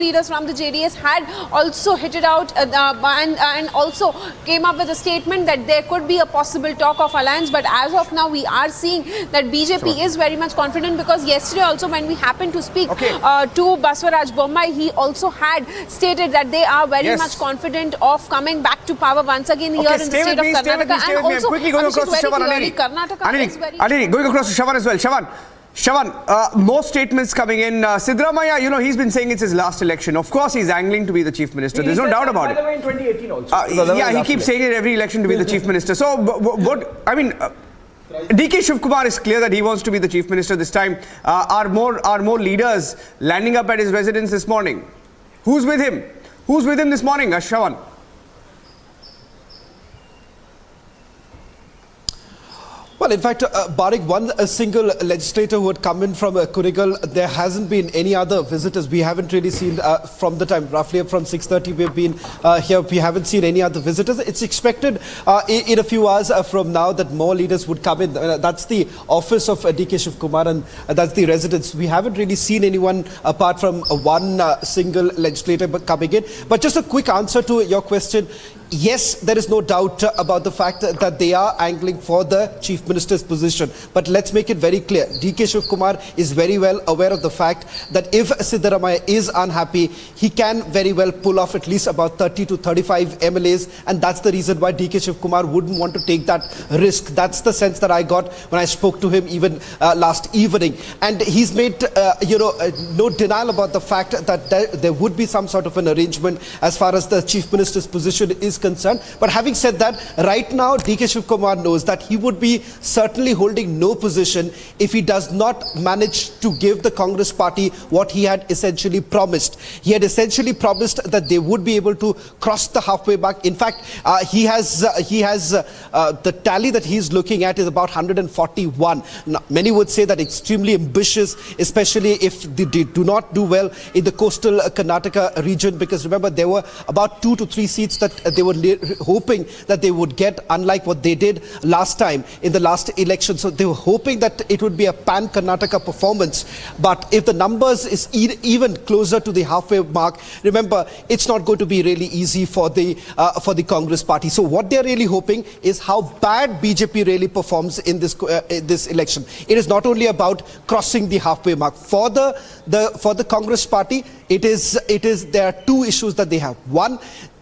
leaders from the JDS had also hit it out and also came up with a statement that there could be a possible talk of alliance. But as of now, we are seeing that BJP is very much confident, because yesterday also when we happened to speak to Baswaraj Bommai, he also had stated that they are very much confident of coming back to power once again here in the state of Karnataka. And also, quickly going across to Shavan, Karnataka is very... going across to Shavan as well. Shavan, more statements coming in. Siddaramaiah, he's been saying it's his last election. Of course, he's angling to be the chief minister. There's no doubt about it. By the way, in 2018 also. He keeps saying it every election to be the chief minister. So, DK Shivkumar is clear that he wants to be the chief minister this time. Are more leaders landing up at his residence this morning? Who's with him? Who's with him this morning, Shavan? Well, in fact, barring one single legislator who had come in from Kurigal, there hasn't been any other visitors. We haven't really seen from the time, roughly from 6:30 we've been here. We haven't seen any other visitors. It's expected in a few hours from now that more leaders would come in. That's the office of DK Shivkumar, and that's the residence. We haven't really seen anyone apart from one single legislator coming in. But just a quick answer to your question. Yes, there is no doubt about the fact that they are angling for the chief minister's position. But let's make it very clear. DK Shivkumar is very well aware of the fact that if Siddaramaiah is unhappy, he can very well pull off at least about 30 to 35 MLAs. And that's the reason why DK Shivkumar wouldn't want to take that risk. That's the sense that I got when I spoke to him even last evening. And he's made, no denial about the fact that there would be some sort of an arrangement as far as the chief minister's position is concerned. But having said that, right now DK Shivkumar knows that he would be certainly holding no position if he does not manage to give the Congress party what he had essentially promised. He had essentially promised that they would be able to cross the halfway mark. In fact, he has the tally that he's looking at is about 141. Now, many would say that extremely ambitious, especially if they do not do well in the coastal Karnataka region, because remember there were about 2 to 3 seats that they were hoping that they would get, unlike what they did last time in the last election. So they were hoping that it would be a pan-Karnataka performance. But if the numbers is even closer to the halfway mark, remember, it's not going to be really easy for the Congress party. So what they're really hoping is how bad BJP really performs in this election. It is not only about crossing the halfway mark. For the Congress party, there are two issues that they have. One,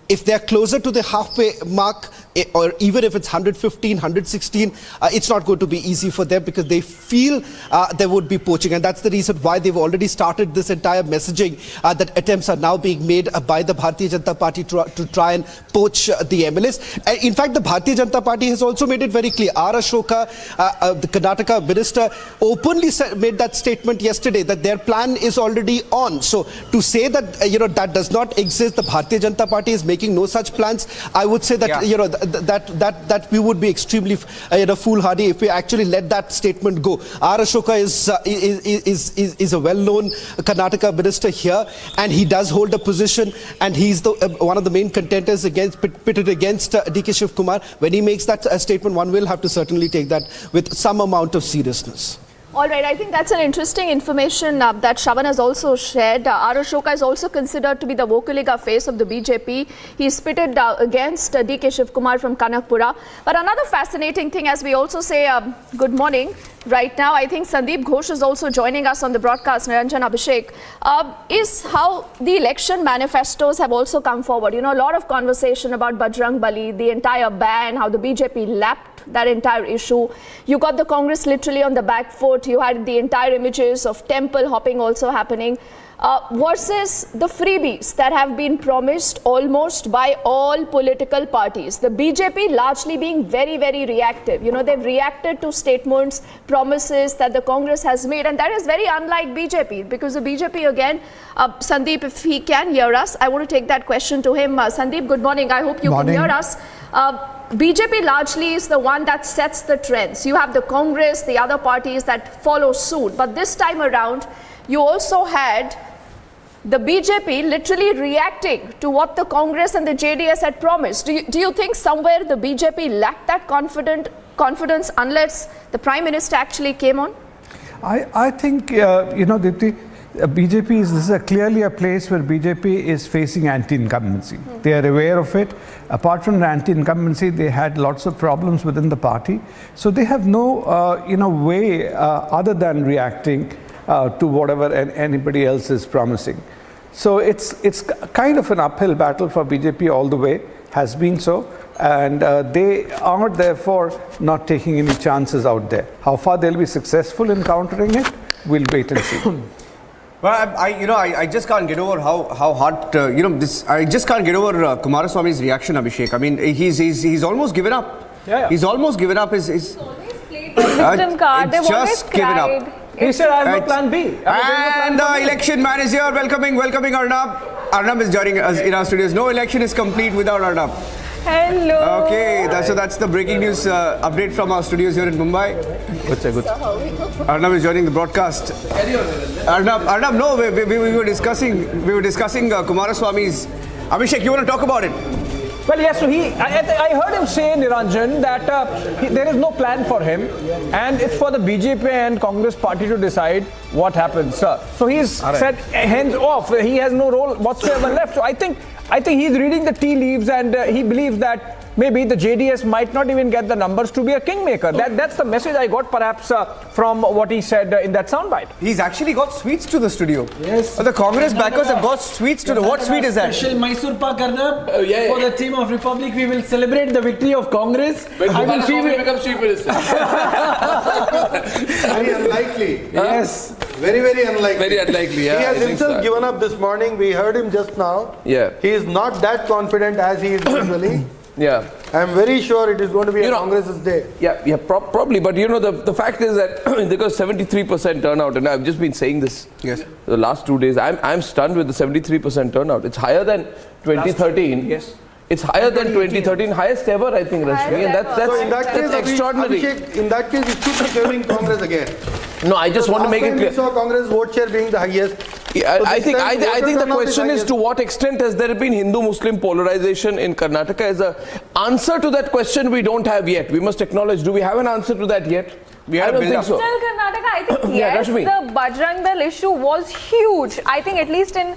if they're closer to the halfway mark, or even if it's 115, 116, it's not going to be easy for them, because they feel there would be poaching. And that's the reason why they've already started this entire messaging that attempts are now being made by the Bharatiya Janata Party to try and poach the MLAs. In fact, the Bharatiya Janata Party has also made it very clear. R. Ashoka, the Karnataka minister, openly made that statement yesterday that their plan is already on. So to say that, that does not exist, the Bharatiya Janata Party is making no such plans, I would say that, that we would be extremely foolhardy if we actually let that statement go. R. Ashoka is a well-known Karnataka minister here, and he does hold a position, and he's one of the main contenders pitted against DK Shivkumar. When he makes that statement, one will have to certainly take that with some amount of seriousness. All right, I think that's an interesting information that Shavan has also shared. R. Ashoka is also considered to be the Vokaliga face of the BJP. He's pitted against DK Shivkumar from Kanakpura. But another fascinating thing, as we also say good morning right now, I think Sandeep Ghosh is also joining us on the broadcast, Niranjan Abhishek, is how the election manifestos have also come forward. A lot of conversation about Bajrang Bali, the entire ban, how the BJP lapped that entire issue. You got the Congress literally on the back foot. You had the entire images of temple hopping also happening versus the freebies that have been promised almost by all political parties. The BJP largely being very, very reactive. They've reacted to statements, promises that the Congress has made, and that is very unlike BJP, because the BJP again, Sandeep, if he can hear us, I want to take that question to him. Sandeep, good morning. I hope you can hear us. BJP largely is the one that sets the trends. You have the Congress, the other parties that follow suit. But this time around, you also had the BJP literally reacting to what the Congress and the JDS had promised. Do you think somewhere the BJP lacked that confidence unless the Prime Minister actually came on? I think, Dipti, BJP this is clearly a place where BJP is facing anti-incumbency. They are aware of it. Apart from the anti-incumbency, they had lots of problems within the party. So they have no way other than reacting to whatever anybody else is promising. So it's kind of an uphill battle for BJP all the way, has been so. And they are therefore not taking any chances out there. How far they'll be successful in countering it, we'll wait and see. Well, I just can't get over how hard this. I just can't get over Kumaraswamy's reaction, Abhishek. I mean, he's almost given up. Yeah. He's almost given up. Always played the victim card. They've always just given up. cried. He said, I have no plan B. And the election man is here. Welcoming Arnab. Arnab is joining us in our studios. No election is complete without Arnab. Hello. Okay, that's the breaking news update from our studios here in Mumbai. Good. Arnab is joining the broadcast. Arnab, no, we were discussing Kumaraswamy's. Abhishek, you want to talk about it? Well, yes, so I heard him say, Niranjan, that there is no plan for him and it's for the BJP and Congress party to decide what happens. So he's said hands off. He has no role whatsoever left. So I think he's reading the tea leaves and he believes that maybe the JDS might not even get the numbers to be a kingmaker. That's the message I got perhaps from what he said in that soundbite. He's actually got sweets to the studio. Yes. The Congress backers have got sweets to the. What sweet is that? Special Mysore Pak Arnab. For the team of Republic, we will celebrate the victory of Congress. I will see we become chief minister. Very unlikely. Yes. Very, very unlikely. Very unlikely, yeah. He has himself given up this morning. We heard him just now. Yeah. He is not that confident as he is usually. Yeah. I am very sure it is going to be a Congress's day. Yeah, probably. But the fact is that they got 73% turnout, and I've just been saying this the last 2 days. I'm stunned with the 73% turnout. It's higher than 2013. Yes. It's higher than 2013, highest ever, I think, Rashmi, and that's extraordinary. Abhishek, in that case, it should be favoring Congress again. No, I just want to make it clear. We saw Congress vote share being the highest. I think the question is to what extent has there been Hindu-Muslim polarization in Karnataka? As an answer to that question, we don't have yet. We must acknowledge. Do we have an answer to that yet? I don't think so. Still Karnataka, I think yes, the Bajrang Dal issue was huge. I think at least in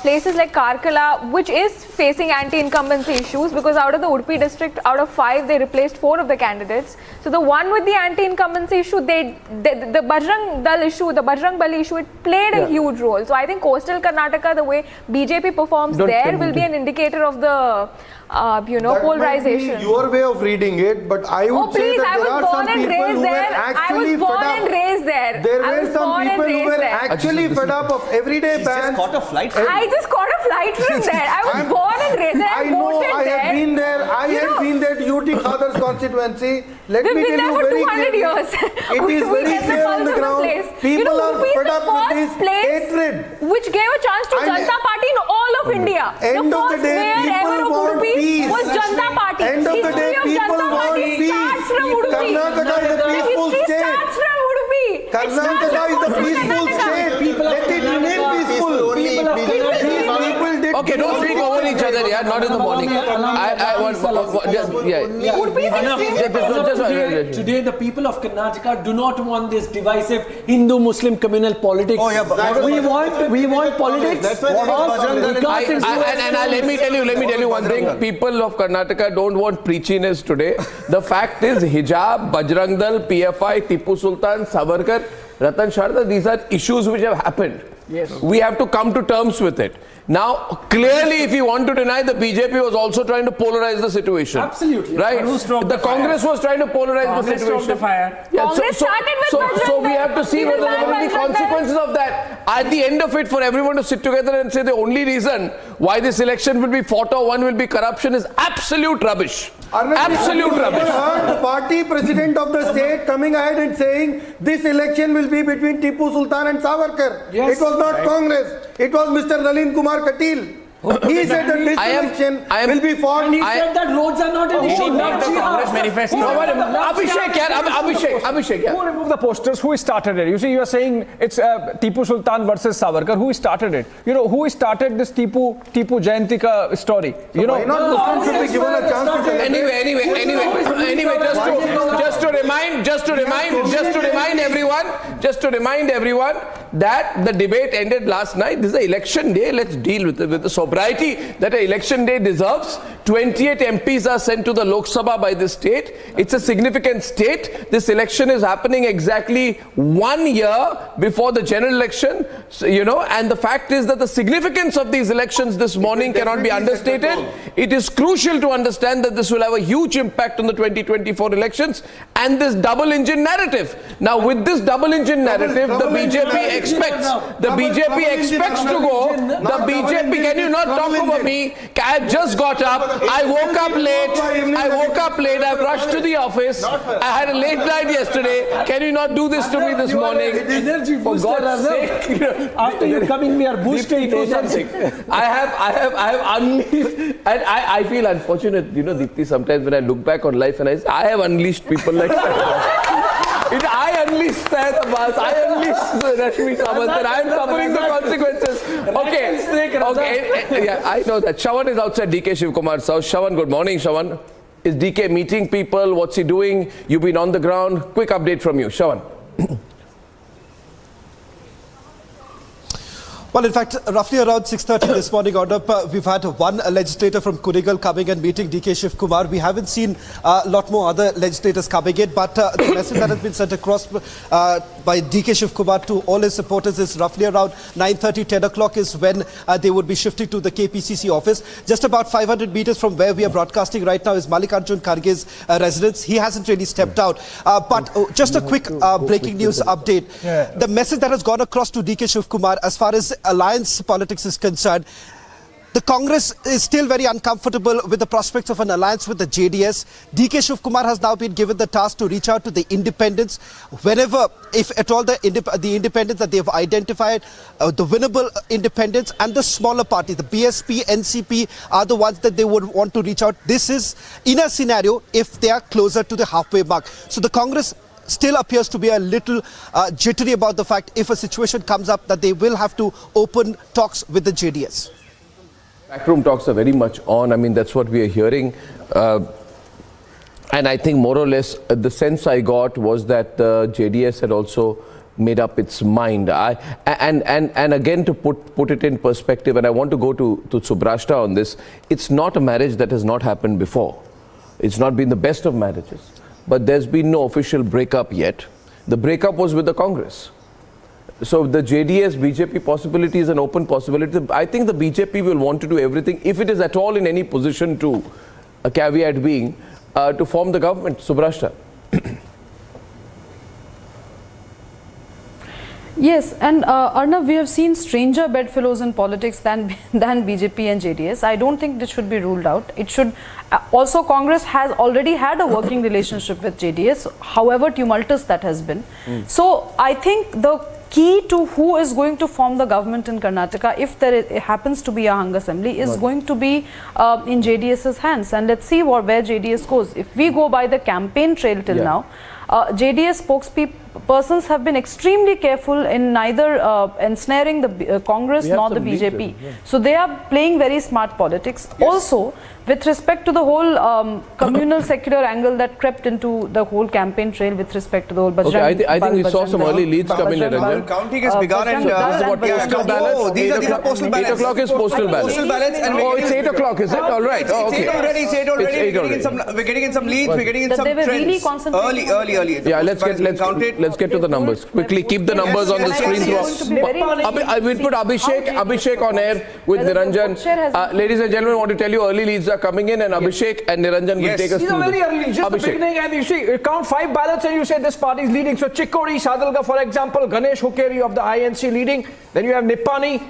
places like Karkala, which is facing anti-incumbency issues, because out of the Udupi district, out of 5, they replaced 4 of the candidates. So the one with the anti-incumbency issue, the Bajrang Dal issue, the Bajrang Bali issue, it played a huge role. So I think coastal Karnataka, the way BJP performs will be an indicator of the polarization. Might be your way of reading it, but I would say that there are some people who were actually fed up. There were some people who were actually fed up of everyday bans. I just caught a flight from there. I was born and raised there. I know, I have been there. I had been there to UT Khadar's constituency. Let me tell you very clearly, it is very clear on the ground. People are fed up with this hatred. Which gave a chance to Janata Party in all of India. End of the day, people want peace. Was Janata Party. End of the day, people want peace. Karnataka is a peaceful state. Karnataka is a peaceful state. Let it remain peaceful. Okay, don't speak over each other, yeah, not in the morning. Today, the people of Karnataka do not want this divisive Hindu-Muslim communal politics. Oh, yeah, we want politics. Let me tell you one thing. People of Karnataka don't want preachiness today. The fact is, hijab, Bajrang Dal, PFI, Tipu Sultan, Savarkar, Ratan Sharda, these are issues which have happened. Yes. We have to come to terms with it. Now, clearly, if you want to deny, the BJP was also trying to polarize the situation. Absolutely. Right? The Congress was trying to polarize the situation. Congress started with Bajrang Dal. So we have to see whether there will be consequences of that. At the end of it, for everyone to sit together and say the only reason why this election will be fought or won will be corruption is absolute rubbish. Absolute rubbish. I heard the party president of the state coming ahead and saying this election will be between Tipu Sultan and Savarkar. Yes. It was not Congress. It was Mr. Nalin Kumar Katil. He said that this election will be fought. And he said that roads are not an issue. Manifestos. Abhishek, Who removed the posters? Who started it? You see, you are saying it's Tipu Sultan versus Savarkar. Who started it? You know, who started this Tipu Jayantika story? You know, why not Muslims should be given a chance to say Anyway, just to remind everyone, that the debate ended last night. This is an election day. Let's deal with it with the sobriety that an election day deserves. 28 MPs are sent to the Lok Sabha by this state. It's a significant state. This election is happening exactly 1 year before the general election. So, and the fact is that the significance of these elections this morning cannot be understated. It is crucial to understand that this will have a huge impact on the 2024 elections and this double engine narrative. Now, with this double engine narrative, the BJP expects to go. The BJP, can you not talk over me? I just got up. I woke up late. I've rushed to the office. I had a late night yesterday. Can you not do this to me this morning? For God's sake. After you coming, we are boosting. Do something. I have unleashed, and I feel unfortunate, Deepthi, sometimes when I look back on life and I have unleashed people like that. I unleashed Syed Abbas, I unleashed Rashmi Samant, and I am suffering the consequences. Okay, yeah, I know that. Shravan is outside DK Shivkumar's house. Shravan, good morning, Shravan. Is DK meeting people? What's he doing? You've been on the ground. Quick update from you, Shravan. Well, in fact, roughly around 6:30 this morning, we've had one legislator from Kurigal coming and meeting DK Shivkumar. We haven't seen a lot more other legislators coming in, but the message that has been sent across by DK Shivkumar to all his supporters is roughly around 9:30, 10 o'clock is when they would be shifting to the KPCC office. Just about 500 meters from where we are broadcasting right now is Mallikarjun Kharge's residence. He hasn't really stepped out. But just a quick breaking news update. The message that has gone across to DK Shivkumar as far as alliance politics is concerned, the Congress is still very uncomfortable with the prospects of an alliance with the JDS. DK Shivkumar has now been given the task to reach out to the independents whenever, if at all, the independents that they have identified, the winnable independents and the smaller parties, the BSP, NCP, are the ones that they would want to reach out. This is in a scenario if they are closer to the halfway mark. So the Congress still appears to be a little jittery about the fact if a situation comes up that they will have to open talks with the JDS. Backroom talks are very much on. I mean, that's what we are hearing. And I think more or less the sense I got was that the JDS had also made up its mind. And again, to put it in perspective, and I want to go to Subrashta on this, it's not a marriage that has not happened before. It's not been the best of marriages. But there's been no official breakup yet. The breakup was with the Congress. So the JDS BJP possibility is an open possibility. I think the BJP will want to do everything, if it is at all in any position to, a caveat being, to form the government. Subrashta. Yes, and Arnav, we have seen stranger bedfellows in politics than BJP and JDS. I don't think this should be ruled out. It should. Also, Congress has already had a working relationship with JDS, however tumultuous that has been. So, I think the key to who is going to form the government in Karnataka, if there happens to be a hung assembly, is going to be in JDS's hands. And let's see where JDS goes. If we go by the campaign trail till now, JDS spokespersons have been extremely careful in neither ensnaring the Congress nor the BJP. So they are playing very smart politics. Also, with respect to the whole communal secular angle that crept into the whole campaign trail with respect to the whole Bajrang. Okay, I think we saw some early leads come in. Counting has begun and this is what postal ballots. These are postal ballots. 8 o'clock is postal ballots. Oh, it's 8 o'clock, is it? All right. Oh, okay. It's 8 already. We're getting in some leads. We're getting in some trends. Early. Yeah, let's get to the numbers. Quickly, keep the numbers on the screen. I will put Abhishek on air with Niranjan. Ladies and gentlemen, I want to tell you early leads are coming in, and Abhishek and Niranjan will take us through. These are very early, just the beginning, and you see, you count 5 ballots and you say this party is leading. So Chikkodi, Sadalga, for example, Ganesh Hukeri of the INC leading. Then you have Nipani,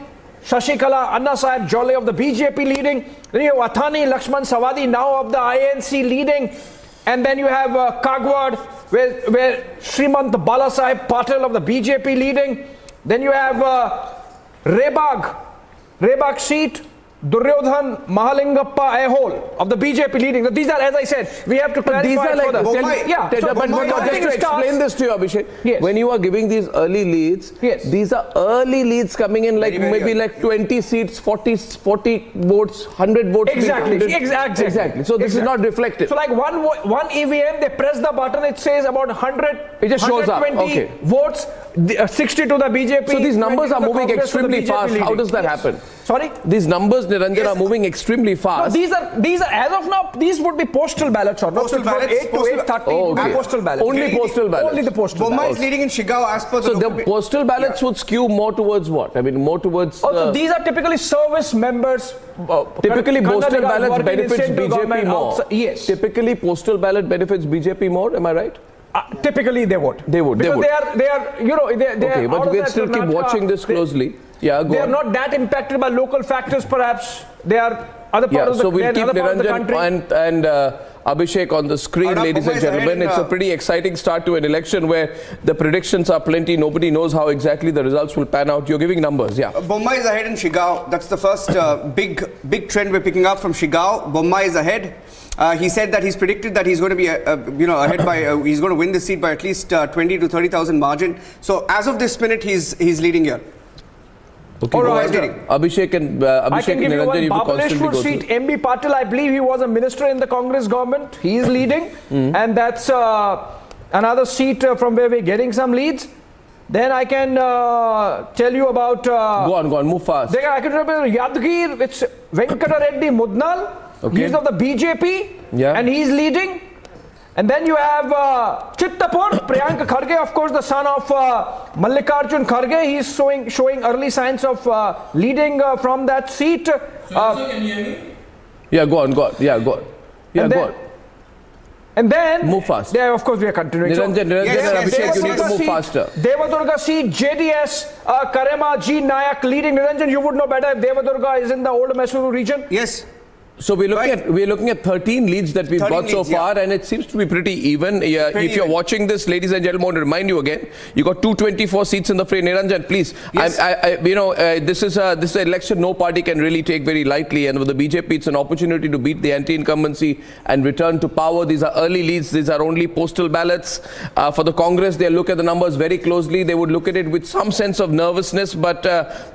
Shashikala, Anna Sahib Jole of the BJP leading. Then you have Athani, Lakshman Savadi now of the INC leading. And then you have Kagwad, where Srimant Balasaheb Patel of the BJP leading. Then you have Rebag seat, Duryodhan Mahalingappa Ayhole of the BJP leading. These are, as I said, we have to clarify These are like, further. but just to explain this to you, Abhishek, yes. when you are giving these early leads, yes. these are early leads coming in like maybe like 20 seats, 40 votes, 100 votes. Exactly. So this is not reflected. So like one EVM, they press the button, it says about 100, it just shows up. 120 votes, 60 to the BJP. So these numbers are moving extremely fast. How does that happen? Sorry? These numbers, Niranjan, are moving extremely fast. No, these are as of now, these would be postal ballots, or not Postal ballots, 8 to 8:30. okay. Postal ballots. Only postal ballots. Only the postal Bomma ballots. is leading in Shigao as per the So the postal ballots would skew more towards what? I mean, more towards. Also, these are typically service members. Typically, postal ballot benefits BJP more. Yes. Typically, postal ballot benefits BJP more. Am I right? Typically, they would. They would. Because they are, you know, they Okay, are but we'll still keep watching this closely. Yeah, go They are on. not that impacted by local factors, perhaps. They are other part of the, so we'll keep other part of the Niranjan country. and Abhishek on the screen, Arnab, ladies and Bomma is gentlemen. ahead, It's a pretty exciting start to an election where the predictions are plenty. Nobody knows how exactly the results will pan out. You're giving numbers, yeah. Bomma is ahead in Shigao. That's the first big trend we're picking up from Shigao. Bomma is ahead. He said that he's predicted that he's going to be ahead by he's going to win this seat by at least 20 to 30,000 margin. So as of this minute, he's leading here. Okay, All right. Abhishek and I can give you Niranjan, one you will constantly Babaleshwar go seat. through. MB Patil, I believe he was a minister in the Congress government. He is leading. And that's another seat from where we're getting some leads. Then I can tell you about... Go on, move fast. I can remember Yadgir, it's Venkata Reddy Mudnal. Okay. He's of the BJP. Yeah. And he's leading. And then you have Chittapur, Priyanka Kharge, of course, the son of Mallikarjun Kharge. He's showing early signs of leading from that seat. Can you hear me? Yeah, go on. Yeah, go on. Yeah, go on. And then... Move fast. Yeah, of course, we are continuing. Niranjan and Abhishek, you need to move faster. Devadurga seat, JDS, Karema G. Nayak leading. Niranjan, you would know better if Devadurga is in the old Mysuru region. Yes. So we're looking at 13 leads that we've got so far, and it seems to be pretty even. If you're watching this, ladies and gentlemen, I want to remind you again, you got 224 seats in the fray. Niranjan, please. Yes. This is an election no party can really take very lightly, and with the BJP, it's an opportunity to beat the anti-incumbency and return to power. These are early leads. These are only postal ballots. For the Congress, they'll look at the numbers very closely. They would look at it with some sense of nervousness, but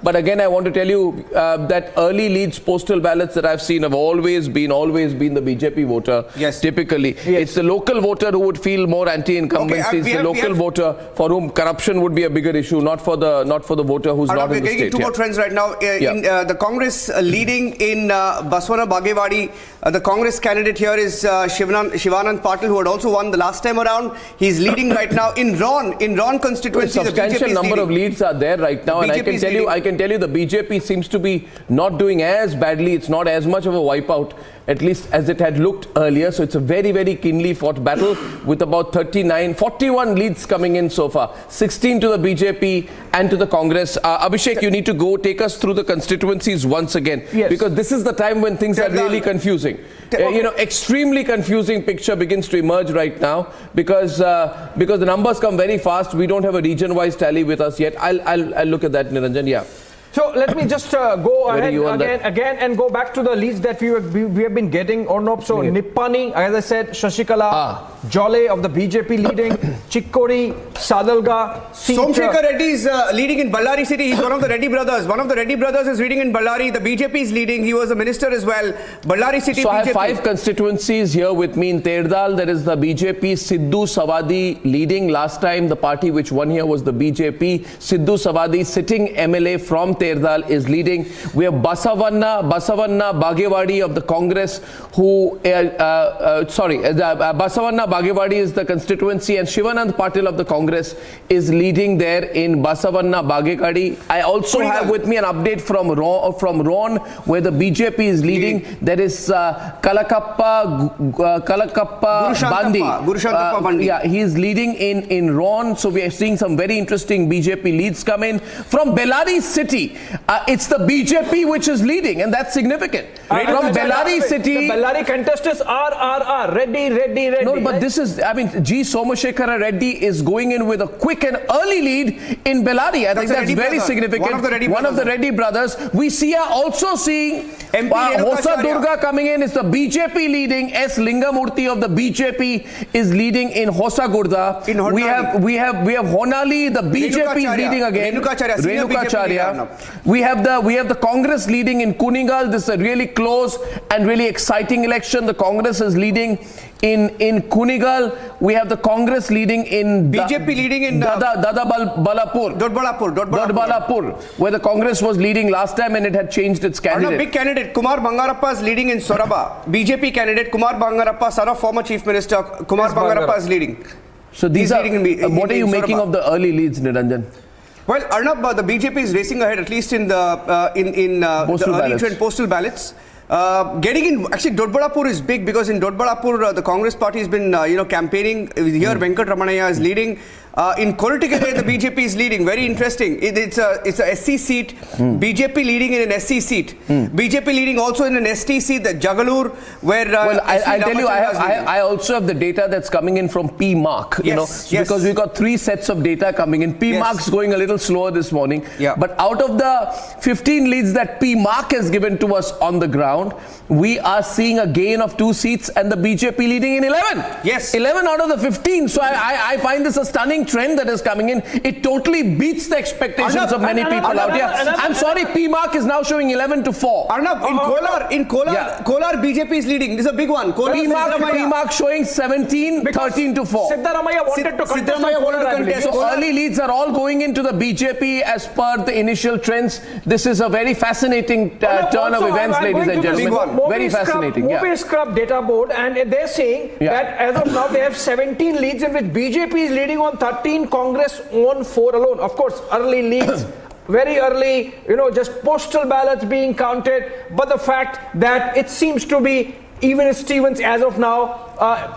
again, I want to tell you that early leads, postal ballots that I've seen have always been the BJP voter. Yes. Typically, it's the local voter who would feel more anti-incumbency. Okay, it's the local voter for whom corruption would be a bigger issue, not for the voter who's not in the state. We're getting two more trends right now. In the Congress leading in Baswana Bagewadi, the Congress candidate here is Shivanand Patil, who had also won the last time around. He's leading right now in Ron constituency. A substantial number of leads are there right now, and I can tell you the BJP seems to be not doing as badly. It's not as much of a wipeout, at least as it had looked earlier. So it's a very, very keenly fought battle with about 41 leads coming in so far. 16 to the BJP and to the Congress. Abhishek, you need to go take us through the constituencies once again. Yes. Because this is the time when things are really confusing. Extremely confusing picture begins to emerge right now because the numbers come very fast. We don't have a region-wise tally with us yet. I'll look at that, Niranjan. Yeah. So let me just go ahead again and go back to the leads that we have been getting, Ornop. So Nippani, as I said, Shashikala, Jole of the BJP leading, Chikkodi, Sadalga, Somshekhar Reddy is leading in Ballari city. He's one of the Reddy brothers. One of the Reddy brothers is leading in Ballari. The BJP is leading. He was a minister as well. Ballari city. So BJP. I have 5 constituencies here with me in Terdal. There is the BJP, Sidhu Savadi leading. Last time the party which won here was the BJP. Sidhu Savadi, sitting MLA from Terdal, is leading. We have Basavanna Bagewadi of the Congress, who Basavanna Bagewadi is the constituency, and Shivanand Patil of the Congress is leading there in Basavanna Bagewadi. I also have with me an update from Ron, where the BJP is leading. There is Kalakappa Bandi. Yeah, he is leading in Ron. So we are seeing some very interesting BJP leads come in. From Bellary city, it's the BJP BJP which is leading, and that's significant. From Bellary city. The Bellary contestants are Reddy. No, but this is, I mean, G. Somashekara Reddy is going in with a quick and early lead in Bellary. I think that's very significant. One of the Reddy brothers. We see also seeing Hosa Durga coming in. It's the BJP leading. S. Lingamurthy of the BJP is leading in Hosa Gurda. We have Honali, the BJP is leading again. Renukacharya. We have the Congress leading in Kunigal. This is a really close and really exciting election. The Congress is leading in Kunigal. We have the Congress leading in BJP leading in Dodbalapur, where the Congress was leading last time and it had changed its candidate. Big candidate Kumar Bangarappa is leading in Soraba. BJP candidate Kumar Bangarappa, son of former Chief Minister Kumar Bangarappa, is leading. So these are. What are you making of the early leads, Niranjan? Well, Arnab, the BJP is racing ahead, at least in the early trend postal ballots. Getting in, actually, Dodbalapur is big because in Dodbalapur, the Congress party has been, campaigning. Here, Venkat Ramanaya is leading. In Korutikere, the BJP is leading. Very interesting. It's a SC seat. BJP leading in an SC seat. BJP leading also in an ST seat, the Jagalur, where. Well, I tell you, I also have the data that's coming in from P Mark. Because we've got 3 sets of data coming in. P Mark's going a little slower this morning. Yeah. But out of the 15 leads that P Mark has given to us on the ground, we are seeing a gain of 2 seats and the BJP leading in 11. Yes. 11 out of the 15. So I find this a stunning trend that is coming in. It totally beats the expectations of many people out here. I'm sorry, P Mark is now showing 11-4. Arnab, in Kolar, BJP is leading. This is a big one. P Mark showing 17-13-4. Siddaramaiya wanted to contest. So early leads are all going into the BJP as per the initial trends. This is a very fascinating turn of events, ladies and gentlemen. Very fascinating. Mobile Scrub data board, and they're saying that as of now they have 17 leads in which BJP is leading on 13, Congress on 4 alone. Of course, early leads. Very early, just postal ballots being counted. But the fact that it seems to be even Stevens as of now,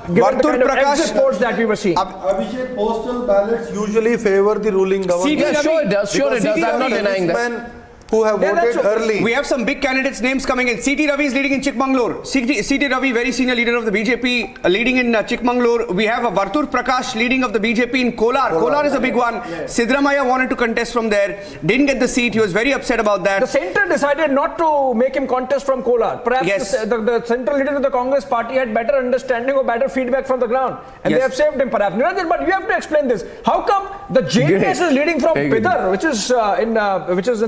given the kind of exit polls that we were seeing. Abhishek, postal ballots usually favor the ruling government. Yeah, sure it does. I'm not denying that. Who have voted early. We have some big candidates' names coming in. C.T. Ravi is leading in Chikmagalur. C.T. Ravi, very senior leader of the BJP, leading in Chikmagalur. We have a Vartur Prakash leading of the BJP in Kolar. Kolar is a big one. Yes. Siddaramaiya wanted to contest from there. Didn't get the seat. He was very upset about that. The centre decided not to make him contest from Kolar. Perhaps the central leader of the Congress party had better understanding or better feedback from the ground. And they have saved him perhaps. Niranjan, but you have to explain this. How come the JDS is leading from Bidar, which is in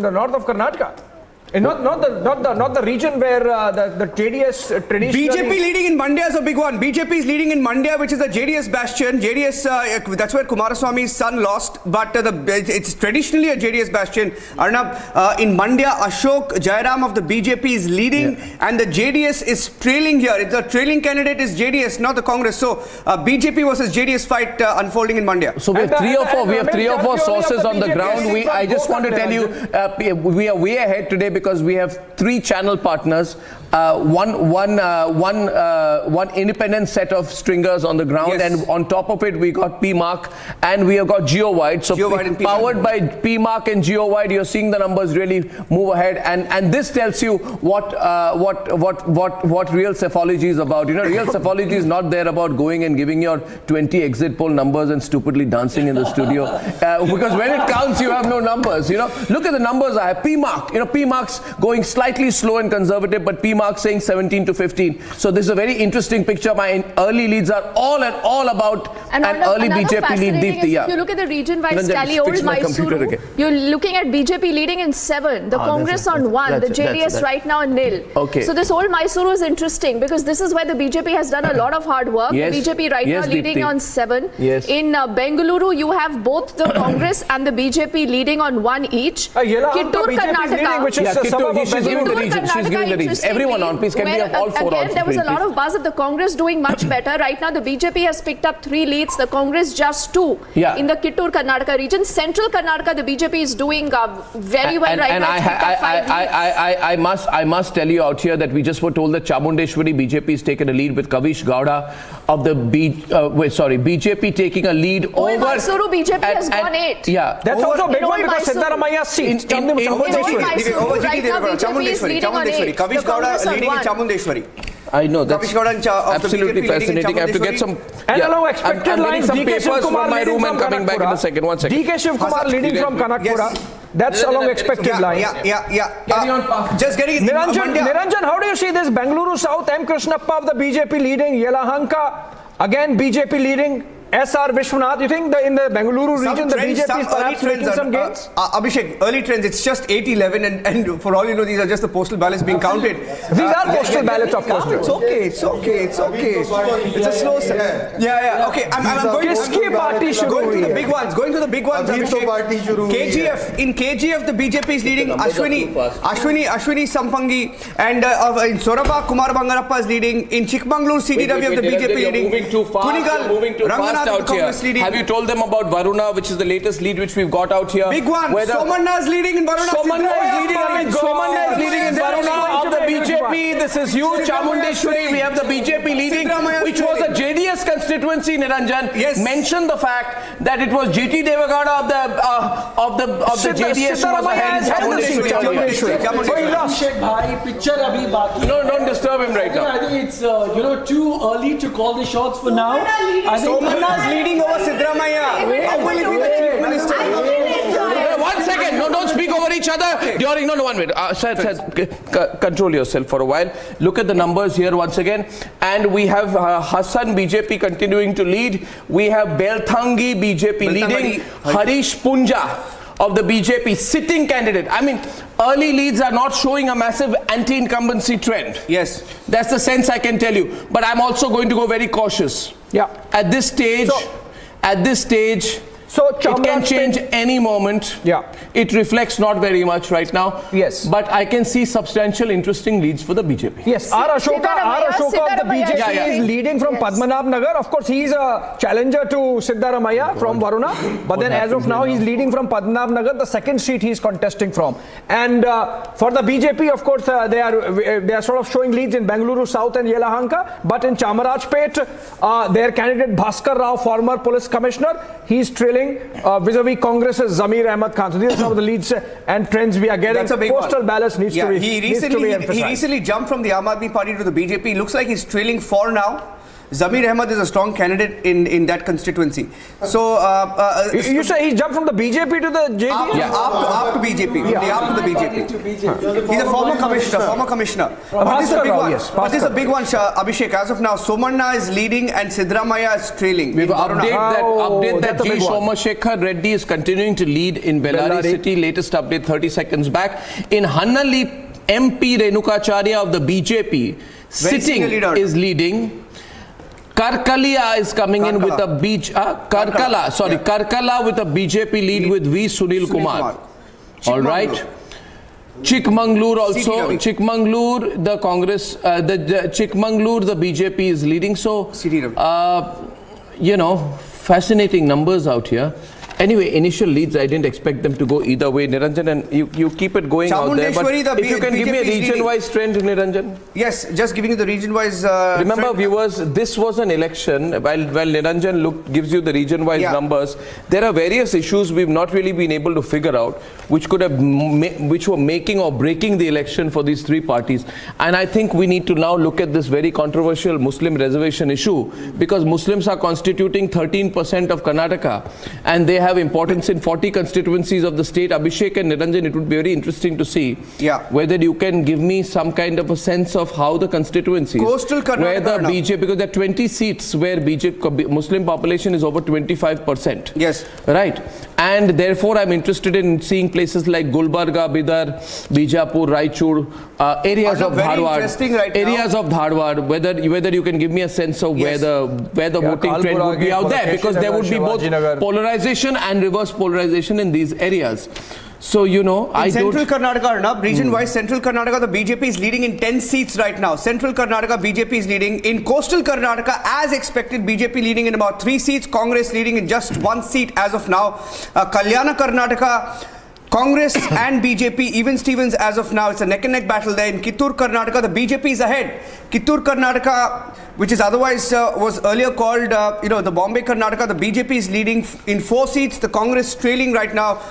the north of Karnataka? And not the region where the JDS traditionally... BJP leading in Mandya is a big one. BJP is leading in Mandya, which is a JDS bastion. JDS, that's where Kumaraswamy's son lost, but it's traditionally a JDS bastion. Arnab, in Mandya, Ashok Jairam of the BJP is leading, and the JDS is trailing here. The trailing candidate is JDS, not the Congress. So BJP versus JDS fight unfolding in Mandya. So we have three or four sources on the ground. I just want to tell you, we are way ahead today because we have 3 channel partners, one independent set of stringers on the ground, and on top of it we got P Mark and we have got Geo Wide. So powered by P Mark and Geo Wide, you're seeing the numbers really move ahead, and this tells you what real psephology is about. Real psephology is not there about going and giving your 20 exit poll numbers and stupidly dancing in the studio, because when it counts you have no numbers. Look at the numbers I have. P Mark, P Mark's going slightly slow and conservative, but P Mark saying 17-15. So this is a very interesting picture. My early leads are all about an early BJP lead. If you look at the region-wise tally, old Mysuru, you're looking at BJP leading in 7, the Congress on 1, the JDS right now in 0. Okay. So this old Mysuru is interesting because this is where the BJP has done a lot of hard work. Yes. The BJP right now leading on 7. Yes. In Bengaluru, you have both the Congress and the BJP leading on 1 each. Kittur, Karnataka. She's giving the region. Everyone on, please, can we have all 4 again, there was a lot of buzz of the Congress doing much better. Right now, the BJP has picked up 3 leads, the Congress just 2 in the Kittur, Karnataka region. Central Karnataka, the BJP is doing very well right now. I must tell you out here that we just were told that Chamundeshwari BJP has taken a lead with Kavish Gowda. of the BJP taking a lead Oh, in over. Mysuru, BJP has won 8. Yeah. That's also a big in one because Mysuru. Siddaramaia's seat. In Mysuru, right now, Chamundeshwari. BJP is leading on 8. Kavish The Congress Gowda have leading in won. Chamundeshwari. I know, that's Kavish Gowda of the absolutely BJP leading in fascinating. I have to get some. And along expected I'm lines, getting some DK papers Shivkumar from my leading room and from coming back in a second. One second. DK Shivkumar leading from Kanakpura. Yes. That's along expected lines. Yeah. Carry on. Just getting Niranjan, how do you see this? Bengaluru South, M. Krishnappa of the BJP leading, Yelahanka, again BJP leading, SR Vishwanath. You think in the Bengaluru region, the BJP is perhaps making some gains? Abhishek, early trends, it's just 8-11 and for all you know, these are just the postal ballots being counted. These are postal ballots, of course. It's okay. It's a slow step. Yeah. Okay, I'm going to the big ones. Going to the big ones, Abhishek. KGF. In KGF, the BJP is leading Ashwini Sampangi, and in Soraba, Kumar Bangarappa is leading. In Chikmagalur, CDW of the BJP leading. Moving too fast. Moving too fast out here. Have you told them about Varuna, which is the latest lead which we've got out here? Big one. Somanna is leading in Varuna. Somanna is leading in Varuna of the BJP. This is huge. Chamundeshwari, we have the BJP leading, which was a JDS constituency. Niranjan mentioned the fact that it was GT Devagowda of the JDS was ahead in Chamundeshwari. No, don't disturb him right now. I think it's too early to call the shots for now. Somanna is leading over Siddaramaiya. How will he be the chief minister? One second. No, don't speak over each other. During, no, 1 minute. Sir, control yourself for a while. Look at the numbers here once again. And we have Hassan BJP continuing to lead. We have Belthangi BJP leading. Harish Punja of the BJP sitting candidate. I mean, early leads are not showing a massive anti-incumbency trend. Yes. That's the sense I can tell you. But I'm also going to go very cautious. Yeah. At this stage, so it can change any moment. Yeah. It reflects not very much right now. Yes. But I can see substantial interesting leads for the BJP. Yes. R. Ashoka of the BJP is leading from Padmanabh Nagar. Of course, he is a challenger to Siddaramaiya from Varuna. But then as of now, he is leading from Padmanabh Nagar, the second seat he is contesting from. And for the BJP, of course, they are sort of showing leads in Bengaluru South and Yelahanka. But in Chamarajpet, their candidate Bhaskar Rao, former police commissioner, he is trailing vis-a-vis Congress's Zamir Ahmad Khan. So these are some of the leads and trends we are getting. That's a big Postal one. ballots needs to be He emphasized. recently jumped from the Aam Aadmi Party to the BJP. Looks like he's trailing 4 now. Zamir Ahmad is a strong candidate in that constituency. So you say he jumped from the BJP to the JD? Up to BJP. Yeah. Up to the BJP. He's a former commissioner. But this is a big one. But this is a big one, Abhishek. As of now, Somanna is leading and Siddaramaiya is trailing. We've update that G. Somashekhar Reddy is continuing to lead in Bellary City. Latest update 30 seconds back. In Hannali, MP Renukacharya of the BJP sitting is leading. Karkalia is coming in with a Karkala with a BJP lead with V. Sunil Kumar. All right. Chikmagalur also. Chikmagalur, the Congress, Chikmagalur, the BJP is leading. So, fascinating numbers out here. Anyway, initial leads, I didn't expect them to go either way, Niranjan, and you keep it going out there. But if you can give me a region-wise trend, Niranjan. Yes, just giving you the region-wise Remember, trend. Viewers, this was an election. While Niranjan gives you the region-wise numbers, there are various issues we've not really been able to figure out, which were making or breaking the election for these three parties. And I think we need to now look at this very controversial Muslim reservation issue, because Muslims are constituting 13% of Karnataka, and they have importance in 40 constituencies of the state. Abhishek and Niranjan, it would be very interesting to see whether you can give me some kind of a sense of how the constituencies, Coastal Karnataka, where the BJP, because there are 20 seats where BJP Muslim population is over 25%. Yes. Right. And therefore, I'm interested in seeing places like Gulbarga, Bidar, Bijapur, Raichur, areas of Dharwad, whether you can give me a sense of where the voting trend would be out there, because there would be both polarization and reverse polarization in these areas. So, Central Karnataka, region-wise, Central Karnataka, the BJP is leading in 10 seats right now. Central Karnataka, BJP is leading. In Coastal Karnataka, as expected, BJP leading in about 3 seats. Congress leading in just 1 seat as of now. Kalyana Karnataka, Congress and BJP, even Stevens as of now, it's a neck-and-neck battle there. In Kittur, Karnataka, the BJP is ahead. Kittur, Karnataka, which is otherwise was earlier called, the Bombay, Karnataka, the BJP is leading in 4 seats. The Congress trailing right now.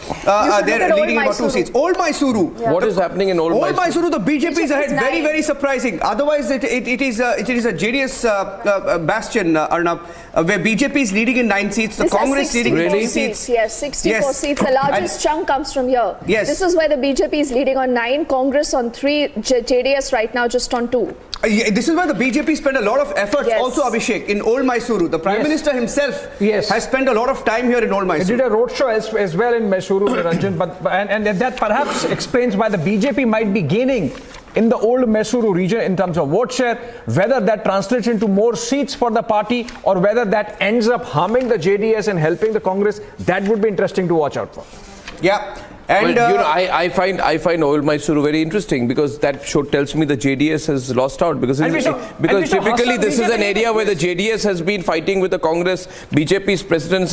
They're leading in about 2 seats. Old Mysuru. Yeah. What is happening in Old Mysuru? Old Mysuru, the BJP is ahead. Very, very surprising. Otherwise, it is a JDS bastion, Arnab, where BJP is leading in 9 seats. The Congress leading in 4 seats. Yes, 64 seats. The largest chunk comes from here. Yes. This is where the BJP is leading on 9, Congress on 3, JDS right now just on 2. This is where the BJP spent a lot of effort. Also, Abhishek, in Old Mysuru. The Prime Minister himself has spent a lot of time here in Old Mysuru. He did a roadshow as well in Mysuru, Niranjan, and that perhaps explains why the BJP might be gaining in the Old Mysuru region in terms of vote share. Whether that translates into more seats for the party or whether that ends up harming the JDS and helping the Congress, that would be interesting to watch out for. Yeah. And I find Old Mysuru very interesting because that tells me the JDS has lost out because typically this is an area where the JDS has been fighting with the Congress. BJP's presence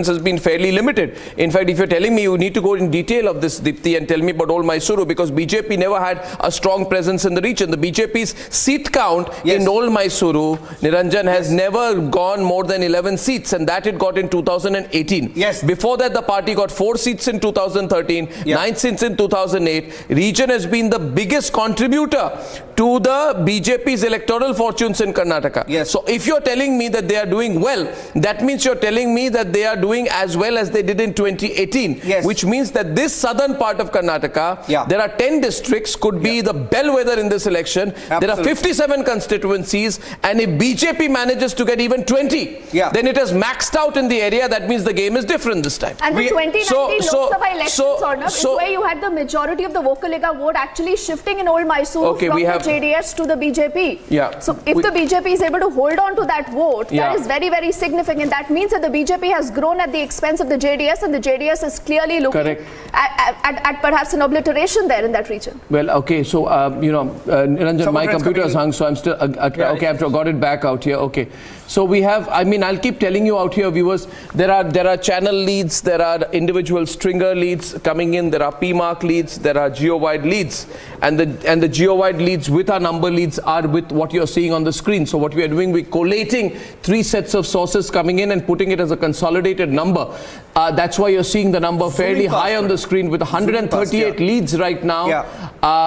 has been fairly limited. In fact, if you're telling me, you need to go in detail of this, Dipti, and tell me about Old Mysuru because BJP never had a strong presence in the region. The BJP's seat count in Old Mysuru, Niranjan, has never gone more than 11 seats, and that it got in 2018. Yes. Before that, the party got 4 seats in 2013. 9 seats in 2008. Region has been the biggest contributor to the BJP's electoral fortunes in Karnataka. Yes. So if you're telling me that they are doing well, that means you're telling me that they are doing as well as they did in 2018. Yes. Which means that this southern part of Karnataka, there are 10 districts, could be the bellwether in this election. Absolutely. There are 57 constituencies, and if BJP manages to get even 20, then it has maxed out in the area. That means the game is different this time. And the 2019 Lok Sabha elections, is where you had the majority of the Vokaliga vote actually shifting in Old Mysuru from the JDS to the BJP. Yeah. So if the BJP is able to hold on to that vote, that is very, very significant. That means that the BJP has grown at the expense of the JDS, and the JDS is clearly looking at perhaps an obliteration there in that region. Well, okay, so, Niranjan, my computer is hung, so I'm still, okay, I've got it back out here, okay. So we have, I'll keep telling you out here, viewers, there are channel leads, there are individual stringer leads coming in, there are P-mark leads, there are geo-wide leads, and the geo-wide leads with our number leads are with what you're seeing on the screen. So what we are doing, we're collating 3 sets of sources coming in and putting it as a consolidated number. That's why you're seeing the number fairly high on the screen with 138 leads right now.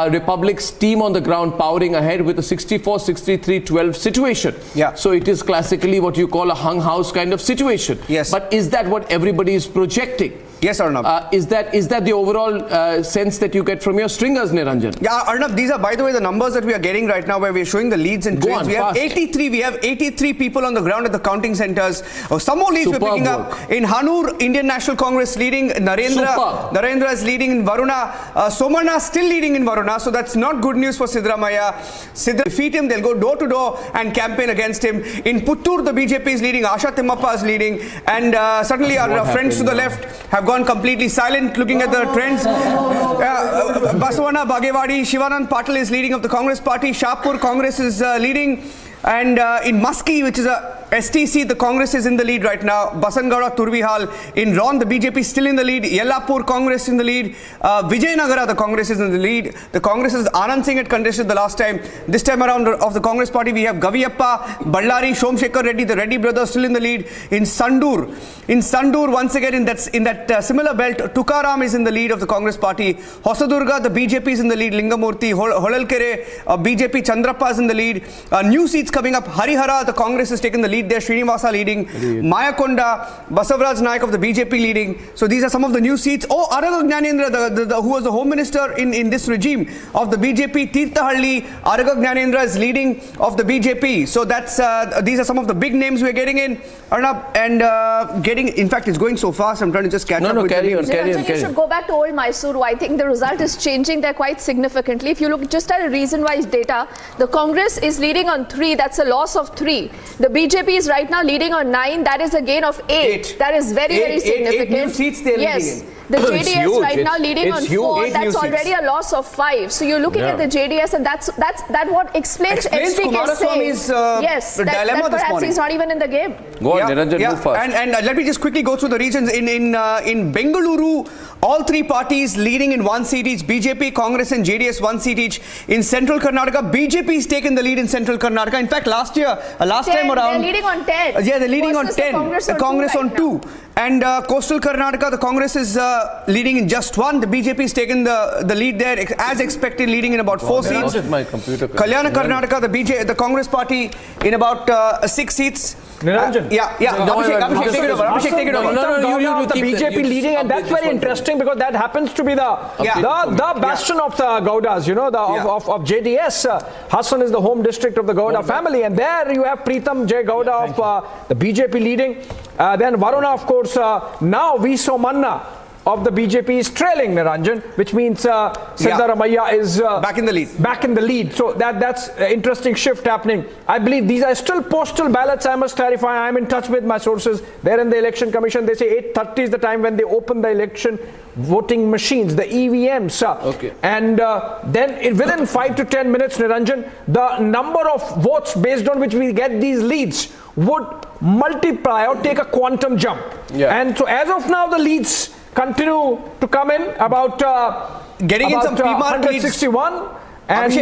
Republic's team on the ground powering ahead with a 64-63-12 situation. So it is classically what you call a hung house kind of situation. Yes. But is that what everybody is projecting? Yes, Arnab. Is that the overall sense that you get from your stringers, Niranjan? Yeah, Arnab, these are, by the way, the numbers that we are getting right now where we are showing the leads and trends. We have 83 people on the ground at the counting centers. Some more leads we're picking up. In Hanur, Indian National Congress leading. Narendra is leading in Varuna. Somana still leading in Varuna. So that's not good news for Siddaramaiah. Siddaramaiah defeat him. They'll go door to door and campaign against him. In Puttur, the BJP is leading. Asha Timmappa is leading. And suddenly our friends to the left have gone completely silent looking at the trends. Basavana Bagewadi, Shivanand Patil is leading of the Congress party. Shahpur Congress is leading. And in Muskie, which is a STC, the Congress is in the lead right now. Basangada, Turvihal. In Ron, the BJP is still in the lead. Yellapur Congress in the lead. Vijayanagara, the Congress is in the lead. The Congress is Anand Singh had contested the last time. This time around of the Congress party, we have Gaviyappa, Ballari, Somshekhar Reddy, the Reddy brothers still in the lead. In Sandur, once again in that similar belt, Tukaram is in the lead of the Congress party. Hosadurga, the BJP is in the lead. Lingamurthy, Holalkere, BJP, Chandrappa is in the lead. New seats coming up. Harihara, the Congress has taken the lead there. Srinivasa leading. Mayakonda, Basavaraj Naik of the BJP leading. So these are some of the new seats. Oh, Araga Gnanendra, who was the Home Minister in this regime of the BJP, Tirthahalli, Araga Gnanendra is leading of the BJP. So that's these are some of the big names we're getting in. Arnab, and in fact, it's going so fast. I'm trying to just catch up. No, carry on. You should go back to Old Mysuru. I think the result is changing there quite significantly. If you look just at a reason-wise data, the Congress is leading on 3. That's a loss of 3. The BJP is right now leading on 9. That is a gain of 8. That is very, very significant. 8 new seats they're leading in. The JDS huge. right now leading It's on huge. 4. 8 That's new already seats. a loss of 5. So you're looking at the JDS, and that's what explains HDK Kumaraswamy's saying yes, that dilemma this perhaps morning. he's not even in the game. Go on, Niranjan, move fast. And let me just quickly go through the regions. In Bengaluru, all three parties leading in 1 seat each. BJP, Congress and JDS 1 seat each. In Central Karnataka, BJP's taken the lead in Central Karnataka. In fact, last time around, They're leading on 10. yeah, they're leading on versus the 10. Congress on 2 right now. And Coastal Karnataka, the Congress is leading in just 1. The BJP's taken the lead there, as expected, leading in about 4 seats. My computer. Kalyana Karnataka, the Congress party in about 6 seats. Niranjan. Abhishek, take it over. Abhishek, take it over. No, you the keep BJP leading, and that's very interesting because that happens to be the bastion of the Gaudas, of JDS. Hassan is the home district of the Gauda family, and there you have Preetam Jay Gauda of the BJP leading. Then Varuna, of course, now V. Somanna of the BJP is trailing Niranjan, which means Siddaramaiah is back in the lead. Back in the lead. So that's an interesting shift happening. I believe these are still postal ballots. I must clarify. I'm in touch with my sources. They're in the Election Commission. They say 8:30 is the time when they open the election voting machines, the EVMs. Okay. And then within 5 to 10 minutes, Niranjan, the number of votes based on which we get these leads would multiply or take a quantum jump. Yeah. And so as of now, the leads continue to come in about Getting in some pre-mark leads. 161. And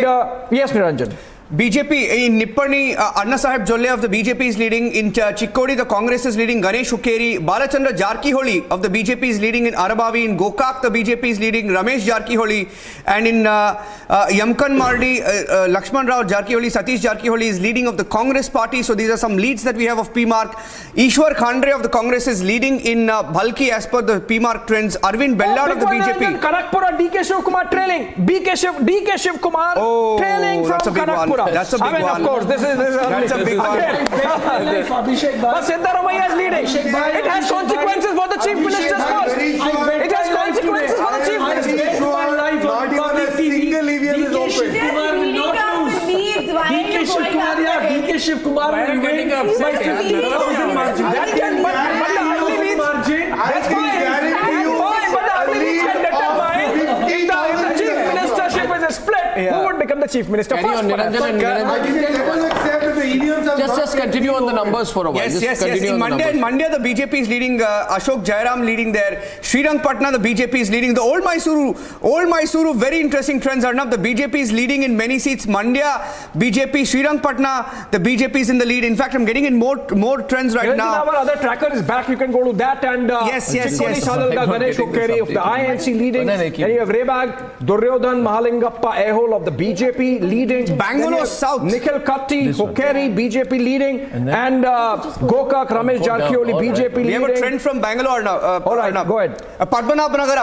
yes, Niranjan. BJP in Nippani, Anna Sahib Jolle of the BJP is leading. In Chikkodi, the Congress is leading. Ganesh Hukkeri, Balachandra Jarkiholi of the BJP is leading. In Arabavi, in Gokak, the BJP is leading. Ramesh Jarkiholi, and in Yamkan Mardi, Lakshman Rao Jarkiholi, Satish Jarkiholi is leading of the Congress party. So these are some leads that we have of PMark. Ishwar Khandre of the Congress is leading in Bhalki as per the PMark trends. Arvind Bellad of the BJP. Kanakpura, DK Shiv Kumar trailing. DK Shiv Kumar trailing from Kanakpura. That's a big one. Of course, this is That's a big one. But Siddaramaiah is leading. It has consequences for the Chief Minister's post. It has consequences for the Chief Minister. Not even a single EVM is open. DK Shiv Kumar will win by 50,000 margin. That can, but the ugly margin. that's fine. But the ugly leads can determine if the Chief Ministership is split, who would become the Chief Minister first. Just continue on the numbers for a while. Yes. In Mandya, the BJP is leading. Ashok Jairam leading there. Srirangpatna, the BJP is leading. The Old Mysuru, very interesting trends. Arnab, the BJP is leading in many seats. Mandya, BJP, Srirangpatna, the BJP is in the lead. In fact, I'm getting in more trends right now. Our other tracker is back. You can go to that and Yes. Sadalga, Ganesh Hukkeri of the INC leading. Then you have Rebag, Duryodhan Mahalingappa Ehol of the BJP leading. Bangalore South. Nikhil Katti, Hukkeri, BJP leading. And Gokak, Ramesh Jarkiholi, BJP leading. We have a trend from Bangalore now. All right, go ahead. Padmanabhanagar,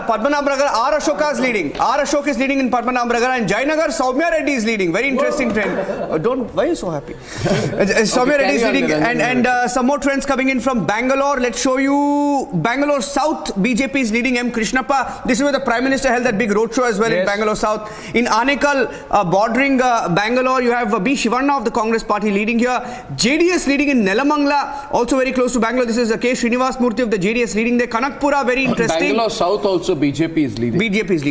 R. Ashoka is leading. R. Ashok is leading in Padmanabhanagar, and Jayanagar, Soumya Reddy is leading. Very interesting trend. Why are you so happy? Soumya Reddy is leading, and some more trends coming in from Bangalore. Let's show you Bangalore South. BJP is leading. M. Krishnappa. This is where the Prime Minister held that big roadshow as well in Bangalore South. In Anekal, bordering Bangalore, you have B. Shivanna of the Congress party leading here. JDS leading in Nelamangla, also very close to Bangalore. This is K. Srinivas Murthy of the JDS leading there. Kanakpura, very interesting. Bangalore South also BJP is leading. BJP is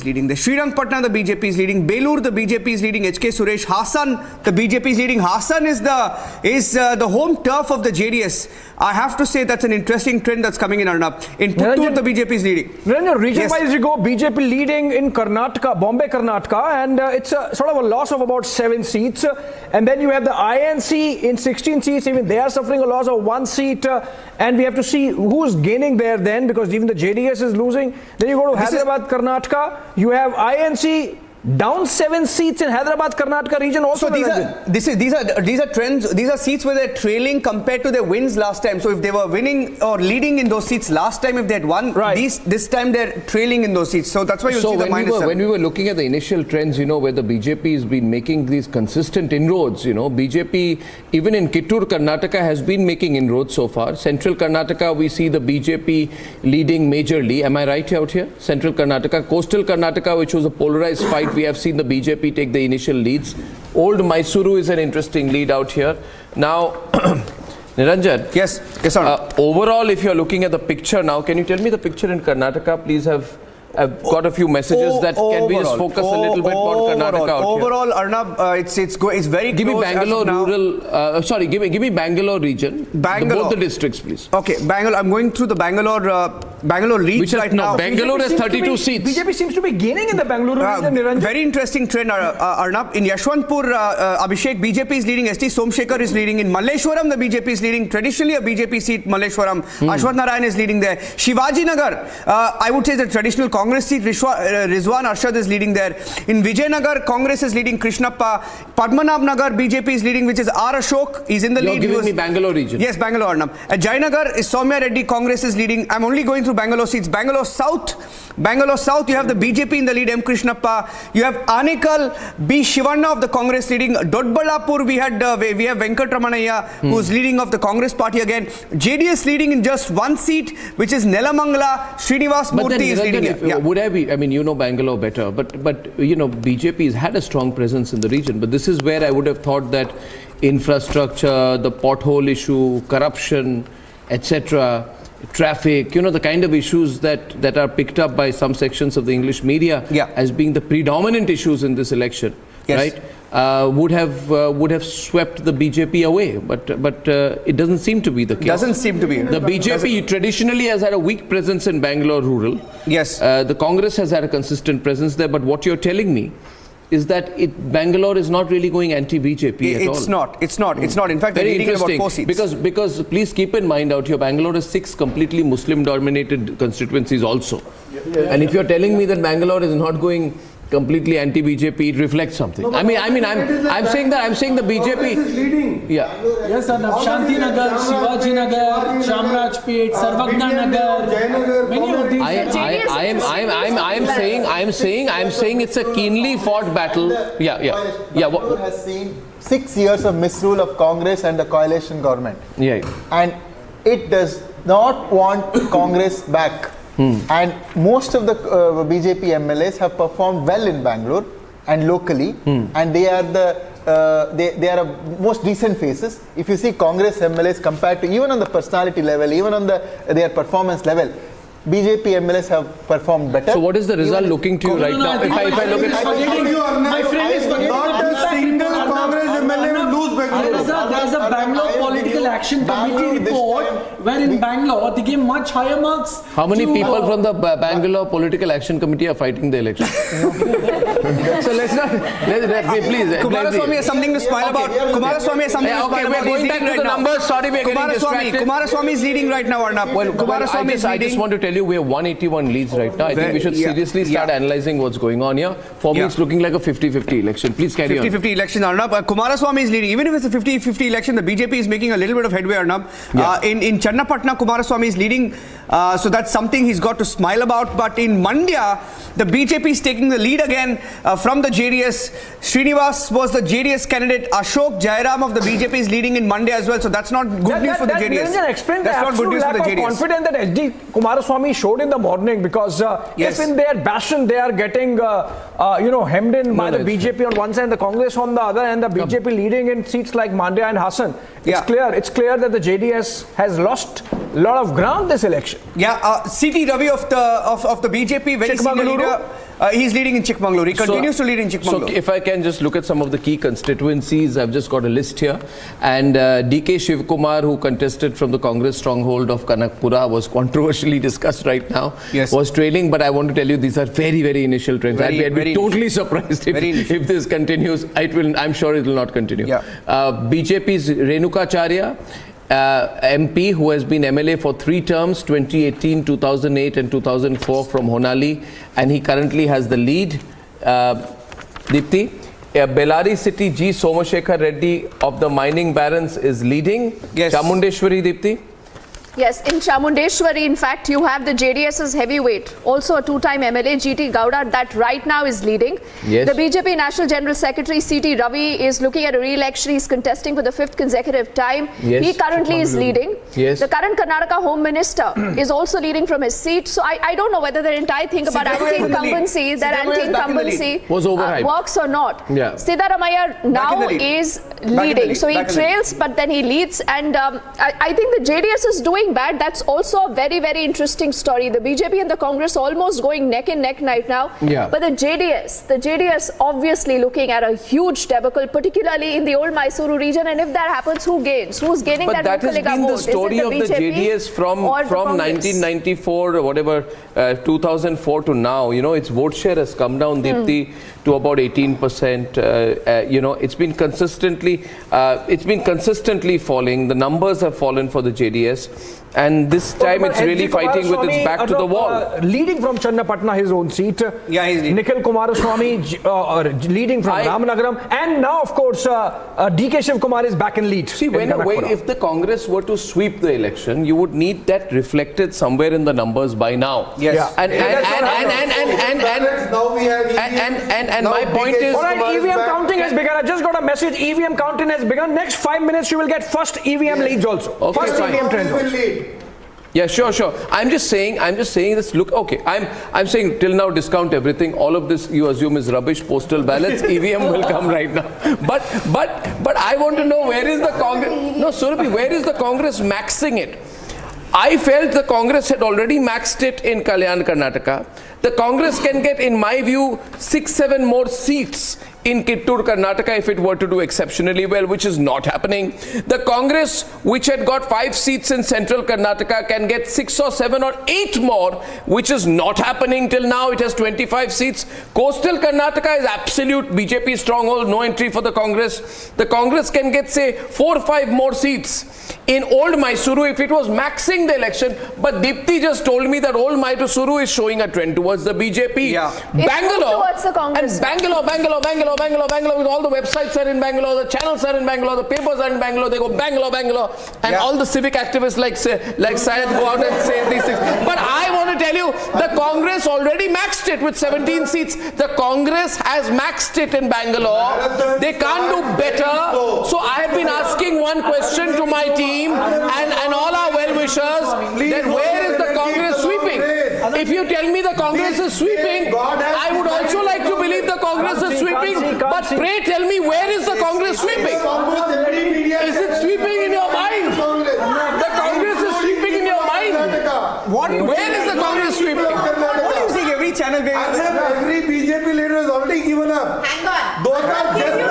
leading. The Srirangpatna, the BJP is leading. Belur, the BJP is leading. HK Suresh. Hassan, the BJP is leading. Hassan is the home turf of the JDS. I have to say that's an interesting trend that's coming in Arnab. In Puttur, the BJP is leading. Region-wise, you go BJP leading in Karnataka, Bombay, Karnataka, and it's sort of a loss of about 7 seats. And then you have the INC in 16 seats. Even they are suffering a loss of 1 seat. And we have to see who's gaining there then, because even the JDS is losing. Then you go to Hyderabad, Karnataka. You have INC down 7 seats in Hyderabad, Karnataka region also. So these are trends. These are seats where they're trailing compared to their wins last time. So if they were winning or leading in those seats last time, if they had won, this time they're trailing in those seats. So that's why you'll see the minus. When we were looking at the initial trends, where the BJP has been making these consistent inroads, BJP even in Kittur, Karnataka has been making inroads so far. Central Karnataka, we see the BJP leading majorly. Am I right out here? Central Karnataka, Coastal Karnataka, which was a polarized fight. We have seen the BJP take the initial leads. Old Mysuru is an interesting lead out here. Now, Niranjan. Yes, sir. Overall, if you're looking at the picture now, can you tell me the picture in Karnataka? Please I've got a few messages that can we just focus a little bit on Karnataka out overall, Arnab, it's very give close. Me Bangalore rural. Sorry, give me Bangalore region. Bangalore. Both the districts, please. Okay, Bangalore. I'm going through the Bangalore leads right now. Bangalore has 32 seats. BJP seems to be gaining in the Bangalore region, Niranjan. Very interesting trend, Arnab. In Yashwantpur, Abhishek, BJP is leading. ST Somshekar is leading. In Malleshwaram, the BJP is leading. Traditionally, a BJP seat, Malleshwaram. Ashwath Narayan is leading there. Shivaji Nagar, I would say the traditional Congress seat. Rizwan Arshad is leading there. In Vijayanagar, Congress is leading Krishnappa. Padmanabh Nagar, BJP is leading, which is R. Ashok. He's in the lead. You're giving me Bangalore region. Yes, Bangalore, Arnab. At Jayanagar is Soumya Reddy, Congress is leading. I'm only going through Bangalore seats. Bangalore South, you have the BJP in the lead, M. Krishnappa. You have Anekal, B. Shivanna of the Congress leading. Dodballapur, we have Venkatramanaya, who's leading of the Congress party again. JDS leading in just one seat, which is Nelamangala. Srinivas Murthy is leading. Would I be, I mean, you know Bangalore better, but you know, BJP has had a strong presence in the region, but this is where I would have thought that infrastructure, the pothole issue, corruption, etc., traffic, you know, the kind of issues that are picked up by some sections of the English media as being the predominant issues in this election, right? Would have swept the BJP away, but it doesn't seem to be the case. Doesn't seem to be. The BJP traditionally has had a weak presence in Bangalore rural. Yes. The Congress has had a consistent presence there, but what you're telling me is that Bangalore is not really going anti-BJP at all. It's not. In fact, they're leading about 4 seats. Because please keep in mind out here, Bangalore has 6 completely Muslim-dominated constituencies also. And if you're telling me that Bangalore is not going completely anti-BJP, it reflects something. I'm saying the BJP is leading. Yeah. Yes, sir. Shanti Nagar, Shivaji Nagar, Shamrajpet, Sarvagna Nagar, many of these. I'm saying it's a keenly fought battle. Bangalore has seen 6 years of misrule of Congress and the coalition government. And it does not want Congress back. And most of the BJP MLAs have performed well in Bangalore and locally, and they are they are most decent faces. If you see Congress MLAs compared to even on the personality level, even on their performance level, BJP MLAs have performed better. So what is the result looking to you right now? If I look at my friend is forgetting not a single Congress MLA will lose Bangalore. There is a Bangalore Political Action Committee report where in Bangalore they gave much higher marks. How many people from the Bangalore Political Action Committee are fighting the election? So let's please. Kumaraswamy has something to smile about. Kumaraswamy has something to smile about. We're going back to the numbers. Sorry, we're getting distracted. Kumaraswamy is leading right now, Arnab. I just want to tell you, we have 181 leads right now. I think we should seriously start analyzing what's going on here. For me, it's looking like a 50-50 election. Please carry on. 50-50 election, Arnab. Kumaraswamy is leading. Even if it's a 50-50 election, the BJP is making a little bit of headway, Arnab. In Channapatna, Kumaraswamy is leading. So that's something he's got to smile about. But in Mandya, the BJP is taking the lead again from the JDS. Srinivas was the JDS candidate. Ashok Jairam of the BJP is leading in Mandya as well. So that's not good news for the JDS. That's not good news for the JDS. Confidence that SD Kumaraswamy showed in the morning, because if in their bastion they are getting hemmed in by the BJP on one side and the Congress on the other, and the BJP leading in seats like Mandya and Hassan, it's clear that the JDS has lost a lot of ground this election. C.T. Ravi of the BJP, very senior leader. He's leading in Chikmagalur. He continues to lead in Chikmagalur. So if I can just look at some of the key constituencies, I've just got a list here. And D.K. Shivkumar, who contested from the Congress stronghold of Kanakpura, was controversially discussed right now. Was trailing, but I want to tell you, these are very, very initial trends. I'd be totally surprised if this continues. I'm sure it will not continue. BJP's Renukacharya, MP, who has been MLA for 3 terms, 2018, 2008 and 2004 from Honali, and he currently has the lead. Deepti, Bellary City, G. Somashekar Reddy of the Mining Barons is leading. Chamundeshwari, Deepti. Yes, in Chamundeshwari, in fact, you have the JDS's heavyweight, also a two-time MLA, GT Gowda, that right now is leading. Yes. The BJP National General Secretary, CT Ravi, is looking at a re-election. He's contesting for the 5th consecutive time. Yes. He currently is leading. Yes. The current Karnataka Home Minister is also leading from his seat. So I don't know whether the entire thing about anti-incumbency, was overhyped. works or not. Yeah. Siddaramaiah now is leading. So he trails, but then he leads. And I think the JDS is doing bad. That's also a very, very interesting story. The BJP and the Congress almost going neck and neck right now. Yeah. But the JDS obviously looking at a huge debacle, particularly in the old Mysuru region. And if that happens, who gains? Who's gaining But that has been the story of the JDS from 1994 or whatever, 2004 to now. You know, its vote share has come down, Deepthi, to about 18%. You know, it's been consistently falling. The numbers have fallen for the JDS. And this time it's really fighting with its back to the wall. Leading from Channapatna, his own seat. Yeah, he's leading. Nikhil Kumaraswamy leading from Ramanagaram. And now, of course, DK Shiv Kumar is back in lead. See, if the Congress were to sweep the election, you would need that reflected somewhere in the numbers by now. Yes. Yeah. And my point is... All right, EVM counting has begun. I just got a message. EVM counting has begun. Next 5 minutes, you will get first EVM leads also. Okay, first fine. EVM trends also. Yeah, sure. I'm just saying this. Look, okay. I'm saying till now discount everything. All of this you assume is rubbish. Postal ballots, EVM will come right now. But I want to know, where is the Congress? No, Surabhi, where is the Congress maxing it? I felt the Congress had already maxed it in Kalyan, Karnataka. The Congress can get, in my view, 6-7 more seats in Kittur, Karnataka, if it were to do exceptionally well, which is not happening. The Congress, which had got 5 seats in central Karnataka, can get 6 or 7 or 8 more, which is not happening till now. It has 25 seats. Coastal Karnataka is absolute BJP stronghold, no entry for the Congress. The Congress can get, say, 4 or 5 more seats. In Old Mysuru, if it was maxing the election, but Deepthi just told me that Old Mysuru is showing a trend towards the BJP. Yeah. Bangalore, towards the Congress. And Bangalore, with all the websites are in Bangalore, the channels are in Bangalore, the papers are in Bangalore, they go Bangalore, and all the civic activists like Syed go out and say these things. But I want to tell you, the Congress already maxed it with 17 seats. The Congress has maxed it in Bangalore. They can't do better. So I have been asking one question to my team and all our well-wishers, then where is the Congress sweeping? If you tell me the Congress is sweeping, I would also like to believe the Congress is sweeping, but pray tell me, where is the Congress sweeping? Is it sweeping in your mind? The Congress is sweeping in your mind. Where is the Congress sweeping? What are you saying? Every channel Every BJP leader has already given up. Hang on. Those are just the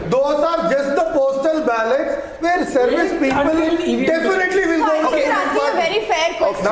Those are just the postal ballots where service people definitely will go. Okay, that's a very fair question.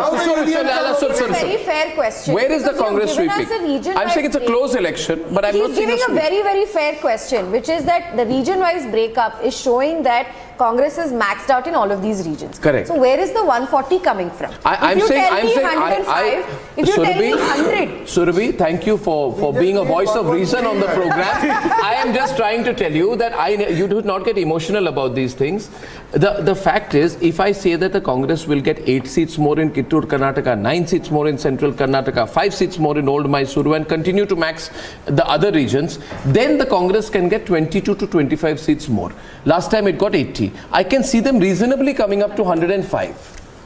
Very fair question. Where is the Congress sweeping? I'm saying it's a close election, but I'm not saying He's giving a very, very fair question, which is that the region-wise breakup is showing that Congress is maxed out in all of these regions. Correct. So where is the 140 coming from? I'm saying 105, if you tell me 100. Surabhi, thank you for being a voice of reason on the program. I am just trying to tell you that you do not get emotional about these things. The fact is, if I say that the Congress will get 8 seats more in Kittur, Karnataka, 9 seats more in central Karnataka, 5 seats more in Old Mysuru, and continue to max the other regions, then the Congress can get 22 to 25 seats more. Last time it got 80. I can see them reasonably coming up to 105,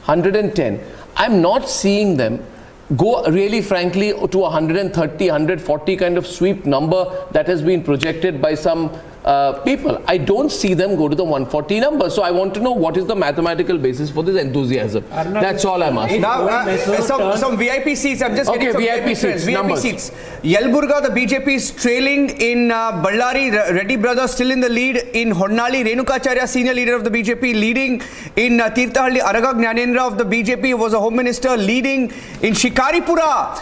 110. I'm not seeing them go really frankly to 130, 140 kind of sweep number that has been projected by some people. I don't see them go to the 140 number. So I want to know what is the mathematical basis for this enthusiasm. That's all I'm asking. Now, some VIP seats. I'm just getting some VIP seats. VIP seats. Yelburga, the BJP is trailing. In Ballari, Reddy brothers still in the lead. In Honnali, Renukacharya, senior leader of the BJP, leading. In Tirthahalli, Araga Gnanendra of the BJP was a home minister, leading. In Shikaripura,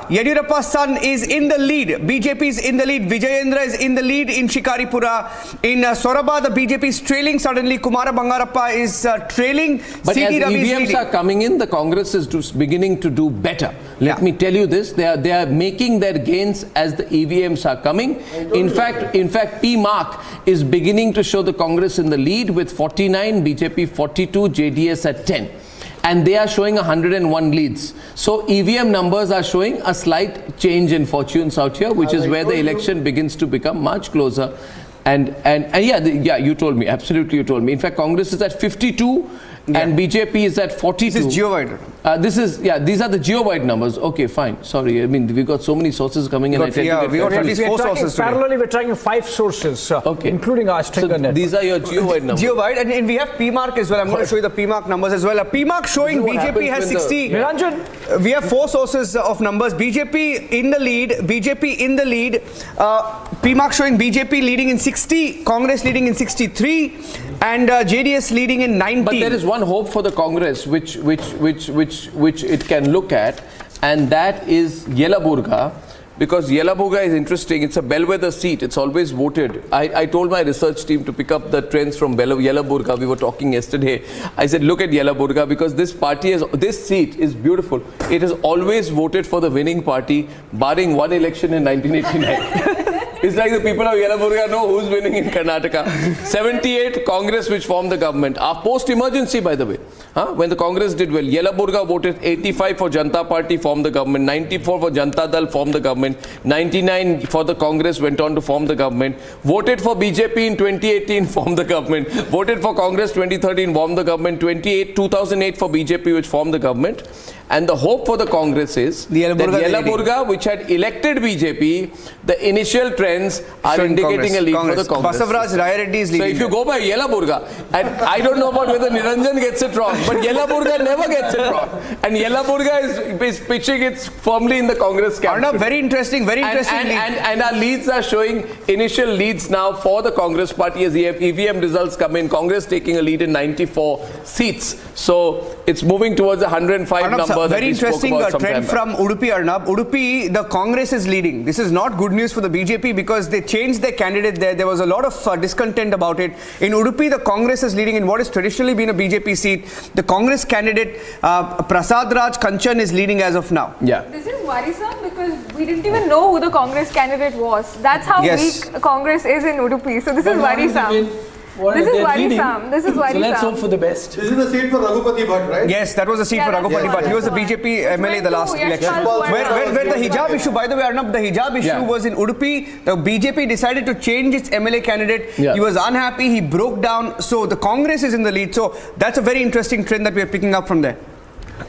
Yediyurappa's son is in the lead. BJP is in the lead. Vijayendra is in the lead. In Shikaripura. In Soraba, the BJP is trailing suddenly. Kumara Bangarappa is trailing. But C.T. as Ravi is EVMs leading. are coming in, the Congress is beginning to do better. Let me tell you this, they are making their gains as the EVMs are coming. In fact, P. Mark is beginning to show the Congress in the lead with 49, BJP 42, JDS at 10. And they are showing 101 leads. So EVM numbers are showing a slight change in fortunes out here, which is where the election begins to become much closer. And yeah, you told me, absolutely you told me. In fact, Congress is at 52 and BJP is at 42. This is geo-wide. These are the geo-wide numbers. Okay, fine. Sorry, I mean, we've got so many sources coming in. We got at least 4 sources today. Parallelly, we're tracking 5 sources, including our Stringer net. These are your geo-wide numbers. Geo-wide, and we have PMark as well. I'm going to show you the PMark numbers as well. PMark showing BJP has 60. Niranjan? We have 4 sources of numbers. BJP in the lead. PMark showing BJP leading in 60, Congress leading in 63, and JDS leading in 90. But there is one hope for the Congress which it can look at, and that is Yelaburga, because Yelaburga is interesting. It's a bellwether seat. It's always voted. I told my research team to pick up the trends from Yelaburga. We were talking yesterday. I said, look at Yelaburga, because this seat is beautiful. It has always voted for the winning party, barring one election in 1989. It's like the people of Yelaburga know who's winning in Karnataka. 78, Congress, which formed the government. Post-emergency, by the way. When the Congress did well, Yelaburga voted 85 for Janata Party, formed the government. 94 for Janata Dal, formed the government. 99 for the Congress, went on to form the government. Voted for BJP in 2018, formed the government. Voted for Congress 2013, formed the government. 2008 for BJP, which formed the government. And the hope for the Congress is that Yelaburga, which had elected BJP, the initial trends are indicating a lead for the Congress. Basavaraj Rayareddy is leading. So if you go by Yelaburga, and I don't know about whether Niranjan gets it wrong, but Yelaburga never gets it wrong. And Yelaburga is pitching it firmly in the Congress camp. Arnab, very interesting lead. And our leads are showing initial leads now for the Congress party as EVM results come in. Congress taking a lead in 94 seats. So it's moving towards a 105 Arnab, number. Very interesting trend from Udupi, Arnab. Udupi, the Congress is leading. This is not good news for the BJP because they changed their candidate there. There was a lot of discontent about it. In Udupi, the Congress is leading in what has traditionally been a BJP seat. The Congress candidate, Prasad Raj Kanchan, is leading as of now. Yeah. This is worrisome because we didn't even know who the Congress candidate was. That's how weak Congress is in Udupi. So this is worrisome. This is worrisome. So let's hope for the best. This is the seat for Raghupati Bhatt, right? Yes, that was the seat for Raghupati Bhatt. He was the BJP MLA the last election. Where the hijab issue, by the way, Arnab, the hijab issue was in Udupi. The BJP decided to change its MLA candidate. He was unhappy. He broke down. So the Congress is in the lead. So that's a very interesting trend that we are picking up from there.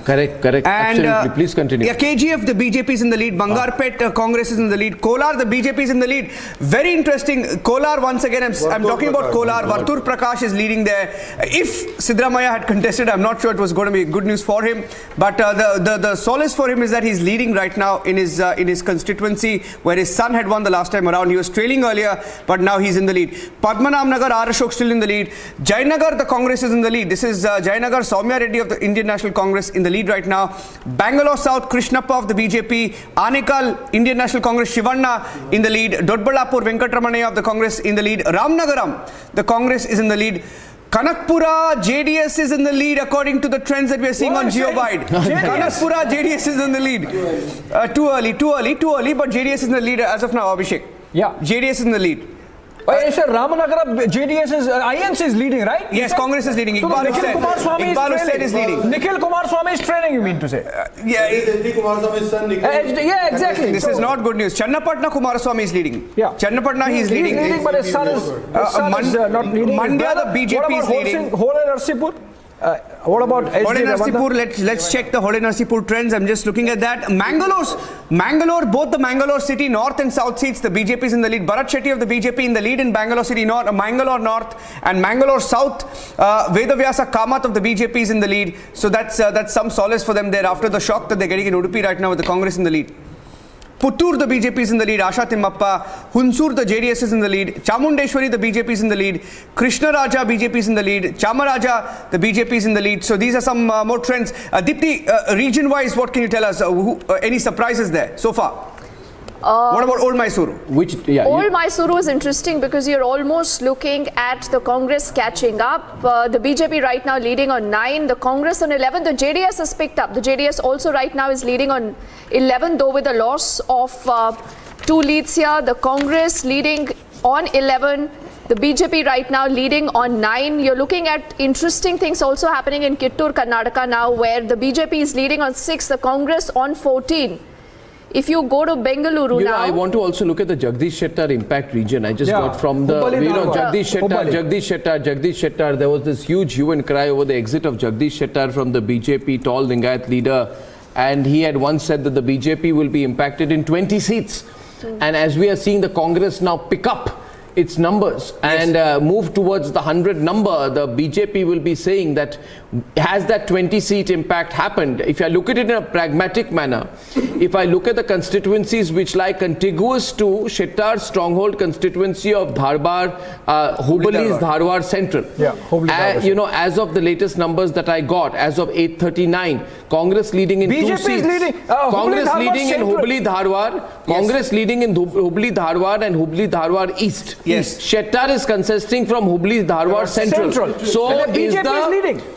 Correct. And, absolutely. Please continue. Yeah, KGF, the BJP is in the lead. Bangarpet, Congress is in the lead. Kolar, the BJP is in the lead. Very interesting. Kolar, once again, I'm talking about Kolar. Vartur Prakash is leading there. If Siddaramaiah had contested, I'm not sure it was going to be good news for him. But the solace for him is that he's leading right now in his constituency, where his son had won the last time around. He was trailing earlier, but now he's in the lead. Padmanabh Nagar, R. Ashok still in the lead. Jayanagar, the Congress is in the lead. This is Jayanagar, Soumya Reddy of the Indian National Congress in the lead right now. Bangalore South, Krishnappa of the BJP. Anekal, Indian National Congress, Shivanna in the lead. Dodballapur, Venkatramaniya of the Congress in the lead. Ramnagaram, the Congress is in the lead. Kanakpura, JDS is in the lead according to the trends that we are seeing on GeoWide. Kanakpura, JDS is in the lead. Too early, but JDS is in the lead as of now, Abhishek. Yeah. JDS is in the lead. Sir, Ramanagara, JDS is, INC is leading, right? Yes, Congress is leading. Iqbal Hussain is leading. Nikhil Kumaraswamy is trailing, you mean to say? Yeah, Kumaraswamy's son, yeah, exactly. This is not good news. Channapatna Kumaraswamy is leading. Yeah. Channapatna, he's leading. He's leading, but his son is not leading. Mandya, the BJP is leading. Hole Narsipur? What about Hole Narsipur? Let's check the Hole Narsipur trends. I'm just looking at that. Mangalore, both the Mangalore city north and south seats, the BJP is in the lead. Bharat Shetty of the BJP in the lead in Bangalore city north, Mangalore north and Mangalore south. Vedavyasa Kamath of the BJP is in the lead. So that's some solace for them there after the shock that they're getting in Udupi right now with the Congress in the lead. Puttur, the BJP is in the lead. Asha Timmappa. Hunsur, the JDS is in the lead. Chamundeshwari, the BJP is in the lead. Krishna Raja, BJP is in the lead. Chamaraja, the BJP is in the lead. So these are some more trends. Dipti, region-wise, what can you tell us? Any surprises there so far? What about Old Mysuru? Old Mysuru is interesting because you're almost looking at the Congress catching up. The BJP right now leading on 9, the Congress on 11. The JDS has picked up. The JDS also right now is leading on 11, though with a loss of 2 leads here. The Congress leading on 11. The BJP right now leading on 9. You're looking at interesting things also happening in Kittur, Karnataka now, where the BJP is leading on 6, the Congress on 14. If you go to Bengaluru now... I want to also look at the Jagdish Shettar impact region. I just got from the, Jagdish Shettar. There was this huge hue and cry over the exit of Jagdish Shettar from the BJP, tall Lingayat leader. And he had once said that the BJP will be impacted in 20 seats. And as we are seeing the Congress now pick up its numbers and move towards the 100 number, the BJP will be saying that has that 20-seat impact happened? If I look at it in a pragmatic manner, if I look at the constituencies which lie contiguous to Shettar's stronghold constituency of Dharwar, Hubali's Dharwar Central, as of the latest numbers that I got, as of 8:39, Congress leading in BJP 2 seats. Congress leading in Hubli Dharwar, Congress leading in Hubli Dharwar and Hubli Dharwar East. Yes. Shettar is contesting from Hubli Dharwar Central.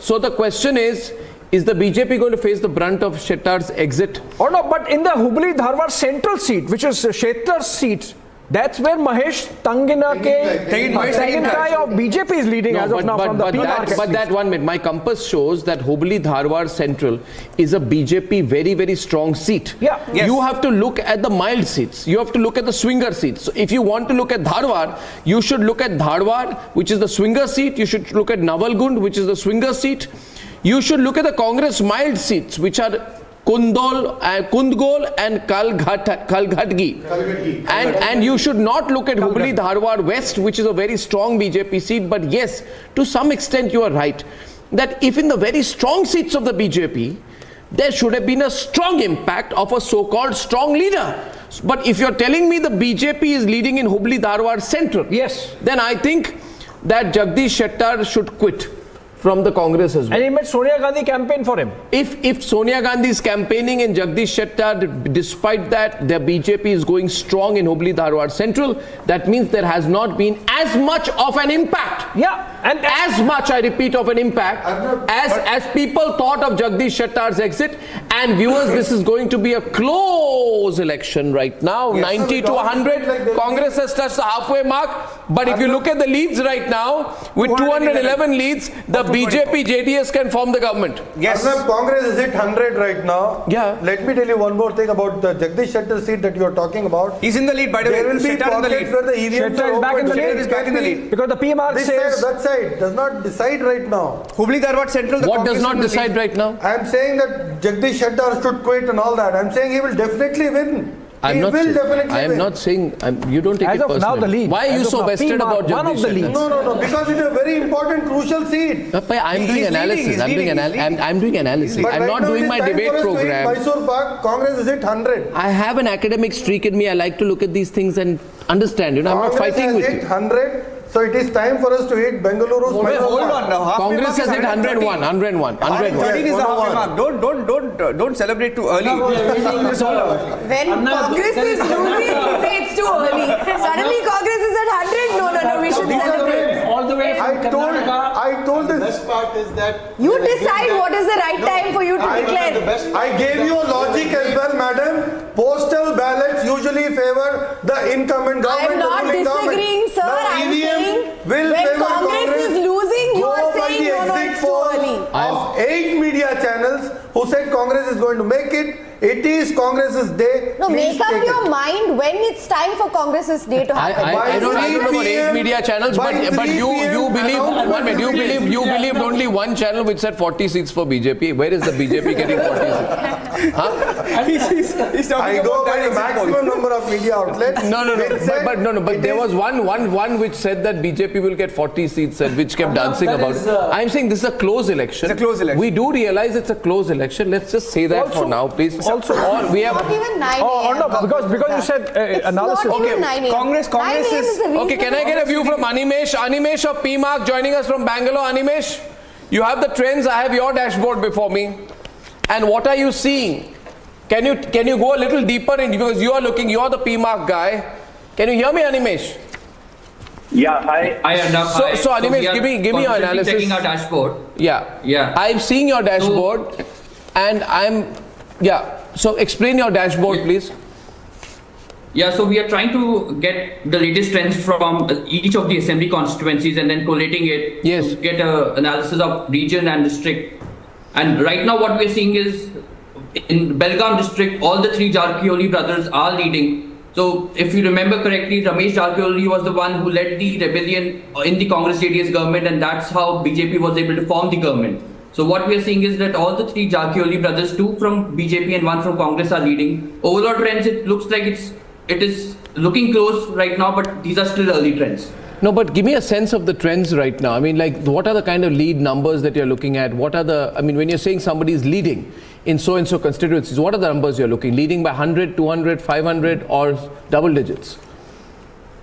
So the question is the BJP going to face the brunt of Shettar's exit? Or no, but in the Hubli Dharwar Central seat, which is Shettar's seat, that's where Mahesh Tanginkai of BJP is leading as of now from the P-market. But that 1 minute, my compass shows that Hubli Dharwar Central is a BJP very, very strong seat. Yeah. Yes. You have to look at the mild seats. You have to look at the swinger seats. So if you want to look at Dharwar, you should look at Dharwar, which is the swinger seat. You should look at Navalgund, which is the swinger seat. You should look at the Congress mild seats, which are Kundgol and Kalghadgi. And you should not look at Hubli Dharwar West, which is a very strong BJP seat. But yes, to some extent you are right, that if in the very strong seats of the BJP, there should have been a strong impact of a so-called strong leader. But if you're telling me the BJP is leading in Hubli Dharwar Central, yes, then I think that Jagdish Shettar should quit from the Congress as well. And he made Sonia Gandhi campaign for him. If Sonia Gandhi is campaigning in Jagdish Shettar, despite that, the BJP is going strong in Hubli Dharwar Central, that means there has not been as much of an impact. Yeah. And as much, I repeat, of an impact as people thought of Jagdish Shettar's exit. And viewers, this is going to be a close election right now. 90 to 100. Congress has touched the halfway mark. But if you look at the leads right now, with 211 leads, the BJP-JDS can form the government. Yes. Congress is at 100 right now. Yeah. Let me tell you one more thing about the Jagdish Shettar seat that you are talking about. He's in the lead, by the way. There will be pockets where the EVMs Shettar is back in the lead. Is back in the lead. Because the PMR says... That side does not decide right now. Hubli Dharwar Central. What does not decide right now? I am saying that Jagdish Shettar should quit and all that. I am saying he will definitely win. I am not saying, you don't take as it of personally. now, the lead. Why are you so vested about Jagdish Shettar? No, because it's a very important, crucial seat. I'm doing analysis. I'm doing analysis. But I'm not doing my debate program. Mysore Park, Congress is at 100. I have an academic streak in me. I like to look at these things and understand. I'm not fighting with you. 100. So it is time for us to hit Bengaluru's. Hold on now. Congress has hit 101. 101. 13 is the halfway mark. Don't celebrate too early. When Congress is losing, you say it's too early. Suddenly Congress is at 100. No, we should celebrate. All the way from Karnataka. I told this. The best part is that You decide what is the right time for you to declare. I gave you a logic as well, madam. Postal ballots usually favor the incumbent government. I am not disagreeing, sir. I am saying when Congress is losing, you are saying no, it's too early. Of 8 media channels who said Congress is going to make it. It is Congress's day. No, Please make up take your it. mind when it's time for Congress's day to happen. I don't know about 8 media channels, but you believe only one channel which said 40 seats for BJP. Where is the BJP getting 40 seats? I go by the maximum number of media outlets. But there was one which said that BJP will get 40 seats and which kept dancing about it. I'm saying this is a close election. It's a close election. We do realize it's a close election. Let's just say that for now, please. We have Not even 9 no, because you said analysis. Not even 9 Congress is okay, can I get a view from Animesh? Animesh of PMark joining us from Bangalore. Animesh, you have the trends. I have your dashboard before me. And what are you seeing? Can you go a little deeper in, because you're the PMark guy. Can you hear me, Animesh? Yeah, hi. So Animesh, give me your analysis. Checking our dashboard. Yeah. I'm seeing your dashboard, So explain your dashboard, please. Yeah, so we are trying to get the latest trends from each of the assembly constituencies and then collating it to get an analysis of region and district. And right now what we're seeing is in Belgaum district, all the three Jarkioli brothers are leading. So if you remember correctly, Ramesh Jarkioli was the one who led the rebellion in the Congress-JD government, and that's how BJP was able to form the government. So what we are seeing is that all the three Jarkioli brothers, 2 from BJP and 1 from Congress, are leading. Overall trends, it looks like it is looking close right now, but these are still early trends. No, but give me a sense of the trends right now. I mean, like, what are the kind of lead numbers that you're looking at? When you're saying somebody is leading in so-and-so constituencies, what are the numbers you're looking? Leading by 100, 200, 500 or double digits?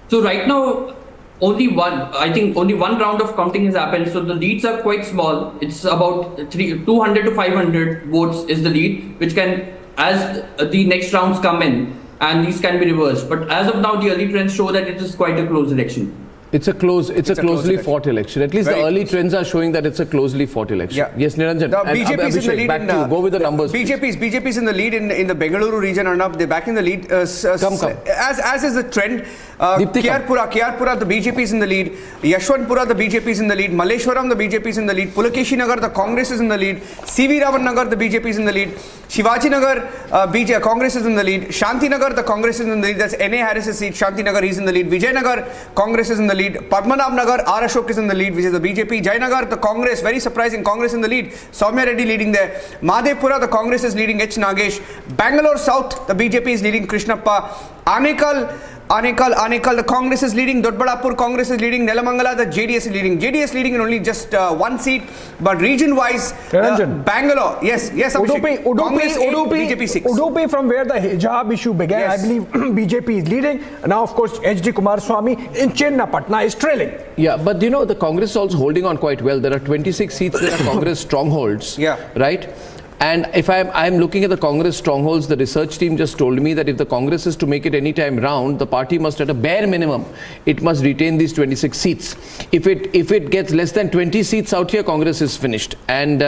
So right now, only one round of counting has happened. So the leads are quite small. It's about 200 to 500 votes is the lead, which can, as the next rounds come in, and these can be reversed. But as of now, the early trends show that it is quite a close election. It's a closely fought election. At least the early trends are showing that it's a closely fought election. Yeah. Yes, Niranjan. BJP is in the lead. Back to you. Go with the numbers. BJP is in the lead in the Bengaluru region, Arnab. They're back in the lead. Come. As is the trend. Kiarpura, the BJP is in the lead. Yashwantpura, the BJP is in the lead. Malleshwaram, the BJP is in the lead. Pulakeshi Nagar, the Congress is in the lead. CV Raman Nagar, the BJP is in the lead. Shivaji Nagar, Congress is in the lead. Shanti Nagar, the Congress is in the lead. That's N.A. Harris's seat. Shanti Nagar, he's in the lead. Vijay Nagar, Congress is in the lead. Padmanabh Nagar, R. Ashok is in the lead, which is the BJP. Jayanagar, the Congress, very surprising, Congress in the lead. Soumya Reddy leading there. Madhepura, the Congress is leading, H. Nagesh. Bangalore South, the BJP is leading, Krishnappa. Anekal, the Congress is leading. Dodbadapur, Congress is leading. Nelamangala, the JDS is leading. JDS leading in only just 1 seat. But region-wise, Bangalore, yes, Abhishek. Congress 8, BJP 6. Udupi, from where the hijab issue began, yes. I believe BJP is leading. Now, of course, HD Kumaraswamy in Chennapatna is trailing. Yeah, but you know, the Congress is also holding on quite well. There are 26 seats that are Congress strongholds. Yeah. Right? And if I'm looking at the Congress strongholds, the research team just told me that if the Congress is to make it any time round, the party must, at a bare minimum, it must retain these 26 seats. If it gets less than 20 seats out here, Congress is finished. And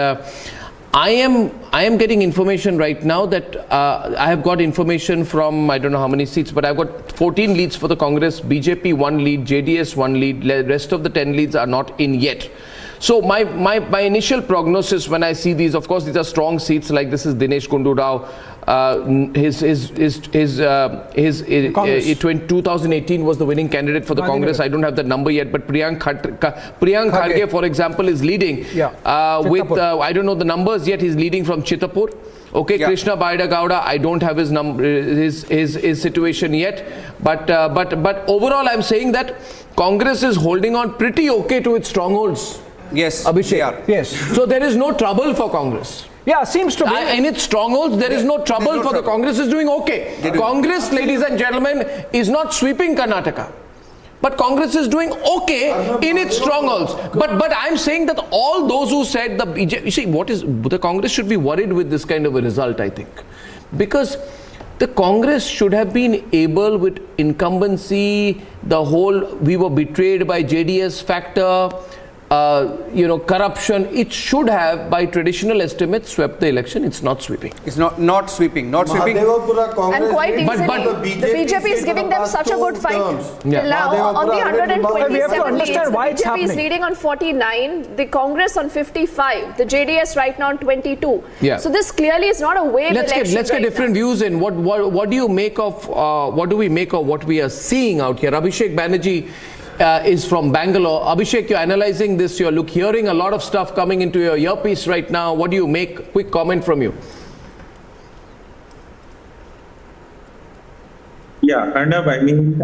I am getting information right now that I have got information from, I don't know how many seats, but I've got 14 leads for the Congress, BJP 1 lead, JDS 1 lead, the rest of the 10 leads are not in yet. So my initial prognosis when I see these, of course, these are strong seats. Like this is Dinesh Gundu Rao. His 2018 was the winning candidate for the Congress. I don't have the number yet, but Priyank Kharge, for example, is leading with I don't know the numbers yet. He's leading from Chittapur. Okay, yeah. Krishna Baida Gowda, I don't have his number, his situation yet, but overall, I'm saying that Congress is holding on pretty okay to its strongholds. Yes, Abhishek. Yes. So there is no trouble for Congress. Yeah, seems to be. In its strongholds, there is no trouble for the Congress is doing okay. Congress, ladies and gentlemen, is not sweeping Karnataka. But Congress is doing okay in its strongholds. But I'm saying that all those who said the BJP, you see, the Congress should be worried with this kind of a result, I think. Because the Congress should have been able with incumbency, we were betrayed by JDS factor, corruption, it should have, by traditional estimates, swept the election. It's not sweeping. It's not sweeping. And quite easily, the BJP is giving them such a good fight. Yeah. Now, on the 127 we have to understand why it's BJP happening. is leading on 49, the Congress on 55, the JDS right now on 22. Yeah. So this clearly is not a wave election. Let's get different views in. What do you make of, what do we make of what we are seeing out here? Abhishek Banerjee is from Bangalore. Abhishek, you're analyzing this, you're hearing a lot of stuff coming into your earpiece right now. What do you make? Quick comment from you. Yeah, Arnab, I mean,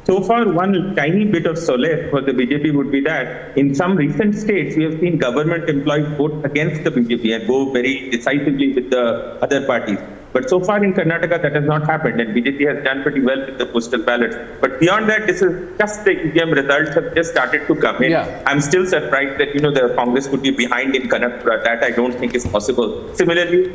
so far one tiny bit of solace for the BJP would be that in some recent states, we have seen government employees vote against the BJP and go very decisively with the other parties. But so far in Karnataka, that has not happened, and BJP has done pretty well with the postal ballots. But beyond that, this is just the EVM results have just started to come in. Yeah. I'm still surprised that the Congress could be behind in Kanakpura. That I don't think is possible. Similarly,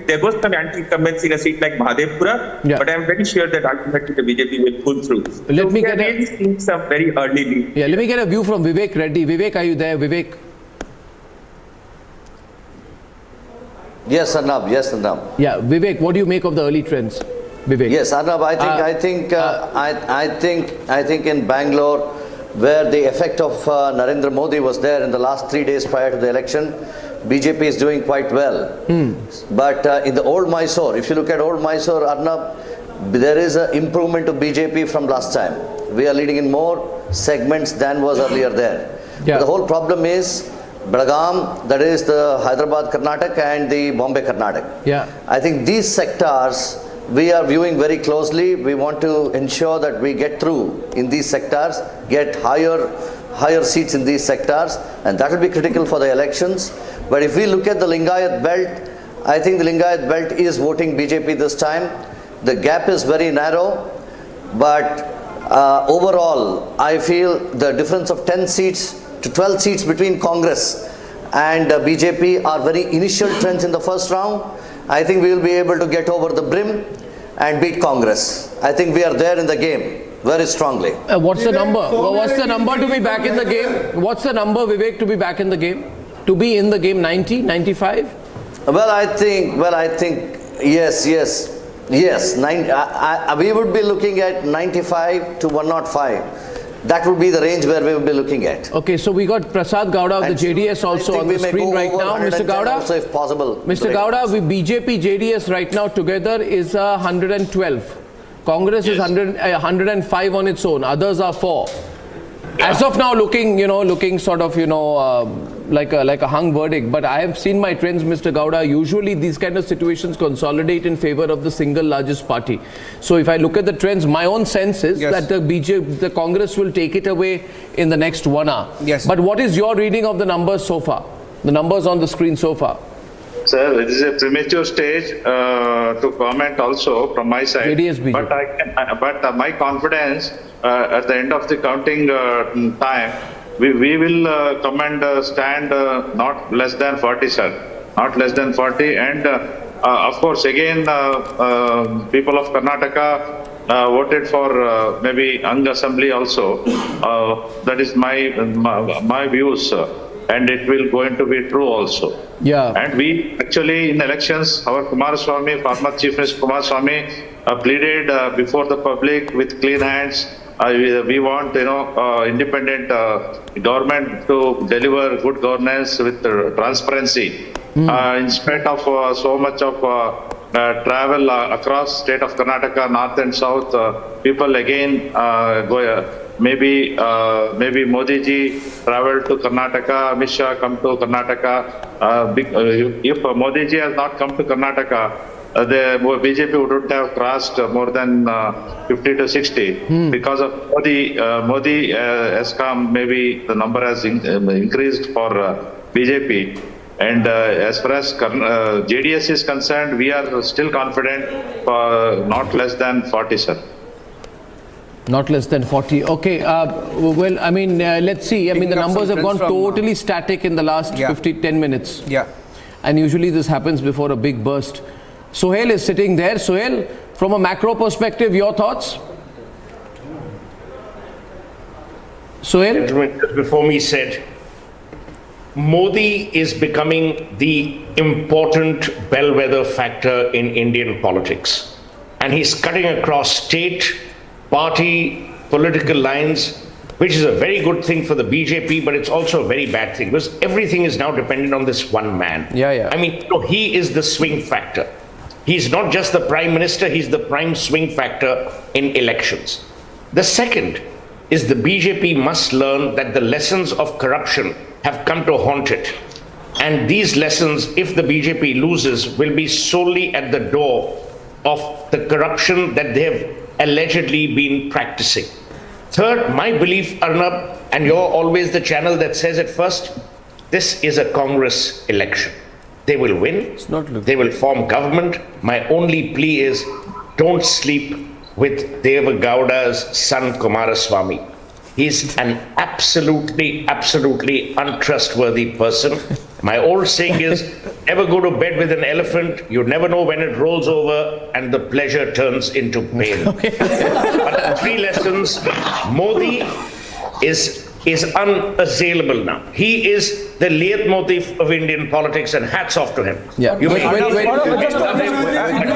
there was some anti-incumbency in a seat like Mahadevpura, but I'm very sure that ultimately the BJP will pull through. Let me get really seeing some very early lead. Yeah, let me get a view from Vivek Reddy. Vivek, are you there? Vivek. Yes, Arnab. Yes, Arnab. Yeah, Vivek, what do you make of the early trends? Vivek. Yes, Arnab. I think in Bangalore, where the effect of Narendra Modi was there in the last 3 days prior to the election, BJP is doing quite well. But in the old Mysore, if you look at old Mysore, Arnab, there is an improvement to BJP from last time. We are leading in more segments than was earlier there. Yeah. The whole problem is Belgaum, that is the Hyderabad Karnataka and the Bombay Karnataka. Yeah. I think these sectors we are viewing very closely. We want to ensure that we get through in these sectors, get higher seats in these sectors, and that will be critical for the elections. But if we look at the Lingayat belt, I think the Lingayat belt is voting BJP this time. The gap is very narrow, but overall, I feel the difference of 10 seats to 12 seats between Congress and BJP are very initial trends in the first round. I think we will be able to get over the brim and beat Congress. I think we are there in the game very strongly. What's the number? What's the number to be back in the game? What's the number, Vivek, to be back in the game? To be in the game, 90, 95? Well, I think, yes. We would be looking at 95 to 105. That would be the range where we will be looking at. Okay, so we got Prasad Gowda of the JDS also on the screen right now. Mr. Gowda, also if possible. Mr. Gowda, with BJP, JDS right now together is 112. Congress is 105 on its own. Others are 4. As of now, looking sort of, like a hung verdict. But I have seen my trends, Mr. Gowda. Usually these kind of situations consolidate in favor of the single largest party. So if I look at the trends, my own sense is that the Congress will take it away in the next 1 hour. Yes. But what is your reading of the numbers so far? The numbers on the screen so far? Sir, it is a premature stage to comment also from my side. But my confidence at the end of the counting time, we will come and stand not less than 40, sir. Not less than 40. And of course, again, people of Karnataka voted for maybe Ang Assembly also. That is my views. And it will going to be true also. Yeah. And we actually in elections, our Kumaraswamy, former Chief Minister Kumaraswamy, pleaded before the public with clean hands. We want, independent government to deliver good governance with transparency. In spite of so much of travel across state of Karnataka, north and south, people again maybe Modi ji traveled to Karnataka, Amit Shah come to Karnataka. If Modi ji has not come to Karnataka, the BJP wouldn't have crossed more than 50 to 60. Because of Modi has come, maybe the number has increased for BJP. And as far as JDS is concerned, we are still confident for not less than 40, sir. Not less than 40. Okay. Well, I mean, let's see. I mean, the numbers have gone totally static in the last 10 minutes. Yeah. And usually this happens before a big burst. Sohail is sitting there. Sohail, from a macro perspective, your thoughts? Sohail? The gentleman just before me said, Modi is becoming the important bellwether factor in Indian politics. And he's cutting across state, party, political lines, which is a very good thing for the BJP, but it's also a very bad thing because everything is now dependent on this one man. Yeah. I mean, he is the swing factor. He's not just the prime minister, he's the prime swing factor in elections. The second is the BJP must learn that the lessons of corruption have come to haunt it. And these lessons, if the BJP loses, will be solely at the door of the corruption that they have allegedly been practicing. Third, my belief, Arnab, and you're always the channel that says it first, this is a Congress election. They will win. They will form government. My only plea is don't sleep with Deva Gowda's son Kumaraswamy. He's an absolutely untrustworthy person. My old saying is, never go to bed with an elephant. You never know when it rolls over and the pleasure turns into pain. But 3 lessons. Modi is unassailable now. He is the leitmotif of Indian politics, and hats off to him. Yeah. You may love him, but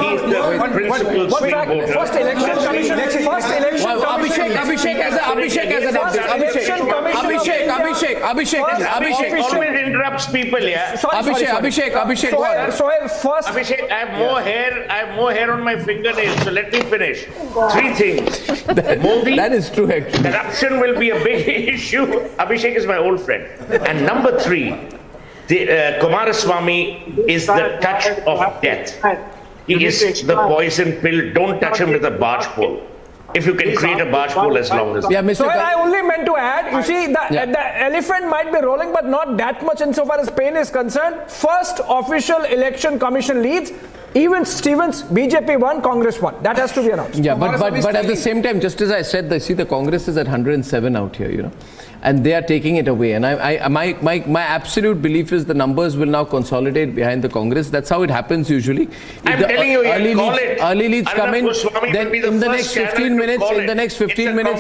he is the principal swing voter. First election commission. Abhishek always interrupts people, yeah. Abhishek, first. Abhishek, I have more hair on my fingernails, so let me finish. 3 things. Modi, that is true actually. Corruption will be a big issue. Abhishek is my old friend. And number 3, Kumaraswamy is the touch of death. He is the poison pill. Don't touch him with a barge pole. If you can create a barge pole as long as... Yeah, Mr. So I only meant to add, you see, the elephant might be rolling, but not that much insofar as pain is concerned. First official election commission leads. Even Stevens, BJP won, Congress won. That has to be announced. Yeah, but at the same time, just as I said, see the Congress is at 107 out here, you know, and they are taking it away. And my absolute belief is the numbers will now consolidate behind the Congress. That's how it happens usually. I'm telling you, early leads come in, then in the next 15 minutes,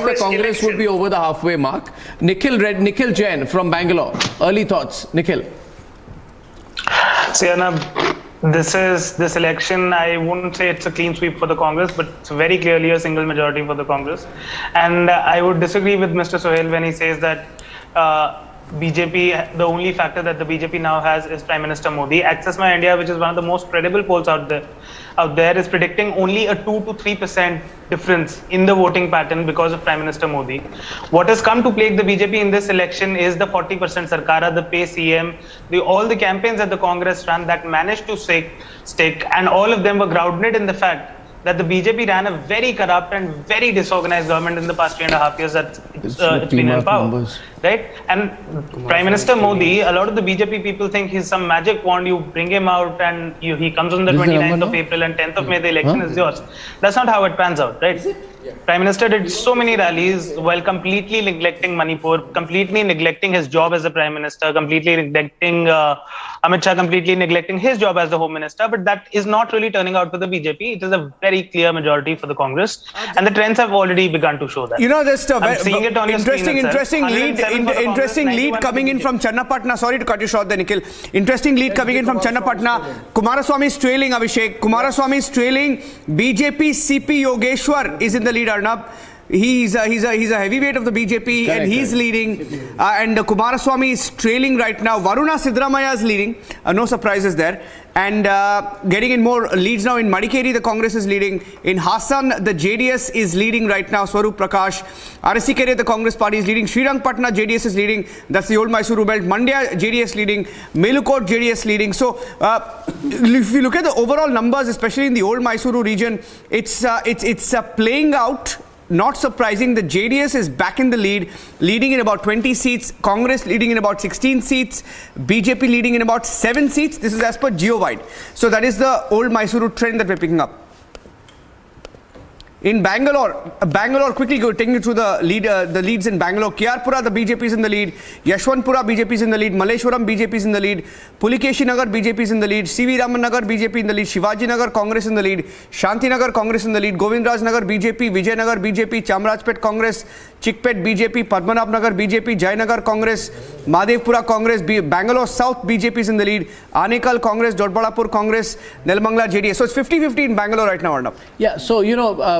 the Congress would be over the halfway mark. Nikhil Jain from Bangalore. Early thoughts, Nikhil. See, Arnab, this election, I wouldn't say it's a clean sweep for the Congress, but it's very clearly a single majority for the Congress. And I would disagree with Mr. Sohail when he says that BJP, the only factor that the BJP now has is Prime Minister Modi. Access My India, which is one of the most credible polls out there is predicting only a 2 to 3% difference in the voting pattern because of Prime Minister Modi. What has come to plague the BJP in this election is the 40% Sarkara, the Pay CM, all the campaigns that the Congress ran that managed to stick, and all of them were grounded in the fact that the BJP ran a very corrupt and very disorganized government in the past 3.5 years that it's been in power. Right? And Prime Minister Modi, a lot of the BJP people think he's some magic wand. You bring him out and he comes on the 29th of April and 10th of May, the election is yours. That's not how it pans out, right? Prime Minister did so many rallies while completely neglecting Manipur, completely neglecting his job as a Prime Minister, completely neglecting Amit Shah, completely neglecting his job as the Home Minister. But that is not really turning out for the BJP. It is a very clear majority for the Congress. And the trends have already begun to show that. You know, just interesting lead coming in from Channapatna. Sorry to cut you short there, Nikhil. Interesting lead coming in from Channapatna. Kumaraswamy is trailing, Abhishek. Kumaraswamy is trailing. BJP CP Yogeshwar is in the lead, Arnab. He's a heavyweight of the BJP and he's leading. And Kumaraswamy is trailing right now. Varuna Sidramaya is leading. No surprises there. And getting in more leads now. In Madikeri, the Congress is leading. In Hassan, the JDS is leading right now. Swarup Prakash. Arasikere, the Congress party is leading. Srirangpatna, JDS is leading. That's the old Mysuru belt. Mandya, JDS leading. Melukot, JDS leading. So if you look at the overall numbers, especially in the old Mysuru region, it's playing out. Not surprising, the JDS is back in the lead, leading in about 20 seats, Congress leading in about 16 seats, BJP leading in about 7 seats. This is as per geo-wide. So that is the old Mysuru trend that we're picking up. In Bangalore, quickly taking you through the leads in Bangalore. Kiarpura, the BJP is in the lead. Yashwantpura, BJP is in the lead. Malleshwaram, BJP is in the lead. Pulikeshin Nagar, BJP is in the lead. CV Raman Nagar, BJP in the lead. Shivaji Nagar, Congress in the lead. Shanti Nagar, Congress in the lead. Govindraj Nagar, BJP. Vijay Nagar, BJP. Chamrajpet, Congress. Chikpet, BJP. Padmanabh Nagar, BJP. Jayanagar, Congress. Madhevpura, Congress. Bangalore South, BJP is in the lead. Anekal, Congress. Dodbalapur, Congress. Nelmangla, JDS. So it's 50-50 in Bangalore right now, Arnab. Yeah, so,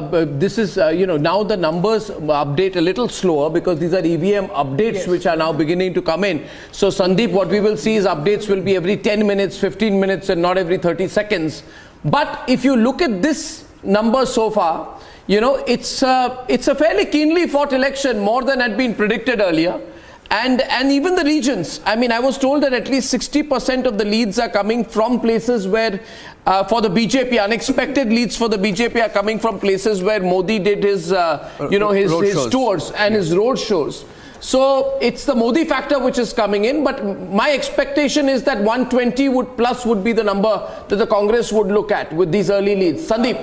this is, now the numbers update a little slower because these are EVM updates which are now beginning to come in. So, Sandeep, what we will see is updates will be every 10 minutes, 15 minutes and not every 30 seconds. But if you look at this number so far, it's a fairly keenly fought election, more than had been predicted earlier. And even the regions, I mean, I was told that at least 60% of the leads are coming from places where, for the BJP, unexpected leads for the BJP are coming from places where Modi did his, his tours and his road shows. So it's the Modi factor which is coming in, but my expectation is that 120 plus would be the number that the Congress would look at with these early leads. Sandeep.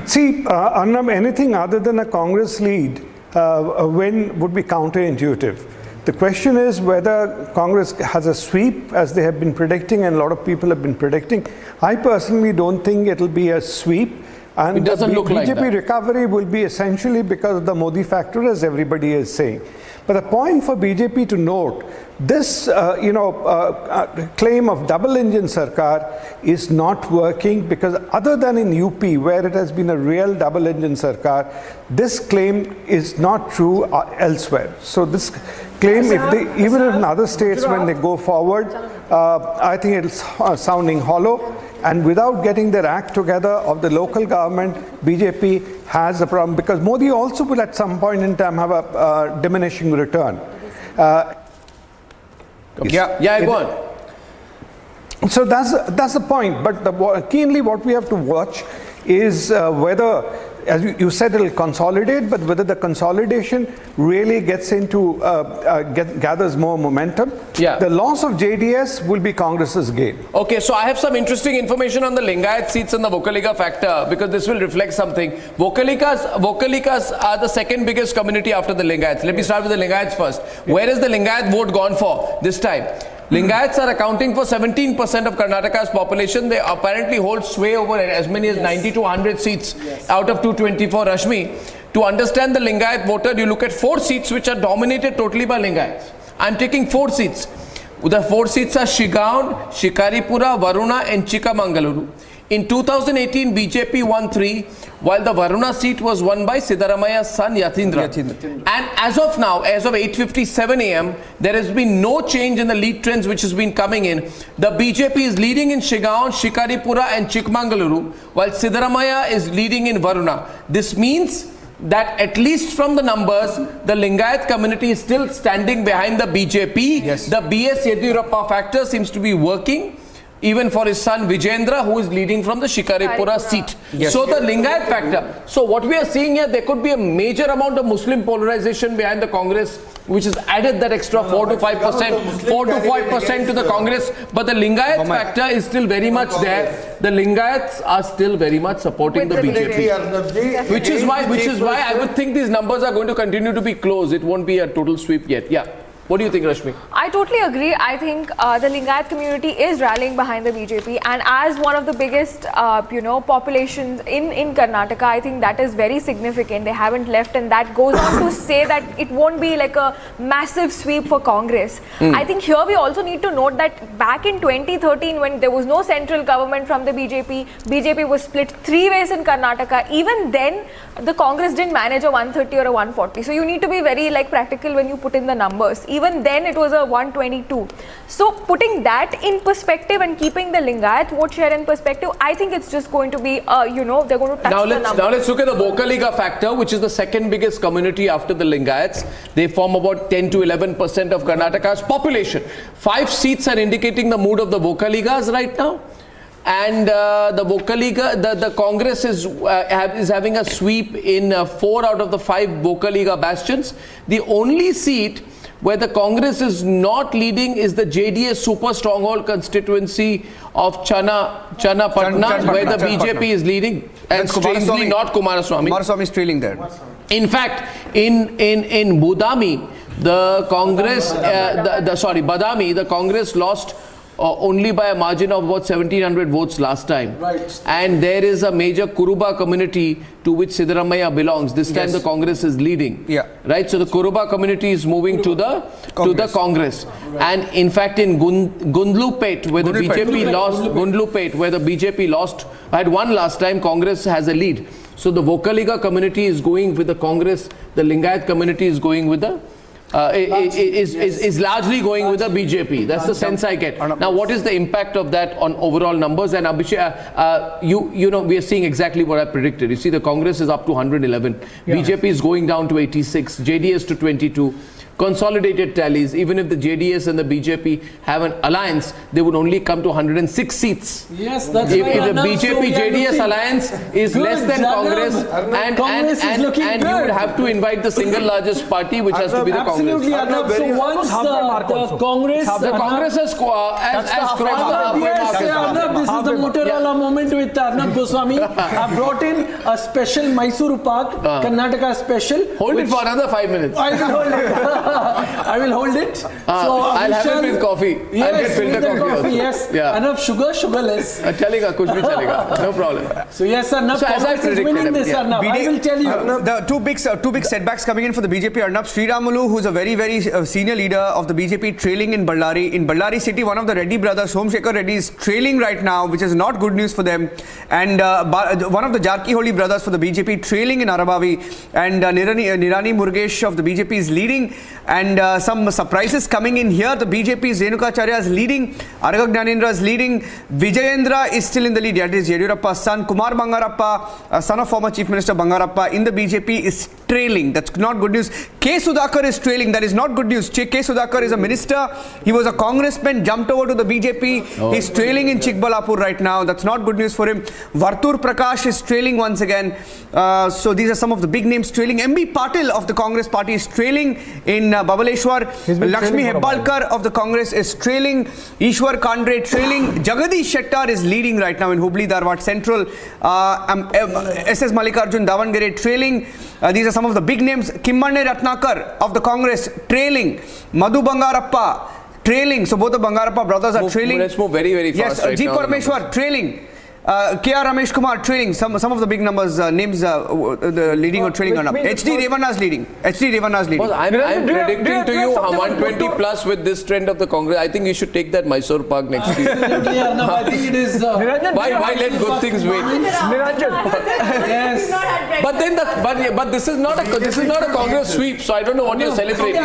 See, Arnab, anything other than a Congress lead win would be counterintuitive. The question is whether Congress has a sweep, as they have been predicting and a lot of people have been predicting. I personally don't think it will be a sweep. And it doesn't look like that. BJP recovery will be essentially because of the Modi factor, as everybody is saying. But the point for BJP to note, this claim of double-engine sarkar is not working, because other than in UP, where it has been a real double-engine sarkar, this claim is not true elsewhere. So this claim, even in other states when they go forward, I think it's sounding hollow. And without getting their act together of the local government, BJP has a problem, because Modi also will at some point in time have a diminishing return. Go on. So that's the point. But keenly what we have to watch is whether, as you said, it will consolidate, but whether the consolidation really gets into, gathers more momentum. Yeah. The loss of JDS will be Congress's gain. Okay, so I have some interesting information on the Lingayat seats and the Vocaliga factor, because this will reflect something. Vocaligas are the second biggest community after the Lingayats. Let me start with the Lingayats first. Where is the Lingayat vote gone for this time? Lingayats are accounting for 17% of Karnataka's population. They apparently hold sway over as many as 90 to 100 seats out of 224. Rashmi, to understand the Lingayat voter, you look at 4 seats which are dominated totally by Lingayats. I'm taking 4 seats. The 4 seats are Shigaon, Shikaripura, Varuna and Chikmagaluru. In 2018, BJP won 3, while the Varuna seat was won by Siddharamaya's son Yathindra. And as of now, as of 8:57 a.m., there has been no change in the lead trends which has been coming in. The BJP is leading in Shigaon, Shikaripura and Chikmagaluru, while Siddharamaya is leading in Varuna. This means that at least from the numbers, the Lingayat community is still standing behind the BJP. Yes. The BS Yediyurappa factor seems to be working, even for his son Vijendra, who is leading from the Shikaripura seat. Yes. So the Lingayat factor. So what we are seeing here, there could be a major amount of Muslim polarization behind the Congress, which has added that extra 4 to 5% to the Congress. But the Lingayat factor is still very much there. The Lingayats are still very much supporting the BJP. Which is why I would think these numbers are going to continue to be close. It won't be a total sweep yet. Yeah. What do you think, Rashmi? I totally agree. I think the Lingayat community is rallying behind the BJP, and as one of the biggest, populations in Karnataka, I think that is very significant. They haven't left, and that goes on to say that it won't be like a massive sweep for Congress. I think here we also need to note that back in 2013, when there was no central government from the BJP was split 3 ways in Karnataka. Even then, the Congress didn't manage a 130 or a 140. So you need to be very practical when you put in the numbers. Even then it was a 122. So putting that in perspective and keeping the Lingayat vote share in perspective, I think it's just going to be, they're going to touch the numbers. Now let's look at the Vocaliga factor, which is the second biggest community after the Lingayats. They form about 10 to 11% of Karnataka's population. 5 seats are indicating the mood of the Vocaligas right now. And the Vocaliga, the Congress is having a sweep in 4 out of the 5 Vocaliga bastions. The only seat where the Congress is not leading is the JDS super stronghold constituency of Channapatna, where the BJP is leading, and strangely not Kumaraswamy. Kumaraswamy is trailing there. In fact, in Budami, the Congress, Badami, the Congress lost only by a margin of about 1700 votes last time. Right. And there is a major Kuruba community to which Siddharamaya belongs. This time the Congress is leading. Yeah. Right. So the Kuruba community is moving to the Congress. Right. And in fact, in Gundlupet, where the BJP lost, had won last time, Congress has a lead. So the Vocaliga community is going with the Congress. The Lingayat community is going with the is largely going with the BJP. That's the sense I get. Now, what is the impact of that on overall numbers? And Abhishek, we are seeing exactly what I predicted. You see, the Congress is up to 111. BJP is going down to 86. JDS to 22. consolidated tallies, even if the JDS and the BJP have an alliance, they would only come to 106 seats. Yes, that's if right. the BJP-JDS alliance is good, less than Congress, and you would have to invite the single largest party, which has to be the Absolutely, Congress. so once the Congress has crossed the halfway mark. This is the Motorola moment with Arnab Goswami. I brought in a special Mysuru Pak, Karnataka special. Hold it for another 5 minutes. I will hold it. I will hold it. I'll have it with coffee. Yes, I'll get filter coffee. Yes. Yeah. Enough sugar, sugarless. Chalega, kuch bhi chalega. No problem. So yes, Arnab, so as I is winning this, Arnab. I will tell you. The two big setbacks coming in for the BJP. Arnab, Sriramulu, who's a very senior leader of the BJP, trailing in Ballari. In Ballari city, one of the Reddy brothers, Somsekhar Reddy, is trailing right now, which is not good news for them. And one of the Jarkiholi brothers for the BJP, trailing in Arabavi. And Nirani Murugesh of the BJP is leading. And some surprises coming in here. The BJP's Renukacharya is leading. Aragha Gnanendra is leading. Vijayendra is still in the lead. That is Yediyurappa's son. Kumar Bangarappa, son of former Chief Minister Bangarappa, in the BJP is trailing. That's not good news. K. Sudhakar is trailing. That is not good news. K. Sudhakar is a minister. He was a congressman, jumped over to the BJP. He's trailing in Chikbalapur right now. That's not good news for him. Vartur Prakash is trailing once again. So these are some of the big names trailing. MB Patil of the Congress party is trailing in Babaleshwar. Lakshmi Hebbalkar of the Congress is trailing. Ishwar Kandre trailing. Jagadish Shettar is leading right now in Hubli Dharwad Central. SS Mallikarjun Davangere trailing. These are some of the big names. Kimmanne Ratnakar of the Congress trailing. Madhu Bangarappa trailing. So both the Bangarappa brothers are trailing. Let's move very fast. Yes, G. Parameshwar trailing. K.R. Ramesh Kumar trailing. Some of the big numbers, names the leading or trailing on up. HD Revana is leading. Well, I'm predicting to you 120 plus with this trend of the Congress. I think you should take that Mysore Park next week. Absolutely, Arnab. I think it is. Why let good things wait? Yes. But this is not a Congress sweep. So I don't know what you're celebrating.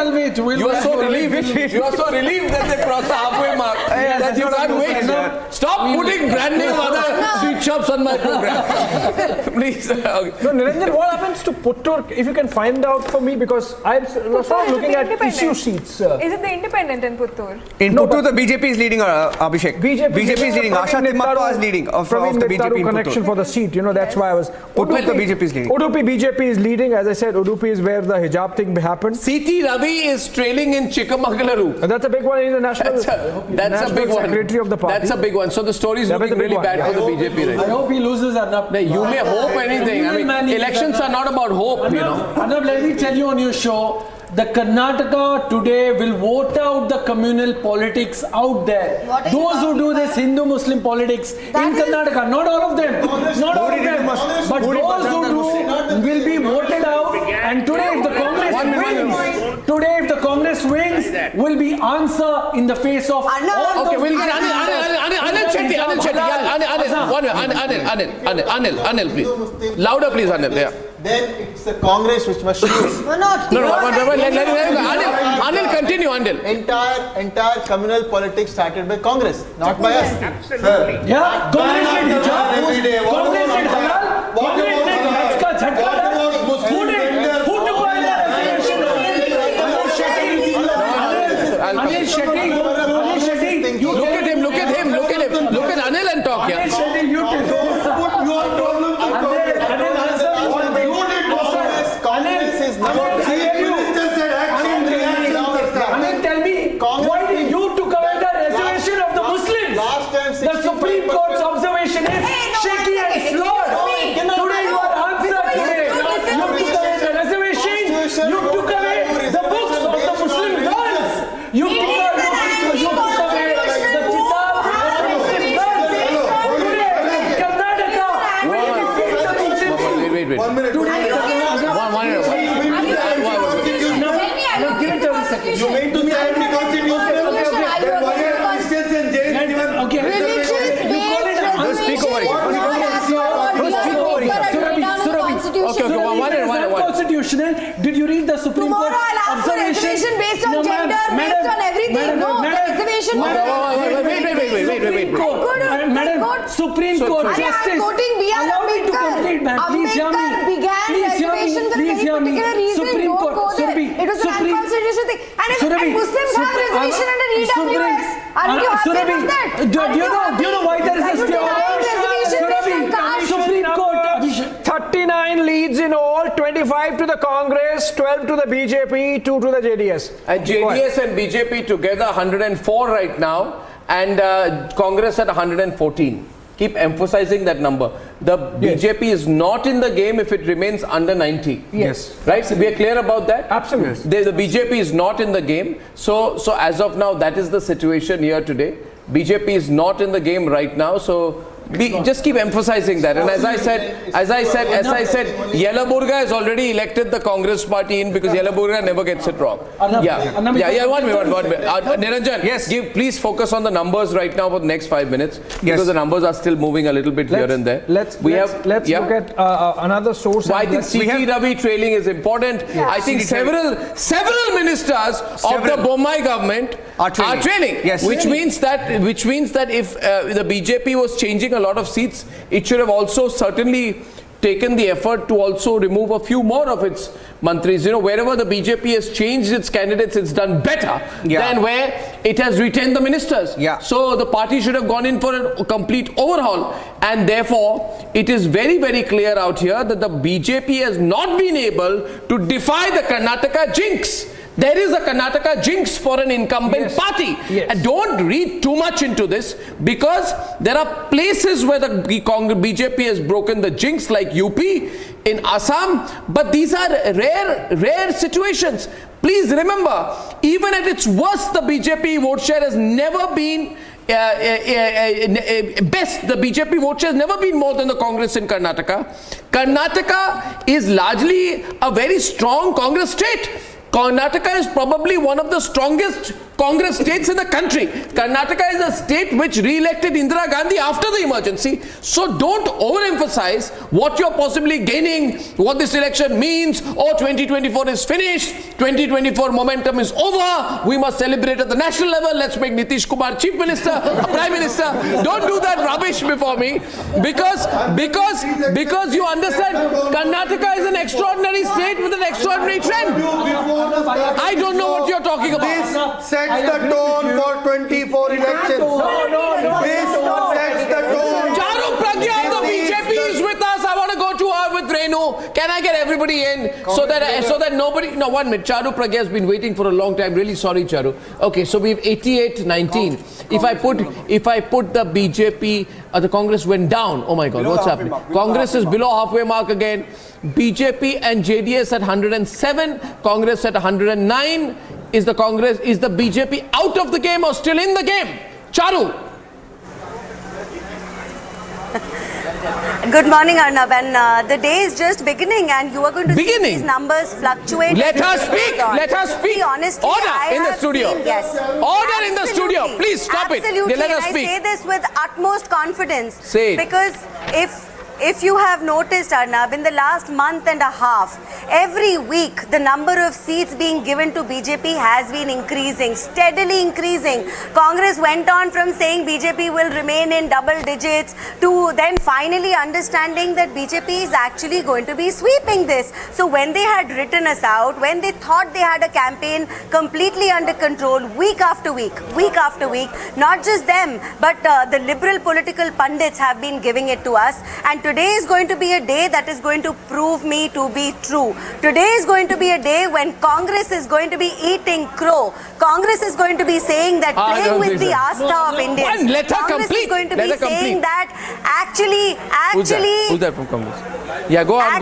You are so relieved. You are so relieved that they crossed the halfway mark that you can't wait. Stop putting brand name other sweet shops on my program. Please. Okay. No, Niranjan, what happens to Puttur? If you can find out for me, because I'm sort of looking at issue sheets. Is it the independent in Puttur? In Puttur, the BJP is leading, Abhishek. BJP is leading. Asha Timmatwa is leading of the BJP in connection Puttur. for the seat. You know, that's why I was. Puttur, the BJP is leading. Udupi BJP is leading. As I said, Udupi is where the hijab thing happened. C.T. Ravi is trailing in Chikkamagalaru. That's a big one. He's the national. That's a big one. Secretary of the party. That's a big one. So the story is looking really bad for the BJP. Right? I hope he loses, Arnab. You may hope anything. I mean, elections are not about hope, Arnab, you know. Arnab, let me tell you on your show, the Karnataka today will vote out the communal politics out there. Those who do this Hindu-Muslim politics in Karnataka, not all of them, not all of them, but those who do will be voted out. And today, if the Congress wins, will be answer in the face of all. Okay, we'll get Anil Shetty. Anil, please. Louder, please, Anil. Yeah. Then it's the Congress which must choose. No, Anil, continue, Anil. Entire communal politics started by Congress, not by us. Absolutely. Yeah, Congress did hijab, Congress did halal, Congress did Hajj ka jhatka. Who took away the reservation? Anil Shetty, look at him. Look at Anil and talk here. Anil Shetty, you tell me, why did you took away the reservation of the Muslims? The Supreme Court's observation is shaky and flawed. Today you are answered today. You took away the reservation. You took away the books of the Muslim girls. You took away the kitab of the Muslim girls. Today, Karnataka will defeat the Muslims. Wait. 1 minute. You mean to say every constitution? Then why are Christians and Jains given? Okay. Speak over it. Constitutional. Did you read the Supreme Court observation based on gender, based on everything? No, reservation. Wait. Madam, Supreme Court Justice. Quoting B.R. Ambedkar. Ambedkar began reservation for a very particular reason. Supreme Court. It was an unconstitutional thing. Surabhi, do you know why there is a stay order? Surabhi, Supreme Court, 39 leads in all, 25 to the Congress, 12 to the BJP, 2 to the JDS. And JDS and BJP together 104 right now, and Congress at 114. Keep emphasizing that number. The BJP is not in the game if it remains under 90. Yes. Right? So we are clear about that? Absolutely. The BJP is not in the game. So as of now, that is the situation here today. BJP is not in the game right now. So just keep emphasizing that. And as I said, Yelaburga has already elected the Congress party in because Yelaburga never gets it wrong. One minute. Niranjan, yes. Please focus on the numbers right now for the next 5 minutes because the numbers are still moving a little bit here and there. Let's look at another source. So I think CT Ravi trailing is important. I think several ministers of the Bommai government are trailing. Yes. Which means that if the BJP was changing a lot of seats, it should have also certainly taken the effort to also remove a few more of its mantris. You know, wherever the BJP has changed its candidates, it's done better than where it has retained the ministers. So the party should have gone in for a complete overhaul, and therefore it is very, very clear out here that the BJP has not been able to defy the Karnataka jinx. There is a Karnataka jinx for an incumbent party. And don't read too much into this because there are places where the BJP has broken the jinx like UP, in Assam, but these are rare situations. Please remember, even at its worst, the BJP vote share has never been the BJP vote share has never been more than the Congress in Karnataka. Karnataka is largely a very strong Congress state. Karnataka is probably one of the strongest Congress states in the country. Karnataka is a state which re-elected Indira Gandhi after the emergency. So don't overemphasize what you're possibly gaining, what this election means. Oh, 2024 is finished. 2024 momentum is over. We must celebrate at the national level. Let's make Nitish Kumar Chief Minister, Prime Minister. Don't do that rubbish before me because you understand Karnataka is an extraordinary state with an extraordinary trend. I don't know what you're talking about. This sets the tone for 24 elections. This sets the tone. Charu Pragya of the BJP is with us. I want to go to her with Renu. Can I get everybody in so that nobody? No, 1 minute. Charu Pragya has been waiting for a long time. Really sorry, Charu. Okay, so we have 88-19. If I put the BJP, the Congress went down. Oh my God, what's happening? Congress is below halfway mark again. BJP and JDS at 107, Congress at 109. Is the BJP out of the game or still in the game? Charu. Good morning, Arnab. And the day is just beginning, and you are going to see these numbers fluctuate. Let her speak. Let her speak. See, honestly, order in the studio. Order in the studio. Please stop it. Let her speak. I say this with utmost confidence. Say it. Because if you have noticed, Arnab, in the last month and a half, every week the number of seats being given to BJP has been increasing, steadily increasing. Congress went on from saying BJP will remain in double digits to then finally understanding that BJP is actually going to be sweeping this. So when they had written us out, when they thought they had a campaign completely under control, week after week, not just them, but the liberal political pundits have been giving it to us. And today is going to be a day that is going to prove me to be true. Today is going to be a day when Congress is going to be eating crow. Congress is going to be saying that playing with the Asta of Indians. Congress is going to be saying that actually Who's that from Congress? Yeah, go on.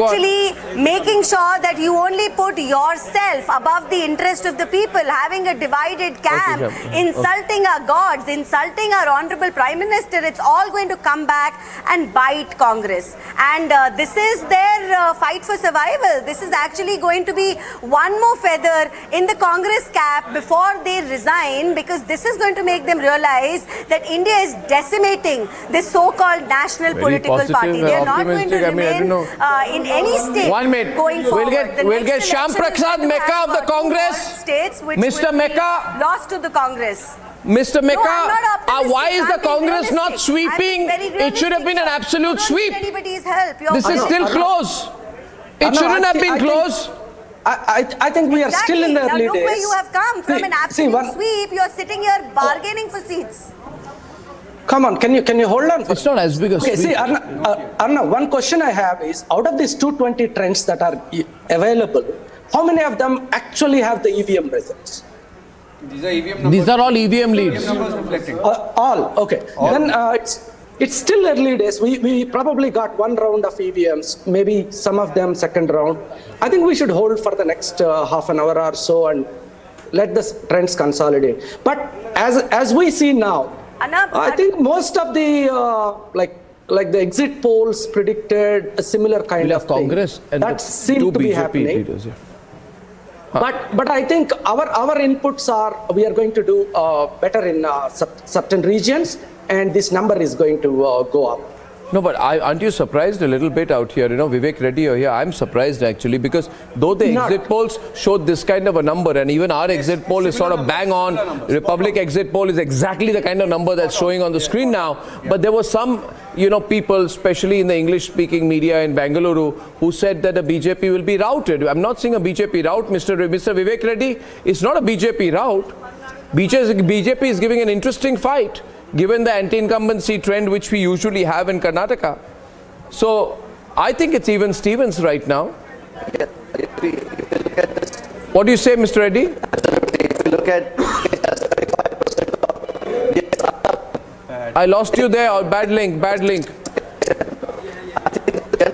Making sure that you only put yourself above the interest of the people, having a divided camp, insulting our gods, insulting our honorable Prime Minister. It's all going to come back and bite Congress. And this is their fight for survival. This is actually going to be one more feather in the Congress cap before they resign, because this is going to make them realize that India is decimating this so-called national political party. They are not going to remain in any state. 1 minute. Going forward. We'll get Shyam Prasad Mecca of the Congress. States which Mr. Mecca lost to the Congress. Mr. Mecca, why is the Congress not sweeping? It should have been an absolute sweep. Anybody's help. This is still close. It shouldn't have been close. I think we are still in the early days. Look where you have come from, an absolute sweep. You are sitting here bargaining for seats. Come on, can you hold on? It's not as big as. Okay, see, Arna, one question I have is, out of these 220 trends that are available, how many of them actually have the EVM results? These are EVM numbers. These are all EVM leads. All, okay. All. Then it's still early days. We probably got one round of EVMs, maybe some of them second round. I think we should hold for the next half an hour or so and let the trends consolidate. But as we see now, I think most of the like the exit polls predicted a similar kind of Congress thing. That seemed to be happening. Leaders, yeah. But I think our inputs are, we are going to do better in certain regions, and this number is going to go up. No, but aren't you surprised a little bit out here? You know, Vivek Reddy here, I'm surprised actually, because though the exit polls showed this kind of a number, and even our exit poll is sort of bang on, Republic exit poll is exactly the kind of number that's showing on the screen now, but there were some, you know, people, especially in the English-speaking media in Bengaluru, who said that the BJP will be routed. I'm not seeing a BJP rout, Mr. Vivek Reddy. It's not a BJP rout. BJP is giving an interesting fight, given the anti-incumbency trend which we usually have in Karnataka. So I think it's even Stevens right now. What do you say, Mr. Reddy? If you look at I lost you there. Bad link.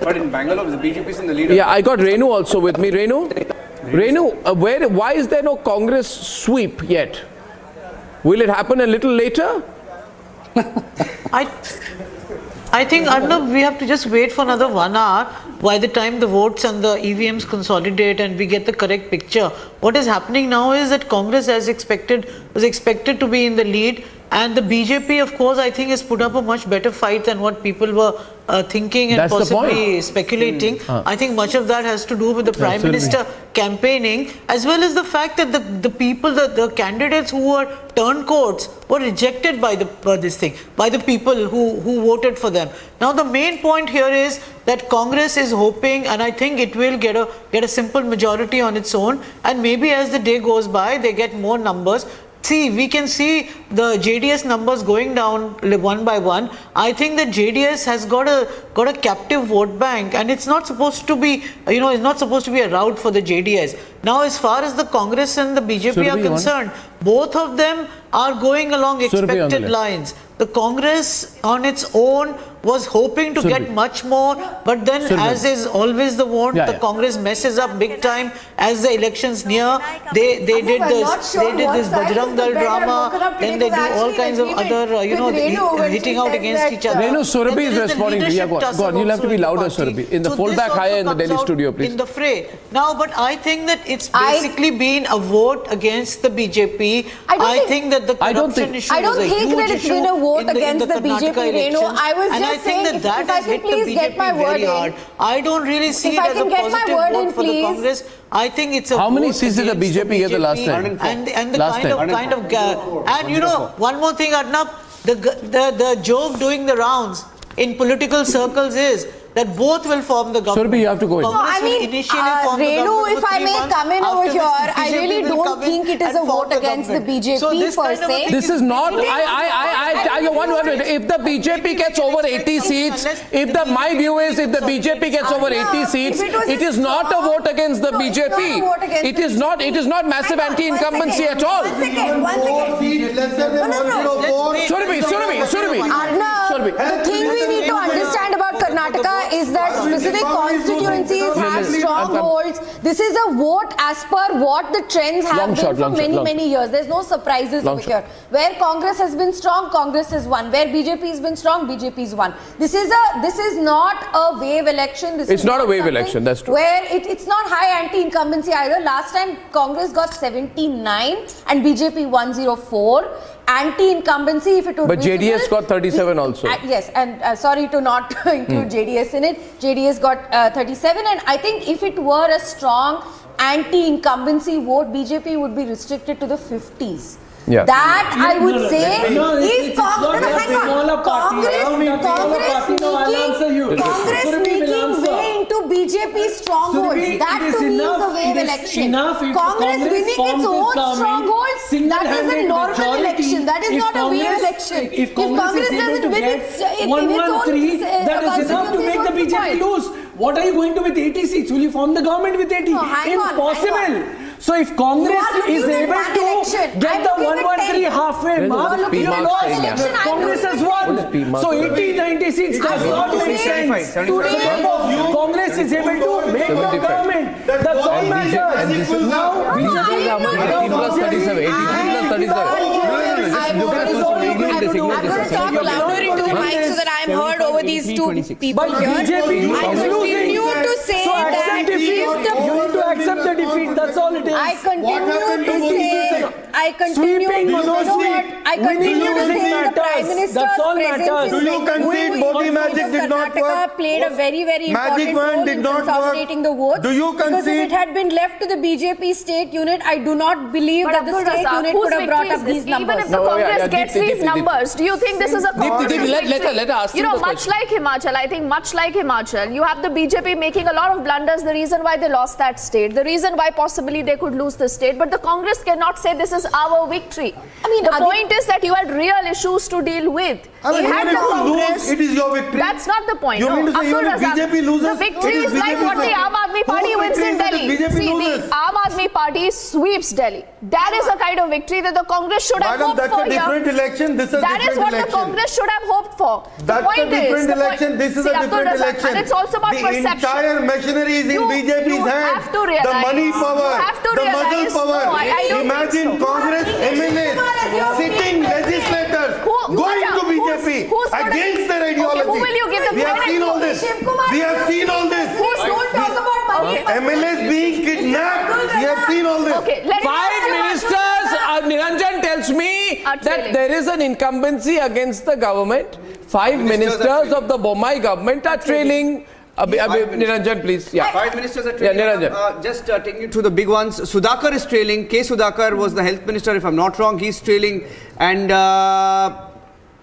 But in Bangalore, the BJP is in the lead. Yeah, I got Renu also with me. Renu, why is there no Congress sweep yet? Will it happen a little later? I think, Arnab, we have to just wait for another 1 hour. By the time the votes and the EVMs consolidate and we get the correct picture, what is happening now is that Congress, as expected, was expected to be in the lead, and the BJP, of course, I think has put up a much better fight than what people were thinking and possibly speculating. I think much of that has to do with the Prime Minister campaigning, as well as the fact that the people, the candidates who were turncoats were rejected by the people who voted for them. Now the main point here is that Congress is hoping, and I think it will get a simple majority on its own, and maybe as the day goes by they get more numbers. See, we can see the JDS numbers going down one by one. I think that JDS has got a captive vote bank, and it's not supposed to be, it's not supposed to be a rout for the JDS. Now, as far as the Congress and the BJP are concerned, both of them are going along expected lines. The Congress on its own was hoping to get much more, but then as is always the want, the Congress messes up big time as the elections near. They did this Bajrang Dal drama, then they do all kinds of other, hitting out against each other. Renu, Surabhi is responding. Yeah, go on. You'll have to be louder, Surabhi. In the foldback higher in the Delhi studio, please. In the fray. Now, but I think that it's basically been a vote against the BJP. I think that the corruption issue I don't think that it's been a vote against the BJP, Renu. I was just saying, if I can please get my word in. I don't really see it as a positive vote for the Congress. I think it's a How many seats did the BJP get the last time? And the kind of and one more thing, Arnab, the joke doing the rounds in political circles is that both will form the government. Surabhi, you have to go in. No, I mean, Renu, if I may come in over here, I really don't think it is a vote against the BJP per se. This is not, if the BJP gets over 80 seats, my view is if the BJP gets over 80 seats, it is not a vote against the BJP. It is not massive anti-incumbency at all. Surabhi. The thing we need to understand about Karnataka is that specific constituencies have strongholds. This is a vote as per what the trends have been for many years. There's no surprises over here. Where Congress has been strong, Congress has won. Where BJP has been strong, BJP has won. This is not a wave election. It's not a wave election, that's true. Where it's not high anti-incumbency either. Last time Congress got 79 and BJP 104. Anti-incumbency, if it would But JDS got 37 also. Yes, and sorry to not include JDS in it. JDS got 37, and I think if it were a strong anti-incumbency vote, BJP would be restricted to the 50s. Yeah. That I would say if Congress making way into BJP strongholds, that to me is a wave election. Congress winning its own strongholds, single-handed normal majority, election. That is if not a weird Congress- election. If Congress is able to get 113, that is enough to make the BJP lose. What are you going to with 80 seats? Will you form the government with 80? Impossible. So if Congress is able to get the 113 halfway mark, you lost. Congress has won. So 80-90 seats does not make sense. Today, Congress is able to make the government. That's all matters. Now, BJP plus 37, 83 plus 37. I'm going to talk louder into the mic so that I'm heard over these two people but here. BJP I is losing. continue to say So that accept defeat. You need to accept the defeat. That's all it is. I continue to say, I continue Sweeping to Manoj, I continue to say the Prime Minister's That's all presence matters. in Do you concede Body magic did not Karnataka work? played a very, very Magic important wand role did in not work. consolidating the votes. Do you Because if concede? it had been left to the BJP state unit, I do not believe that the state unit could have brought up these Even numbers. if the Congress gets these numbers, do you think this is a Congress let her ask You him know, the much question. like Himachal, I think much like Himachal, you have the BJP making a lot of blunders, the reason why they lost that state, the reason why possibly they could lose the state, but the Congress cannot say this is our victory. I mean, the point is that you had real issues to deal with. I mean, You had even if the you Congress- lose, it is your victory. That's not the point. You no. mean to say Abdul even if Razak, BJP loses, the victory it is is like BJP's what the victory. Aam Aadmi Party Whose wins victory in is it Delhi. if BJP See, loses? the Aam Aadmi Party sweeps Delhi. That is the kind of victory that the Congress should have Madam, hoped that's for a different here. election. This is a That is different what election. the Congress should have hoped for. That's the point a different is, election. This is see, a Abdul different Razak, election. And it's also about the perception. entire machinery is in You BJP's hand. have to realize. The money power, You have to the realize. muscle power. No, I don't Imagine think so. Congress MLAs, sitting legislators, going to BJP who's gonna- against their ideology. Okay, who will you give the We have credit seen to? all this. We have seen all this. Don't talk about money. MLAs being kidnapped. We have seen all this. Okay, let me Five ask you one- ministers, Niranjan tells me Are that trailing. there is an incumbency against the government. Five ministers of the Bommai government are trailing. Niranjan, please. Yeah. 5 ministers are trailing. Niranjan. Just taking you through the big ones. Sudhakar is trailing. K. Sudhakar was the health minister, if I'm not wrong. He's trailing. And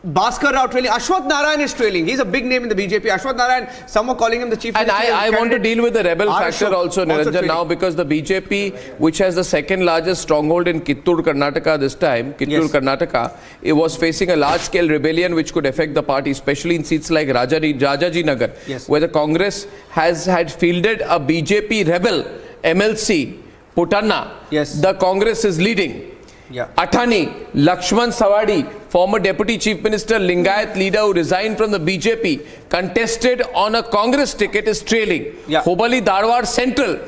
Bhaskar Rao trailing. Ashwath Narayan is trailing. He's a big name in the BJP. Ashwath Narayan, some are calling him the chief And minister. I want to deal with the rebel R. factor Ashok also, Niranjan, trailing. now, because the BJP, which has the second largest stronghold in Kittur, Karnataka this time, Kittur, Karnataka, it was facing a large-scale rebellion which could affect the party, especially in seats like Rajaji Nagar, where the Congress had fielded a BJP rebel, MLC, Putanna. The Congress is leading. Athani, Lakshman Sawadi, former Deputy Chief Minister, Lingayat leader who resigned from the BJP, contested on a Congress ticket, is trailing. Hubali Dharwad Central,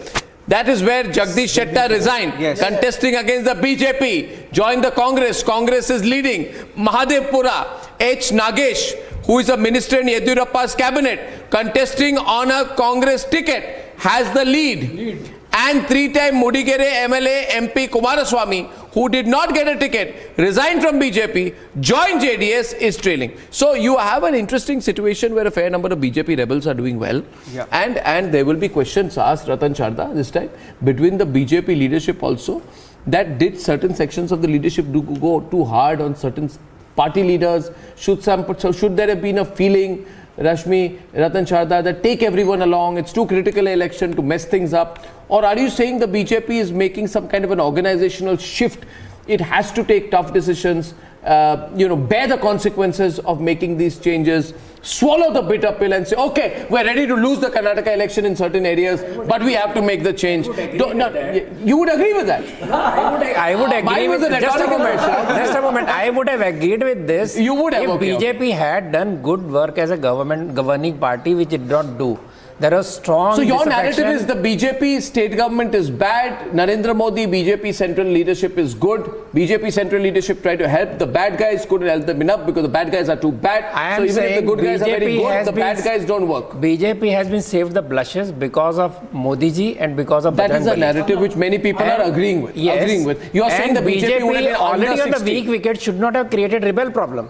that is where Jagdish Shettar resigned, contesting against the BJP, joined the Congress. Congress is leading. Mahadevpura, H. Nagesh, who is a minister in Yediyurappa's cabinet, contesting on a Congress ticket, has the lead. And three-time Mudigere MLA MP Kumaraswamy, who did not get a ticket, resigned from BJP, joined JDS, is trailing. So you have an interesting situation where a fair number of BJP rebels are doing well. And there will be questions asked, Ratan Charda, this time, between the BJP leadership also, that did certain sections of the leadership do go too hard on certain party leaders? Should there have been a feeling, Rashmi, Ratan Charda, that take everyone along, it's too critical an election to mess things up? Or are you saying the BJP is making some kind of an organizational shift? It has to take tough decisions, bear the consequences of making these changes, swallow the bitter pill and say, okay, we're ready to lose the Karnataka election in certain areas, but we have to make the change. You would agree with that? I would agree with that. Just a moment. I would have agreed with this. You would have, if BJP had done good work as a governing party, which it did not do. There was strong. So your narrative is the BJP state government is bad, Narendra Modi, BJP central leadership is good, BJP central leadership tried to help, the bad guys couldn't help them enough because the bad guys are too bad. I am so even saying if the good guys are very good, the bad guys don't work. BJP has been saved the blushes because of Modi ji and because of That Bajrang is a Bali. narrative which many people are agreeing with. Yes. You are saying the BJP would have been already under on the 60. weak wicket should not have created rebel problem.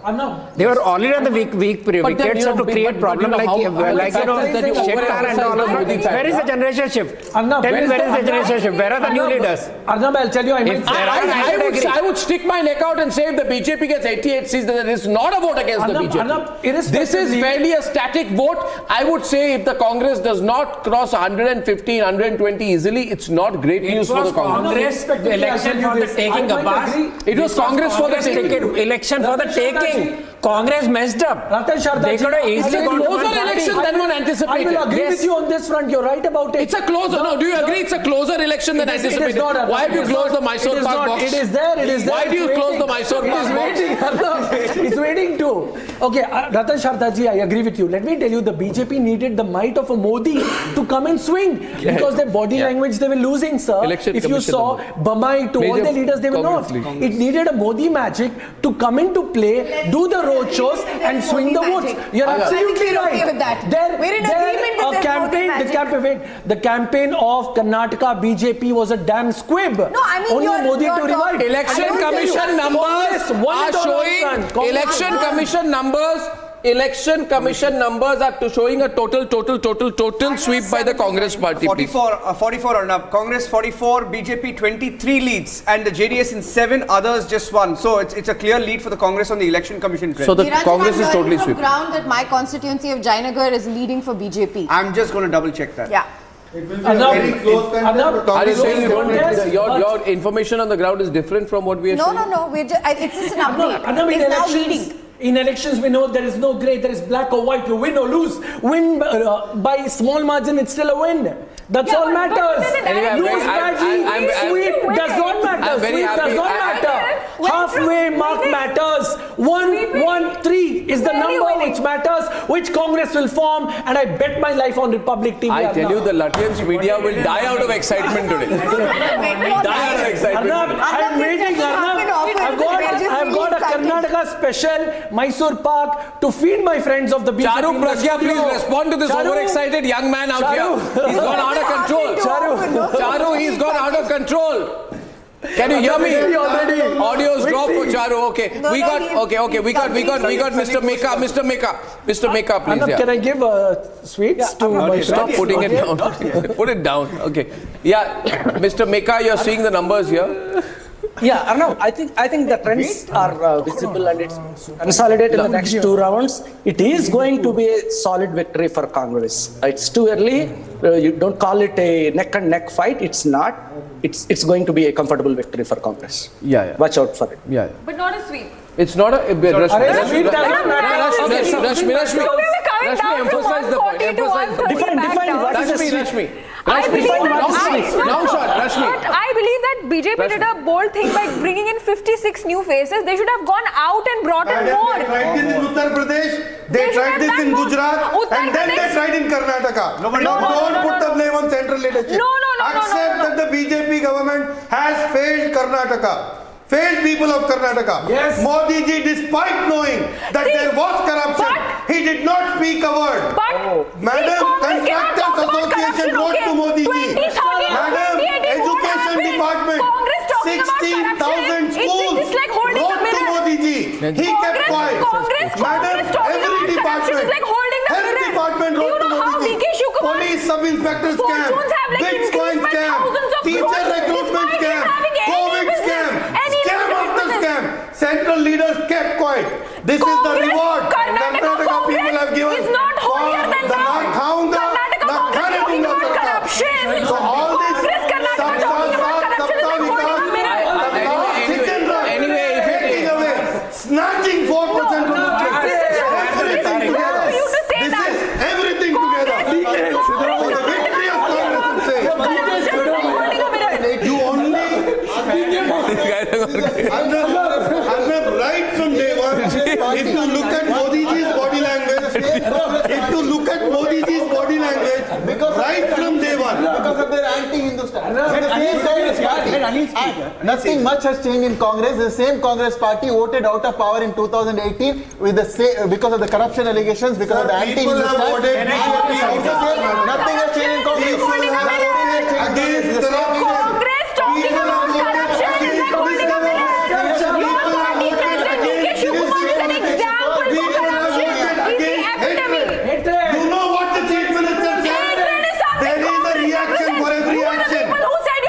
They were already on the weak wicket, so to create problem like Shettar and all of that. Where is the generation shift? Tell me where is the generation shift? Where are the new leaders? Arnab, I'll tell you, I would stick my neck out and say if the BJP gets 88 seats, then it is not a vote against the BJP. This is fairly a static vote. I would say if the Congress does not cross 115, 120 easily, it's not great news for the Congress. The election for the taking, Abbas. It was Congress for the taking. Election for the taking. Congress messed up. They could have easily gone to closer election than one anticipated. I will agree with you on this front. You're right about it. It's a closer. No, do you agree it's a closer election than anticipated? Why have you closed the Mysore Park box? It is there. It is there. Why do you close the Mysore Park box? It's waiting too. Okay, Ratan Shardaji, I agree with you. Let me tell you, the BJP needed the might of a Modi to come and swing because their body language they were losing, sir. If you saw Bamai to all the leaders, they were not. It needed a Modi magic to come into play, do the road shows and swing the votes. You're absolutely right. Okay with that. We're in agreement with the campaign of Karnataka BJP was a damn squib. No, I mean only Modi to revive. Election Commission numbers are showing. Election Commission numbers are showing a total sweep by the Congress party. 44 Arnab. Congress 44, BJP 23 leads, and the JDS in 7, others just 1. So it's a clear lead for the Congress on the Election Commission trend. So the Congress is totally swept. ground that my constituency of Jainagar is leading for BJP. I'm just going to double check that. Yeah. It will be a very close Are you saying your information on the ground is different from what we are saying? No. It's just an update. It's now leading. In elections, we know there is no grey, there is black or white. You win or lose. Win by small margin, it's still a win. That's all matters. Lose badly, sweep does not matter. Sweep does not matter. Halfway mark matters. 1-1-3 is the number which matters, which Congress will form, and I bet my life on Republic TV. I tell you, the Latvians media will die out of excitement today. Die out of excitement. I'm waiting, I've got a Karnataka special Mysore Park to feed my friends of the BJP. Charu Pragya, please respond to this overexcited young man out here. He's gone out of control. Charu, he's gone out of control. Can you hear me? Audio's dropped for Charu. Okay. We got Mr. Meka, please. Can I give sweets to my friends? Stop putting it down. Put it down. Okay. Yeah, Mr. Meka, you're seeing the numbers here. Yeah, Arnav, I think the trends are visible and it's consolidated in the next 2 rounds. It is going to be a solid victory for Congress. It's too early. You don't call it a neck and neck fight. It's not. It's going to be a comfortable victory for Congress. Yeah. Watch out for it. Yeah. But not a sweep. It's not a Rashmi, emphasize the point. Define what is a sweep. I believe that BJP did a bold thing by bringing in 56 new faces. They should have gone out and brought in more. They tried this in Uttar Pradesh, they tried this in Gujarat, and then they tried in Karnataka. Don't put the blame on central leadership. Accept that the BJP government has failed Karnataka. Failed people of Karnataka. Yes. Modi ji, despite knowing that there was corruption, he did not speak a word. Madam, Contractors Association wrote to Modi ji. Madam, Education Department, 16,000 schools wrote to Modi ji. He kept quiet. Madam, every department, health department wrote to Modi ji. Police sub-inspector scam, Bitcoin scam, teacher recruitment scam, COVID scam, scam after scam. Central leaders kept quiet. This is the reward Karnataka people have given for the Nakhaunga, Nakhanadunga corruption. So all this Sabka Saath, Sabka Vikas, chicken run, taking away, snatching 4% from the everything together. This is everything together. For the victory of Congress, I'm saying. You only right from day one. If you look at Modi ji's body language, right from day one, because of their anti-Hindustan. Nothing much has changed in Congress. The same Congress party voted out of power in 2018 with the same, because of the corruption allegations, because of the anti-Hindustan. Nothing has changed in Congress. Against the Congress talking about corruption is like holding a mirror. Your party president DK Shivakumar is an example for corruption. He's the epitome. You know what the chief minister said? There is a reaction for every action.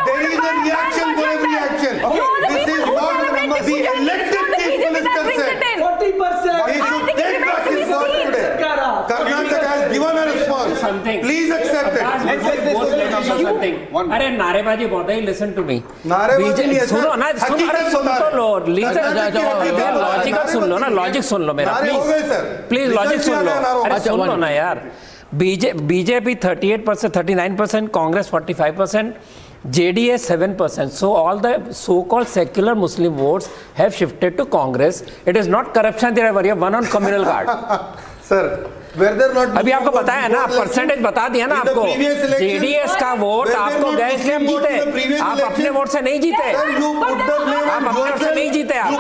There is a reaction for every action. This is not the number also something. अरे नारेबाजी बहुत है. Listen to me. नारेबाजी नहीं है, सुनो ना, हकीकत बता रहे हैं. लॉजिक सुन लो ना, लॉजिक सुन लो मेरा प्लीज लॉजिक सुन लो. अरे सुन लो ना यार. BJP 38%, 39%, Congress 45%, JD 7%. So all the so-called secular Muslim votes have shifted to Congress. It is not corruption they are worried, one on communal guard. Sir, were there not? अभी आपको बताया ना, percentage बता दिया ना आपको. JDS का vote आपको गए इसलिए हम जीते. आप अपने वोट से नहीं जीते. आप अपने वोट से नहीं जीते. आप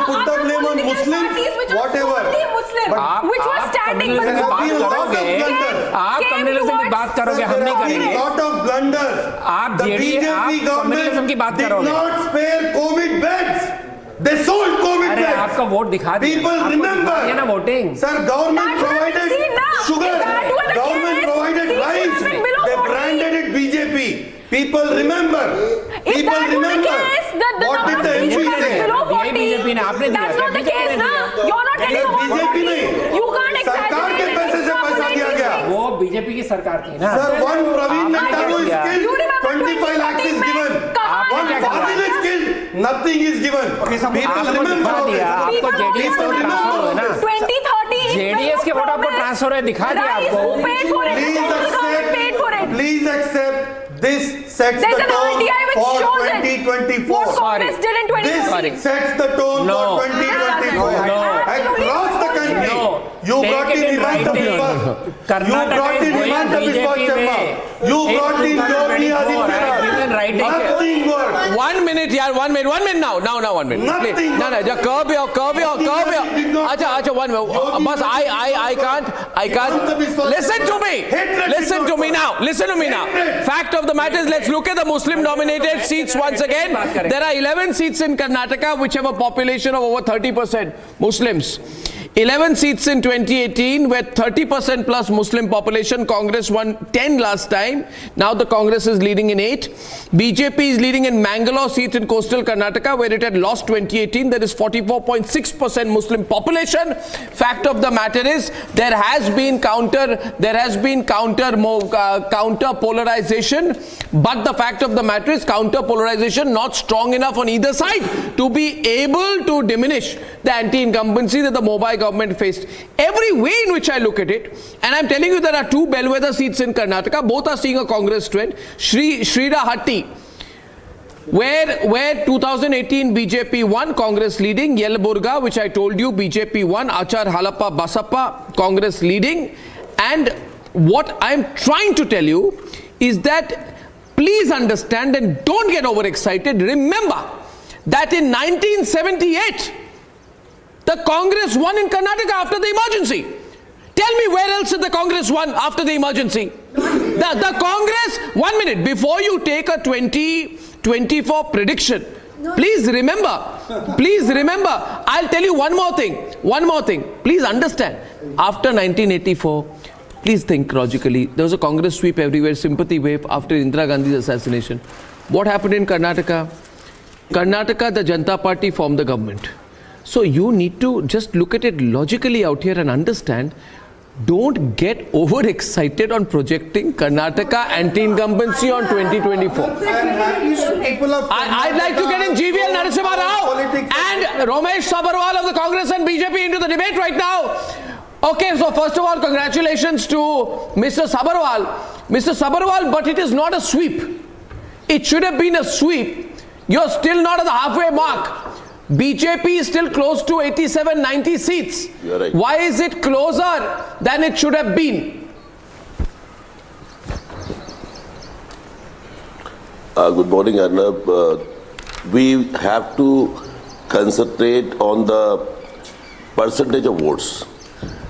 कम्युनिज्म की बात करोगे, आप कम्युनिज्म की बात करोगे, हम नहीं करेंगे. आप कम्युनिज्म की बात करोगे. They sold COVID अरे beds. आपका वोट दिखा दिया. People remember. ना voting. Sir, government provided sugar. Government provided rice. They branded it BJP. People remember. People remember. What did the MP say? BJP ने आपने दिया. That's not the case, na? You're not getting the BJP नहीं. You can't सरकार के पैसे से पैसा दिया गया. वो BJP की सरकार थी ना. Sir, one Praveen Nataru is killed. 25 lakhs is given. One Fadil is killed. Nothing is given. People remember. आपको JDS को ट्रांसफर हुआ ना. 2013. JDS के वोट आपको ट्रांसफर हुए दिखा दिया आपको. Please accept. This sets the tone for 2024. Congress did in 2024. This sets the tone for 2024. Across the country, you brought in Himanta Biswas. You brought in Himanta Biswas Sharma. You brought in Yogi Adityanath. Nothing worked. 1 minute, yaar. 1 minute. 1 minute now. Now 1 minute. Nothing. No. Just curb your. Acha, 1 minute. But I can't. Listen to me. Listen to me now. Fact of the matter is, let's look at the Muslim dominated seats once again. There are 11 seats in Karnataka which have a population of over 30% Muslims. 11 seats in 2018 with 30% plus Muslim population. Congress won 10 last time. Now the Congress is leading in 8. BJP is leading in Mangalore seat in coastal Karnataka where it had lost 2018. There is 44.6% Muslim population. Fact of the matter is there has been counter polarization, but the fact of the matter is counter polarization not strong enough on either side to be able to diminish the anti-incumbency that the Mobile government faced. Every way in which I look at it, and I'm telling you there are 2 bellwether seats in Karnataka, both are seeing a Congress trend. Srirahatti, where 2018 BJP won, Congress leading. Yelaburga, which I told you, BJP won. Achar Halappa Basappa, Congress leading. And what I'm trying to tell you is that please understand and don't get overexcited. Remember that in 1978, the Congress won in Karnataka after the emergency. Tell me where else did the Congress won after the emergency? The Congress, 1 minute, before you take a 2024 prediction, please remember, I'll tell you one more thing, please understand. After 1984, please think logically, there was a Congress sweep everywhere, sympathy wave after Indira Gandhi's assassination. What happened in Karnataka? Karnataka, the Janata Party formed the government. So you need to just look at it logically out here and understand. Don't get overexcited on projecting Karnataka anti-incumbency on 2024. I'd like to get in GVL Narasimha Rao and Romesh Sabharwal of the Congress and BJP into the debate right now. Okay, so first of all, congratulations to Mr. Sabharwal, but it is not a sweep. It should have been a sweep. You're still not at the halfway mark. BJP is still close to 87-90 seats. You're right. Why is it closer than it should have been? Good morning, Arnab. We have to concentrate on the percentage of votes.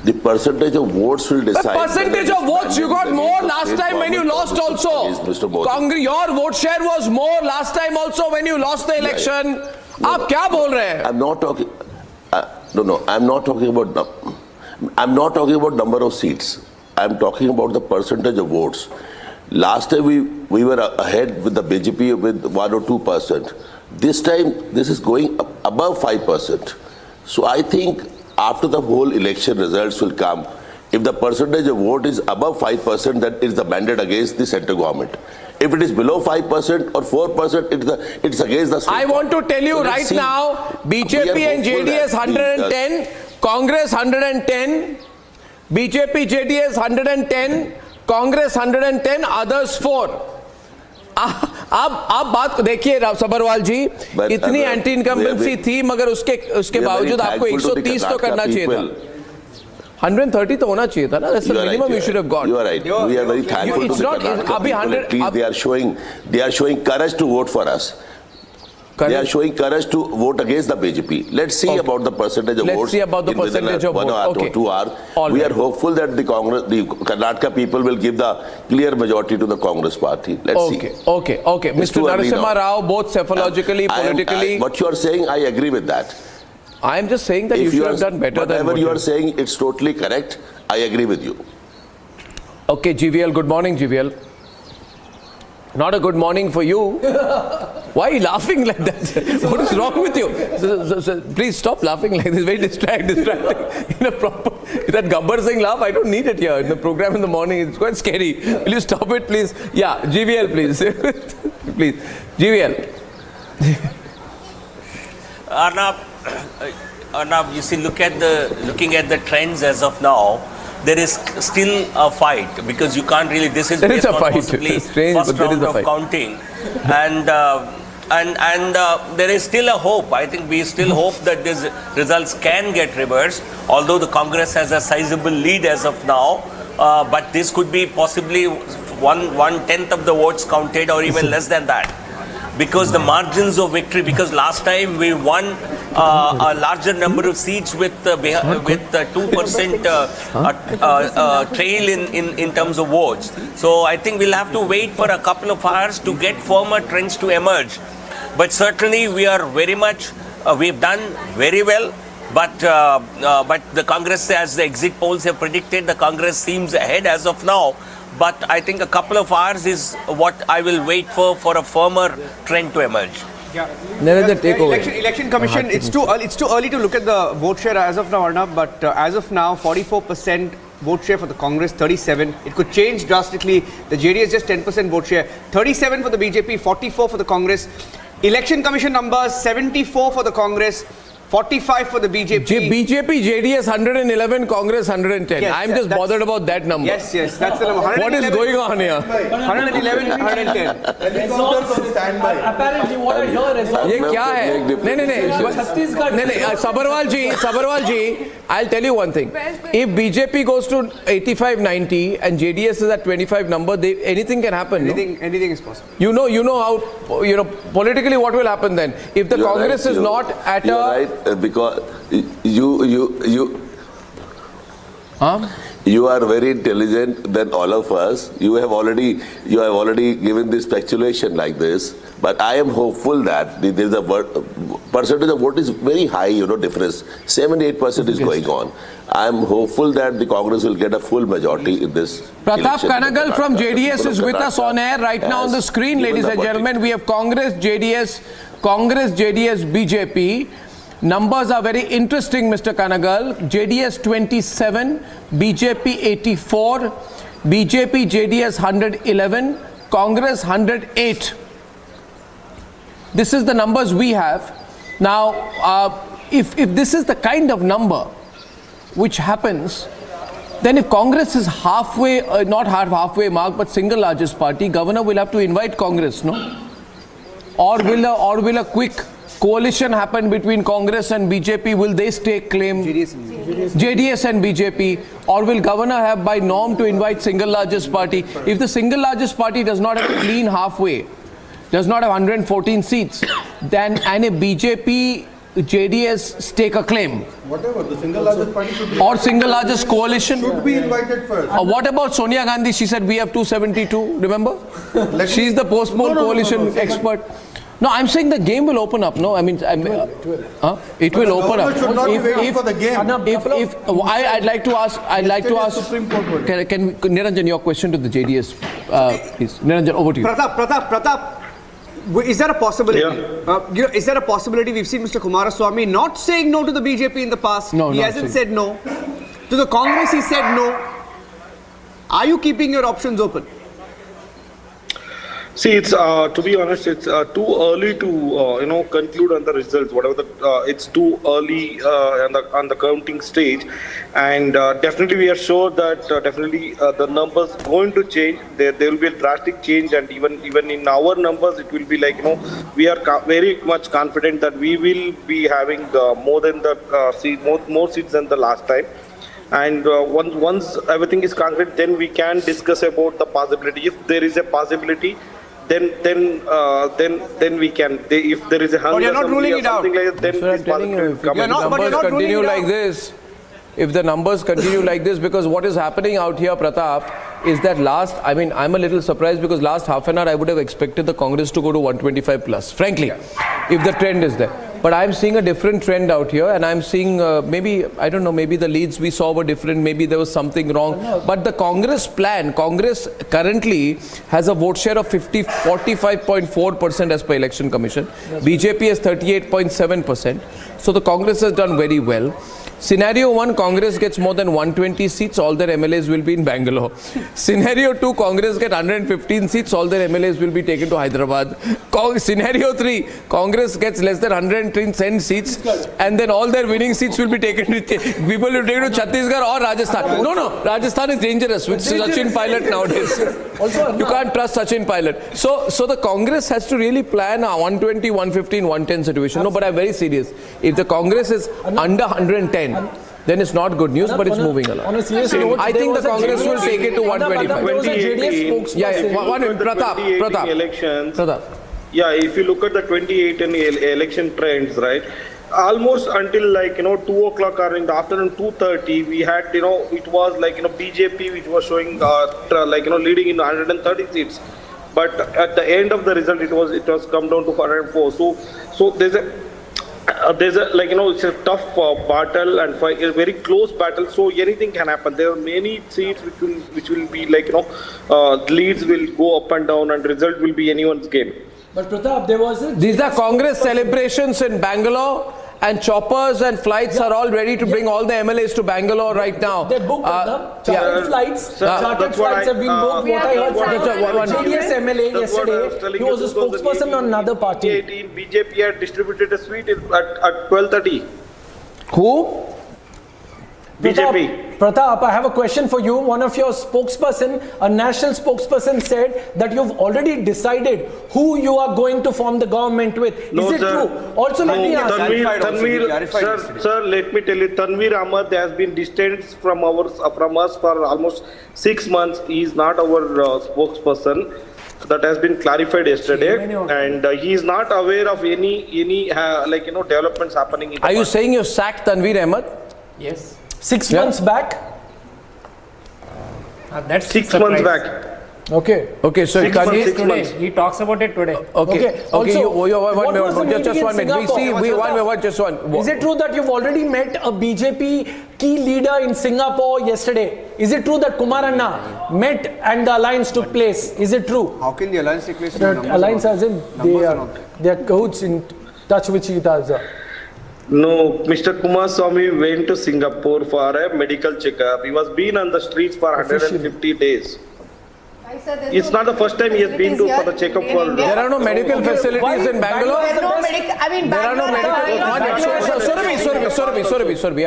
The percentage of votes will decide. The percentage of votes, you got more last time when you lost also. Your vote share was more last time also when you lost the election. आप क्या बोल रहे हैं? I'm not talking. No. I'm not talking about number of seats. I'm talking about the percentage of votes. Last time we were ahead with the BJP with 1 or 2%. This time this is going above 5%. So I think after the whole election results will come, if the percentage of vote is above 5%, that is the mandate against the central government. If it is below 5% or 4%, it's against the state. I want to tell you right now, BJP and JDS 110, Congress 110, BJP, JDS 110, Congress 110, others 4. आप बात देखिए सबरवाल जी, इतनी anti incumbency थी मगर उसके बावजूद आपको 130 तो करना चाहिए था. 130 तो होना चाहिए था ना. That's the minimum you should have got. You are right. We are very thankful to the Karnataka people. At least they are showing courage to vote for us. They are showing courage to vote against the BJP. Let's see about the percentage of votes. Let's see about the percentage of votes. 1 hour to 2 hours. We are hopeful that the Karnataka people will give the clear majority to the Congress party. Let's see. Okay. Mr. Narasimha Rao, both psychologically, politically. What you are saying, I agree with that. I am just saying that you should have done better than whatever you are saying. It's totally correct. I agree with you. Okay, GVL. Good morning, GVL. Not a good morning for you. Why are you laughing like that? What is wrong with you? Please stop laughing like this. Very distracting. In a proper, that Gabbar Singh laugh, I don't need it here in the program in the morning. It's quite scary. Will you stop it, please? Yeah, GVL, please. Please, GVL. Arnab, you see, looking at the trends as of now, there is still a fight because you can't really. This is based on possibly first round of counting, and there is still a hope. I think we still hope that these results can get reversed. Although the Congress has a sizable lead as of now, but this could be possibly 1/10 of the votes counted, or even less than that. Because the margins of victory, because last time we won a larger number of seats with 2% trail in terms of votes. So I think we'll have to wait for a couple of hours to get firmer trends to emerge. But certainly we are very much, we've done very well. But the Congress, as the exit polls have predicted, the Congress seems ahead as of now. But I think a couple of hours is what I will wait for a firmer trend to emerge. Yeah. Election Commission, it's too early to look at the vote share as of now, Arnab, but as of now, 44% vote share for the Congress, 37. It could change drastically. The JDS just 10% vote share. 37 for the BJP, 44 for the Congress. Election Commission numbers, 74 for the Congress, 45 for the BJP. BJP, JDS 111, Congress 110. Yes, I'm just bothered about that number. Yes, that's the number. What is going on here? 111, 110. Apparently, what I hear is ये क्या है? नहीं, Sabharwal ji, I'll tell you one thing. If BJP goes to 85-90 and JDS is at 25 number, anything can happen. Anything is possible. You know how politically what will happen then? If the Congress is not at a because you are very intelligent than all of us. You have already given this speculation like this. But I am hopeful that there is a percentage of vote is very high. Difference 7-8% is going on. I am hopeful that the Congress will get a full majority in this. Pratap Kanagal from JDS is with us on air right now on the screen, ladies and gentlemen. We have Congress, JDS, BJP. Numbers are very interesting, Mr. Kanagal. JDS 27, BJP 84, BJP JDS 111, Congress 108. This is the numbers we have. Now, if this is the kind of number which happens, then if Congress is halfway, not halfway mark, but single largest party, governor will have to invite Congress, no? Or will a quick coalition happen between Congress and BJP? Will they stake claim? JDS and BJP. Or will governor have by norm to invite single largest party? If the single largest party does not have a clean halfway, does not have 114 seats, then and a BJP JDS stake a claim. Whatever, the single largest party should be. Or single largest coalition. Should be invited first. What about Sonia Gandhi? She said we have 272, remember? She's the post-poll coalition expert. No, I'm saying the game will open up. No, I mean, it will open up. Should not be waiting for the game. I'd like to ask. Supreme Court. Can Niranjan, your question to the JDS, please. Niranjan, over to you. Pratap. Is there a possibility? Yeah. Is there a possibility? We've seen Mr. Kumaraswamy not saying no to the BJP in the past. No, he hasn't said no. To the Congress, he said no. Are you keeping your options open? See, it's to be honest, it's too early to conclude on the results. Whatever it's too early on the counting stage, and definitely we are sure that definitely the numbers going to change. There will be a drastic change, and even in our numbers, it will be like we are very much confident that we will be having more than the more seats than the last time. And once everything is concrete, then we can discuss about the possibility. If there is a possibility, then we can. If there is a hunger, you're not ruling it out. Like that, then this possibility come. If the numbers continue like this, because what is happening out here, Pratap, is that I'm a little surprised because last half an hour I would have expected the Congress to go to 125 plus, frankly, if the trend is there. But I'm seeing a different trend out here, and I'm seeing maybe the leads we saw were different, maybe there was something wrong. But the Congress currently has a vote share of 45.4% as per Election Commission. BJP has 38.7%. So the Congress has done very well. Scenario 1, Congress gets more than 120 seats, all their MLAs will be in Bangalore. Scenario 2, Congress get 115 seats, all their MLAs will be taken to Hyderabad. Scenario 3, Congress gets less than 110 seats, and then all their winning seats will be taken to people will take to Chhattisgarh or Rajasthan. No, Rajasthan is dangerous with Sachin Pilot nowadays. You can't trust Sachin Pilot. So the Congress has to really plan a 120, 115, 110 situation. No, but I'm very serious. If the Congress is under 110, then it's not good news, but it's moving along. On a serious note, I think the Congress will take it to 125. Pratap. Elections. Yeah, if you look at the 2018 election trends, right? Almost until 2 o'clock or in the afternoon 2:30, we had it was BJP which was showing leading in 130 seats, but at the end of the result it was come down to 104. So there's a it's a tough battle and a very close battle. So anything can happen. There are many seats which will be leads will go up and down, and result will be anyone's game. But Pratap, there was these are Congress celebrations in Bangalore, and choppers and flights are all ready to bring all the MLAs to Bangalore right now. They booked chartered flights. Chartered flights have been booked. What I heard from JDS MLA yesterday, he was a spokesperson on another party. BJP had distributed a suite at 12:30. Who? BJP. Pratap, I have a question for you. One of your spokesperson, a national spokesperson, said that you've already decided who you are going to form the government with. No, is it sir. true? Also, let me ask. Sir, let me tell you, Tanvir Ahmed has been distanced from us for almost 6 months. He is not our spokesperson. That has been clarified yesterday, and he is not aware of any developments happening in the Are you saying you sacked Tanvir Ahmed? Yes. 6 months back? That's 6 months back. Okay. So he talks about it today. Okay. Just 1 minute. Just one. Is it true that you've already met a BJP key leader in Singapore yesterday? Is it true that Kumar Anna met and the alliance took place? Is it true? How can the alliance take place? The alliance as in they are cahoots in touch with each other. No, Mr. Kumaraswamy went to Singapore for a medical checkup. He was been on the streets for 150 days. It's not the first time he has been for the checkup. There are no medical facilities in Bangalore. There are no medical. Sorry.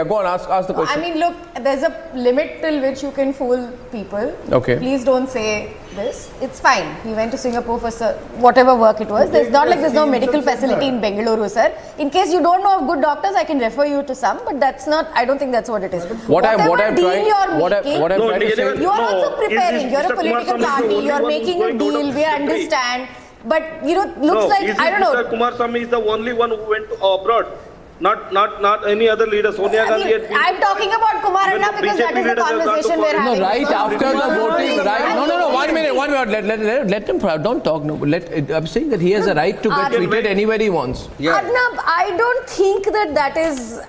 Go on, ask the question. I mean, look, there's a limit till which you can fool people. Okay. Please don't say this. It's fine. He went to Singapore for whatever work it was. There's not like there's no medical facility in Bengaluru, sir. In case you don't know of good doctors, I can refer you to some, but that's not, I don't think that's what it is. What I'm trying to say. You are also preparing. You're a political party. You're making a deal. We understand. But, looks like, I don't know. Mr. Kumaraswamy is the only one who went abroad. Not any other leader. Sonia Gandhi had been. I'm talking about Kumar Anna because that is the conversation we're having. No, right after the voting, right? No, 1 minute. Let him, don't talk. No, I'm saying that he has a right to get tweeted anywhere he wants. Arnab, I don't think that is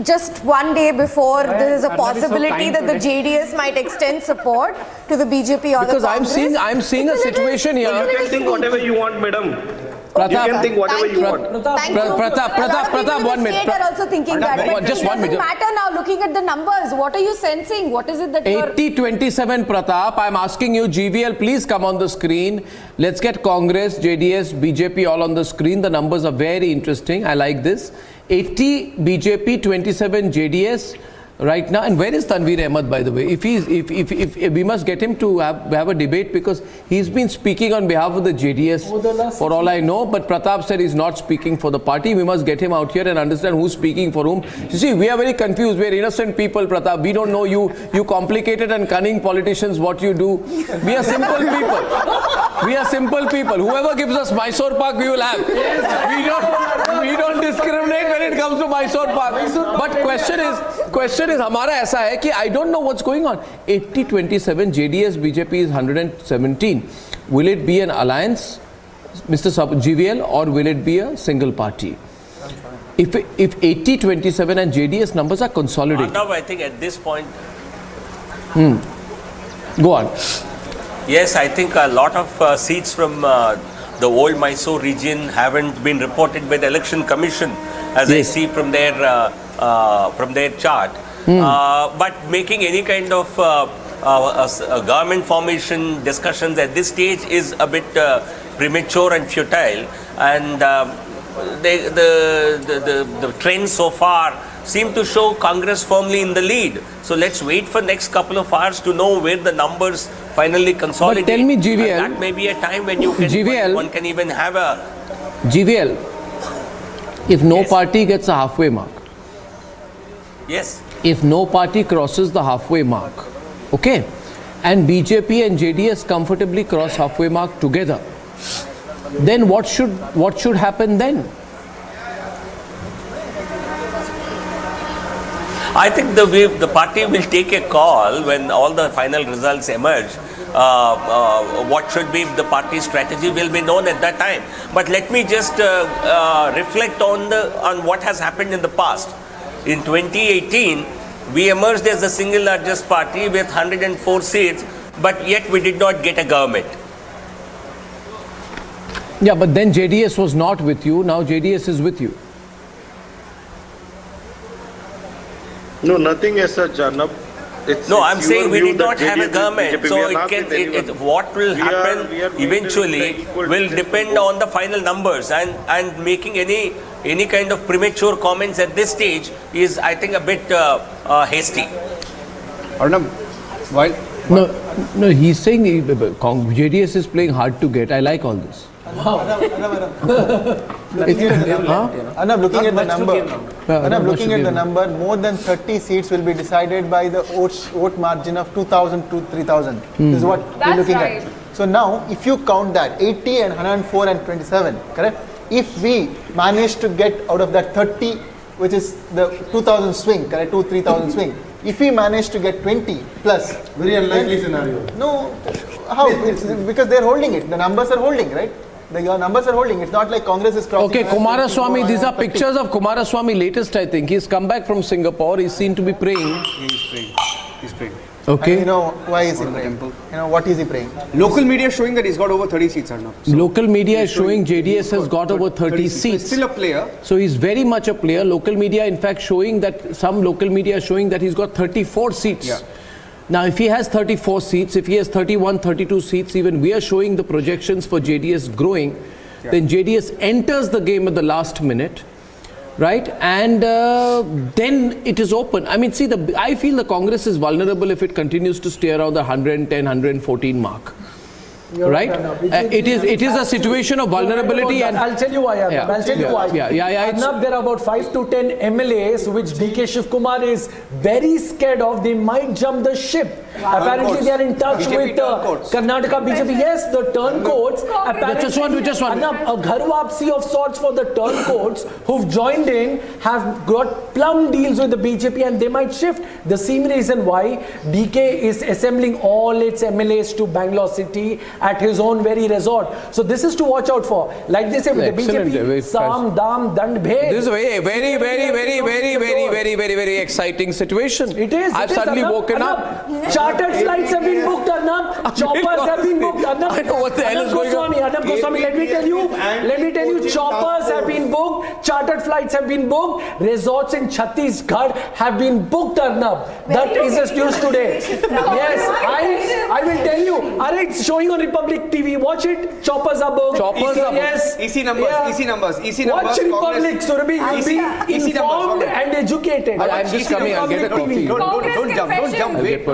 just one day before there is a possibility that the JDS might extend support to the BJP or the Congress. Because I'm seeing a situation here. You can think whatever you want, madam. You can think whatever you want. Pratap, 1 minute. They are also thinking that. But Just it 1 doesn't minute. matter now. Looking at the numbers, what are you sensing? What is it that you're... 80-27 Pratap, I'm asking you, GVL, please come on the screen. Let's get Congress, JDS, BJP all on the screen. The numbers are very interesting. I like this. 80 BJP, 27 JDS right now. And where is Tanveer Ahmed, by the way? If we must get him to have a debate, because he's been speaking on behalf of the JDS for all I know. But Pratap said he's not speaking for the party. We must get him out here and understand who's speaking for whom. You see, we are very confused. We're innocent people, Pratap. We don't know you complicated and cunning politicians, what you do. We are simple people. We are simple people. Whoever gives us Mysore Pak, we will have. We don't discriminate when it comes to Mysore Pak. But question is, हमारा ऐसा है कि I don't know what's going on. 80-27, JDS, BJP is 117. Will it be an alliance, Mr. GVL, or will it be a single party? If 80-27 and JDS numbers are consolidating. Now I think at this point... Go on. Yes, I think a lot of seats from the old Mysore region haven't been reported by the Election Commission, as I see from their chart. But making any kind of government formation discussions at this stage is a bit premature and futile. And the trend so far seem to show Congress firmly in the lead. So let's wait for next couple of hours to know where the numbers finally consolidate. But tell me, GVL, and that may be a time when you can, one can even have a... GVL, if no party gets a halfway mark. Yes. If no party crosses the halfway mark, okay, and BJP and JDS comfortably cross halfway mark together, then what should happen then? I think the party will take a call when all the final results emerge. What should be the party's strategy will be known at that time. But let me just reflect on what has happened in the past. In 2018, we emerged as the single largest party with 104 seats, but yet we did not get a government. Yeah, but then JDS was not with you. Now JDS is with you. No, nothing as such, Arnab. No, I'm saying we did not have a government. So what will happen eventually will depend on the final numbers, and making any kind of premature comments at this stage is, I think, a bit hasty. Arnab, while... No, he's saying JDS is playing hard to get. I like all this. Arnab, looking at the number, more than 30 seats will be decided by the vote margin of 2,000 to 3,000. This is what we're looking at. So now, if you count that, 80 and 104 and 27, correct? If we manage to get out of that 30, which is the 2,000 swing, correct, 2-3,000 swing, if we manage to get 20 plus... Very unlikely scenario. No, how? It's because they're holding it. The numbers are holding, right? Your numbers are holding. It's not like Congress is crossing. Okay, Kumaraswamy, these are pictures of Kumaraswamy latest, I think. He's come back from Singapore. He's seen to be praying. He's praying. Okay. And you know why is he praying? You know what is he praying? Local media showing that he's got over 30 seats, Arnab. So local media is showing JDS has got over 30 seats. Still a player. So he's very much a player. Local media, in fact, showing that some local media are showing that he's got 34 seats. Yeah. Now, if he has 34 seats, if he has 31, 32 seats, even we are showing the projections for JDS growing, then JDS enters the game at the last minute, right? And then it is open. I mean, see, I feel the Congress is vulnerable if it continues to stay around the 110, 114 mark. Right? It is a situation of vulnerability, and I'll tell you why. I'll tell you why. Arnab, there are about 5 to 10 MLAs which DK Shivkumar is very scared of. They might jump the ship. Apparently, they are in touch with Karnataka BJP. Yes, the turncoats. Apparently, just one. Arnab, a ghar wapsi of sorts for the turncoats who've joined in have got plum deals with the BJP, and they might shift. The same reason why DK is assembling all its MLAs to Bangalore city at his own very resort. So this is to watch out for. Like they say with the BJP, Sam, Dam, Dand, Bhed. This is very very exciting situation. It is. I've suddenly woken up. Chartered flights have been booked, Arnab. Choppers have been booked, Arnab. I know what the hell is going on. Arnab Goswami, let me tell you, choppers have been booked, chartered flights have been booked, resorts in Chhattisgarh have been booked, Arnab. That is the news today. Yes, I will tell you. It's showing on Republic TV. Watch it. Choppers are booked. Yes. EC numbers. Watch Republic, Surabhi. You'll be informed and educated. I'm just coming. I'll get a coffee. Don't jump. Wait.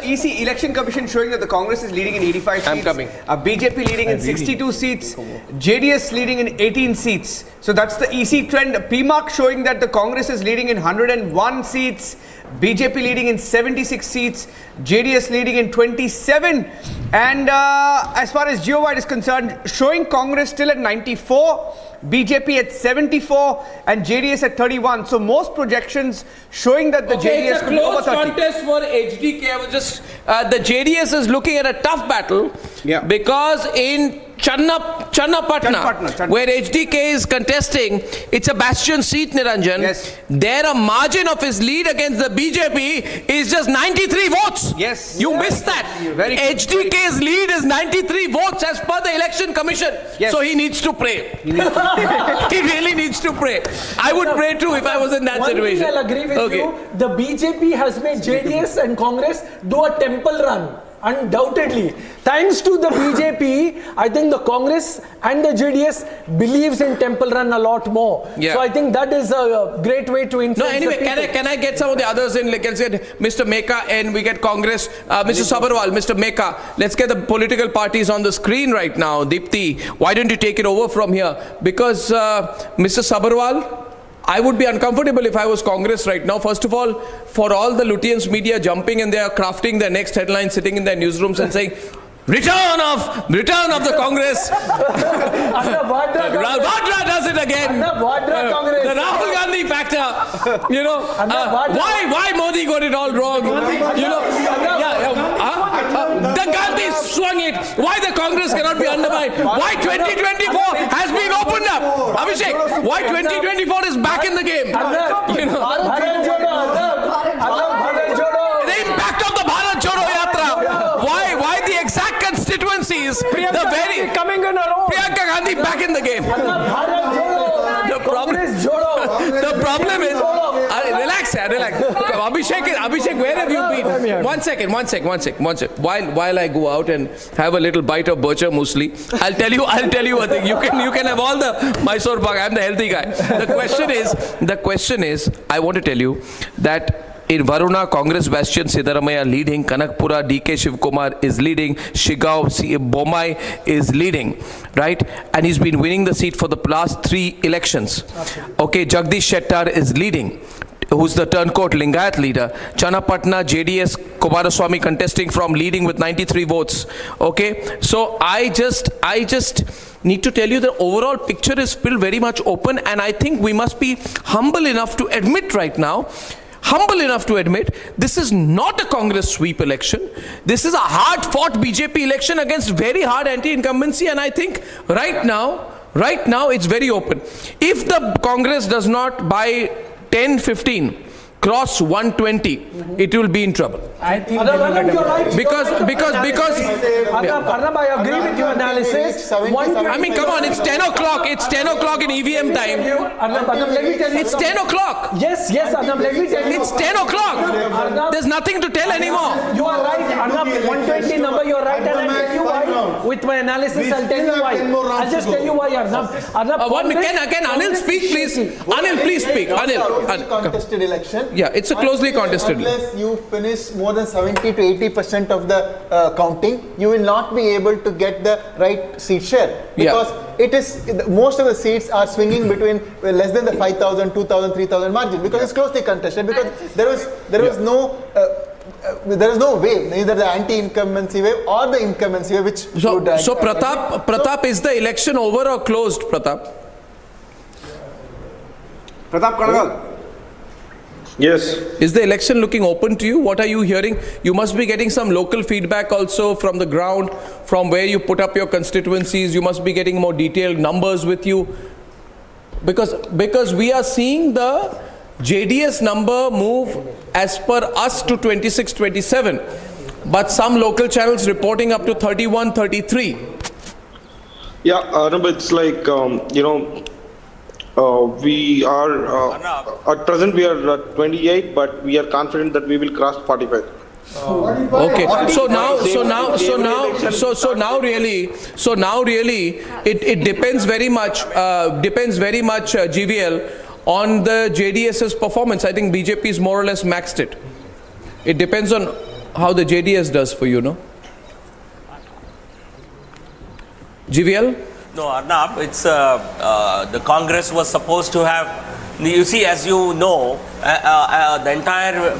EC Election Commission showing that the Congress is leading in 85 seats. I'm coming. BJP leading in 62 seats. JDS leading in 18 seats. So that's the EC trend. PMARC showing that the Congress is leading in 101 seats. BJP leading in 76 seats, JDS leading in 27, and as far as geo-wide is concerned, showing Congress still at 94, BJP at 74, and JDS at 31. So most projections showing that the JDS could be over 30. It's a close contest for HDK. I was just the JDS is looking at a tough battle because in Channapatna, where HDK is contesting, it's a bastion seat, Niranjan. Yes. There a margin of his lead against the BJP is just 93 votes. Yes. You missed that. HDK's lead is 93 votes as per the Election Commission. Yes. So he needs to pray. He really needs to pray. I would pray too if I was in that situation. One thing I'll agree with you. The BJP has made JDS and Congress do a temple run. Undoubtedly. Thanks to the BJP, I think the Congress and the JDS believes in temple run a lot more. Yeah. So I think that is a great way to influence. No, anyway, can I get some of the others in? Like, let's get Mr. Meka and we get Congress. Mr. Sabharwal, Mr. Meka. Let's get the political parties on the screen right now. Deepthi, why don't you take it over from here? Because Mr. Sabharwal, I would be uncomfortable if I was Congress right now. First of all, for all the Lutyens media jumping and they are crafting their next headline, sitting in their newsrooms and saying, return of the Congress. Vadra does it again. The Rahul Gandhi factor. You know, why Modi got it all wrong? You know, the Gandhi swung it. Why the Congress cannot be undermined? Why 2024 has been opened up? Abhishek, why 2024 is back in the game? You know. The impact of the Bharat Jodo Yatra. Why the exact constituencies? The very coming in a row. Priyanka Gandhi back in the game. The problem is, relax. Abhishek, where have you been? One second. While I go out and have a little bite of Bircher Musli, I'll tell you a thing. You can have all the Mysore Pak. I'm the healthy guy. The question is, I want to tell you that in Varuna, Congress bastion Siddaramaiah leading, Kanakpura, DK Shivkumar is leading, Shigao, Bomai is leading, right? And he's been winning the seat for the last 3 elections. Okay, Jagdish Shettar is leading, who's the turncoat Lingayat leader. Channapatna, JDS, Kumaraswamy contesting from leading with 93 votes. Okay, so I just need to tell you the overall picture is still very much open, and I think we must be humble enough to admit right now, this is not a Congress sweep election. This is a hard-fought BJP election against very hard anti-incumbency, and I think right now it's very open. If the Congress does not by 10-15 cross 120, it will be in trouble. I think because Arnab, I agree with your analysis. I mean, come on, it's 10 o'clock. It's 10 o'clock in EVM time. Arnab, let me tell you. It's 10 o'clock. Yes, Arnab, let me tell you. It's 10 o'clock. Arnab, there's nothing to tell anymore. You are right, Arnab. 120 number, you are right, and I'll tell you why. With my analysis, I'll tell you why. I'll just tell you why, Arnab. Can Anil speak, please? Anil, please speak. Anil. Contested election. Yeah, it's a closely contested. Unless you finish more than 70 to 80% of the counting, you will not be able to get the right seat share, because it is most of the seats are swinging between less than the 5,000, 2,000, 3,000 margin, because it's closely contested, because there is no wave, neither the anti-incumbency wave or the incumbency wave, which so Pratap, is the election over or closed, Pratap Kanagal? Yes. Is the election looking open to you? What are you hearing? You must be getting some local feedback also from the ground, from where you put up your constituencies. You must be getting more detailed numbers with you. Because we are seeing the JDS number move as per us to 26, 27, but some local channels reporting up to 31, 33. Yeah, no, but it's like, we are, at present we are at 28, but we are confident that we will cross 45. Okay, so now really, it depends very much, GVL, on the JDS's performance. I think BJP is more or less maxed it. It depends on how the JDS does for you, no? GVL? No, Arnab, it's the Congress was supposed to have, you see, as you know, the entire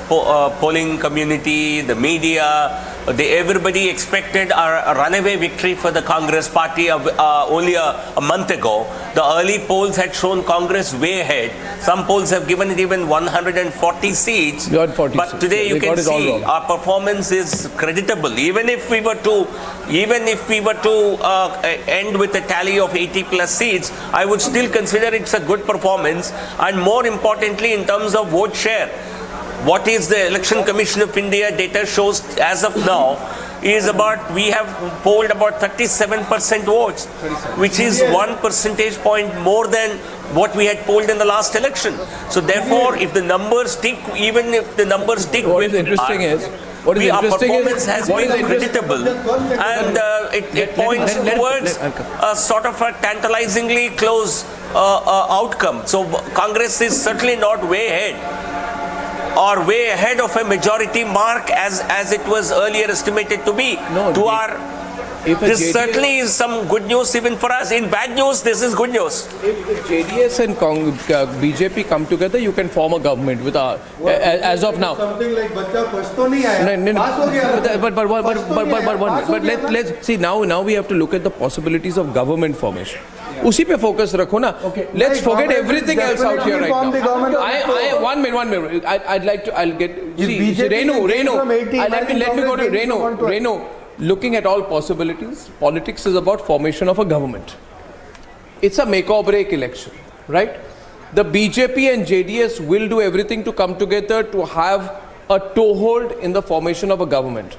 polling community, the media, everybody expected a runaway victory for the Congress party only a month ago. The early polls had shown Congress way ahead. Some polls have given it even 140 seats. But today you can see our performance is creditable. Even if we were to end with a tally of 80 plus seats, I would still consider it's a good performance. And more importantly, in terms of vote share, what is the Election Commission of India data shows as of now is about, we have polled about 37% votes, which is 1 percentage point more than what we had polled in the last election. So therefore, if the numbers stick, even if the numbers stick, what is interesting is, our performance has been creditable, and it points towards a sort of a tantalizingly close outcome. So Congress is certainly not way ahead, or way ahead of a majority mark as it was earlier estimated to be. This certainly is some good news even for us. In bad news, this is good news. If JDS and BJP come together, you can form a government with as of now. Something like bacha first to nahi aaya. But let's see, now we have to look at the possibilities of government formation. उसी पे focus रखो ना. Let's forget everything else out here right now. One minute. I'll get. See, Renu. Let me go to Renu. Looking at all possibilities, politics is about formation of a government. It's a make or break election, right? The BJP and JDS will do everything to come together to have a toehold in the formation of a government.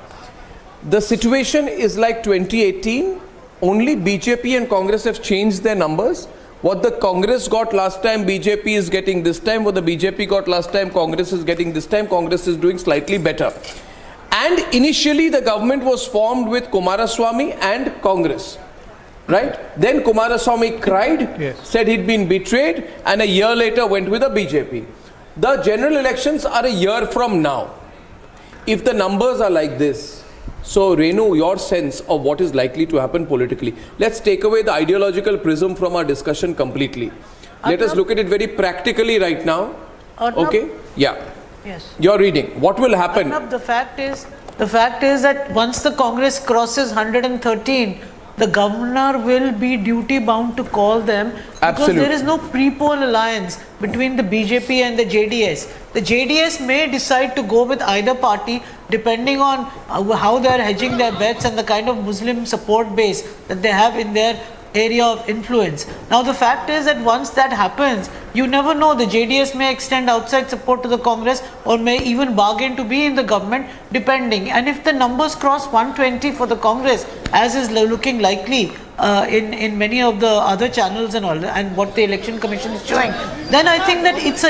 The situation is like 2018. Only BJP and Congress have changed their numbers. What the Congress got last time, BJP is getting this time. What the BJP got last time, Congress is getting this time. Congress is doing slightly better. And initially the government was formed with Kumaraswamy and Congress, right? Then Kumaraswamy cried, said he'd been betrayed, and a year later went with the BJP. The general elections are a year from now. If the numbers are like this, so Renu, your sense of what is likely to happen politically. Let's take away the ideological prism from our discussion completely. Let us look at it very practically right now. Okay? Yeah. Yes. Your reading. What will happen? The fact is that once the Congress crosses 113, the governor will be duty bound to call them. Because there is no pre-poll alliance between the BJP and the JDS. The JDS may decide to go with either party depending on how they are hedging their bets and the kind of Muslim support base that they have in their area of influence. Now the fact is that once that happens, you never know, the JDS may extend outside support to the Congress or may even bargain to be in the government depending. And if the numbers cross 120 for the Congress, as is looking likely in many of the other channels and all, and what the Election Commission is showing, then I think that it's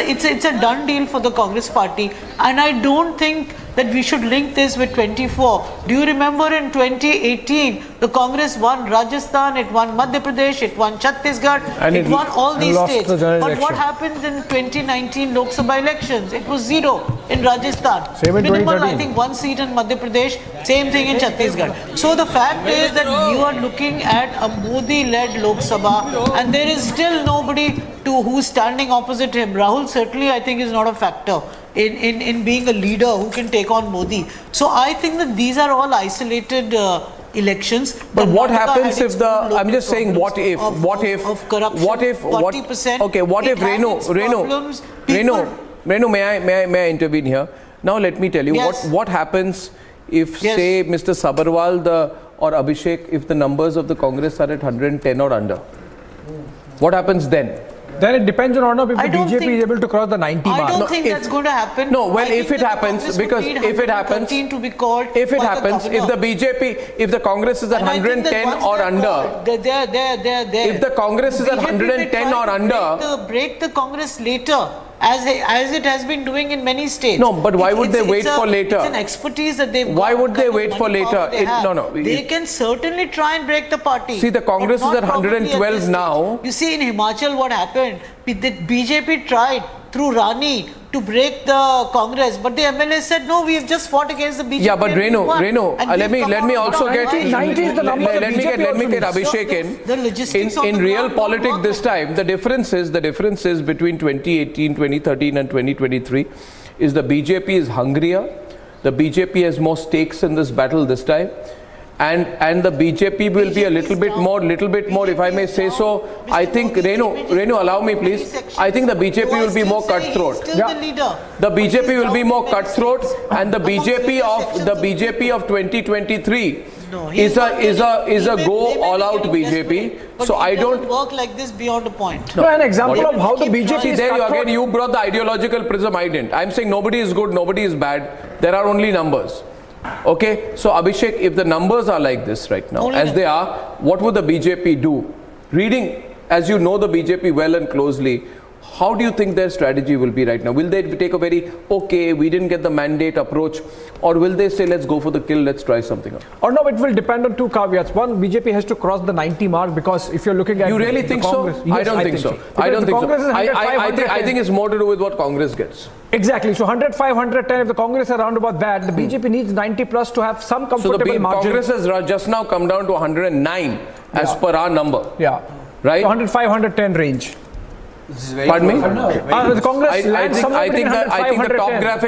a done deal for the Congress party. And I don't think that we should link this with 24. Do you remember in 2018, the Congress won Rajasthan, it won Madhya Pradesh, it won Chhattisgarh, and it won all these states. But what happened in 2019 Lok Sabha elections? It was 0 in Rajasthan. Minimal, I think, 1 seat in Madhya Pradesh, same thing in Chhattisgarh. So the fact is that you are looking at a Modi-led Lok Sabha, and there is still nobody who's standing opposite him. Rahul certainly, I think, is not a factor in being a leader who can take on Modi. So I think that these are all isolated elections. But what happens if I'm just saying, what if corruption, 40%. Okay, what if Renu, may I intervene here? Now let me tell you, what happens if, say, Mr. Sabharwal or Abhishek, if the numbers of the Congress are at 110 or under? What happens then? Then it depends on Arnab if the BJP is able to cross the 90 mark. I don't think that's going to happen. No, well, if it happens, because if it happens, to be called if it happens, if the BJP, if the Congress is at 110 or under, if the Congress is at 110 or under, break the Congress later. As it has been doing in many states. No, but why would they wait for later? It's an expertise that they've got. Why would they wait for later? They can certainly try and break the party. See, the Congress is at 112 now. You see, in Himachal, what happened? The BJP tried through Rani to break the Congress, but the MLA said, no, we have just fought against the BJP. Yeah, but Renu, let me also get, 90 is the number. Let me get Abhishek in. The logistics in real politics this time, the difference is between 2018, 2013 and 2023 is the BJP is hungrier. The BJP has more stakes in this battle this time. And the BJP will be a little bit more, if I may say so. I think, Renu, allow me please. I think the BJP will be more cutthroat. The BJP will be more cutthroat, and the BJP of 2023 is a go all out BJP. But so I don't work like this beyond a point. No, an example of how the BJP See, is there cutthroat. again, you brought the ideological prism. I didn't. I'm saying nobody is good, nobody is bad. There are only numbers. Okay, so Abhishek, if the numbers are like this right now, as they are, what would the BJP do? Reading, as you know the BJP well and closely, how do you think their strategy will be right now? Will they take a very, okay, we didn't get the mandate approach, or will they say, let's go for the kill, let's try something else? Or no, it will depend on two caveats. One, BJP has to cross the 90 mark, because if you're looking at... You really think so? Yes, I don't think so. I don't think so. I think it's more to do with what Congress gets. Exactly. So 105, 110, if the Congress are around about that, the BJP needs 90 plus to have some comfortable margin. Congress has just now come down to 109 as per our number. Yeah. Right? So 105, 110 range. Pardon me? The Congress I think the top graphic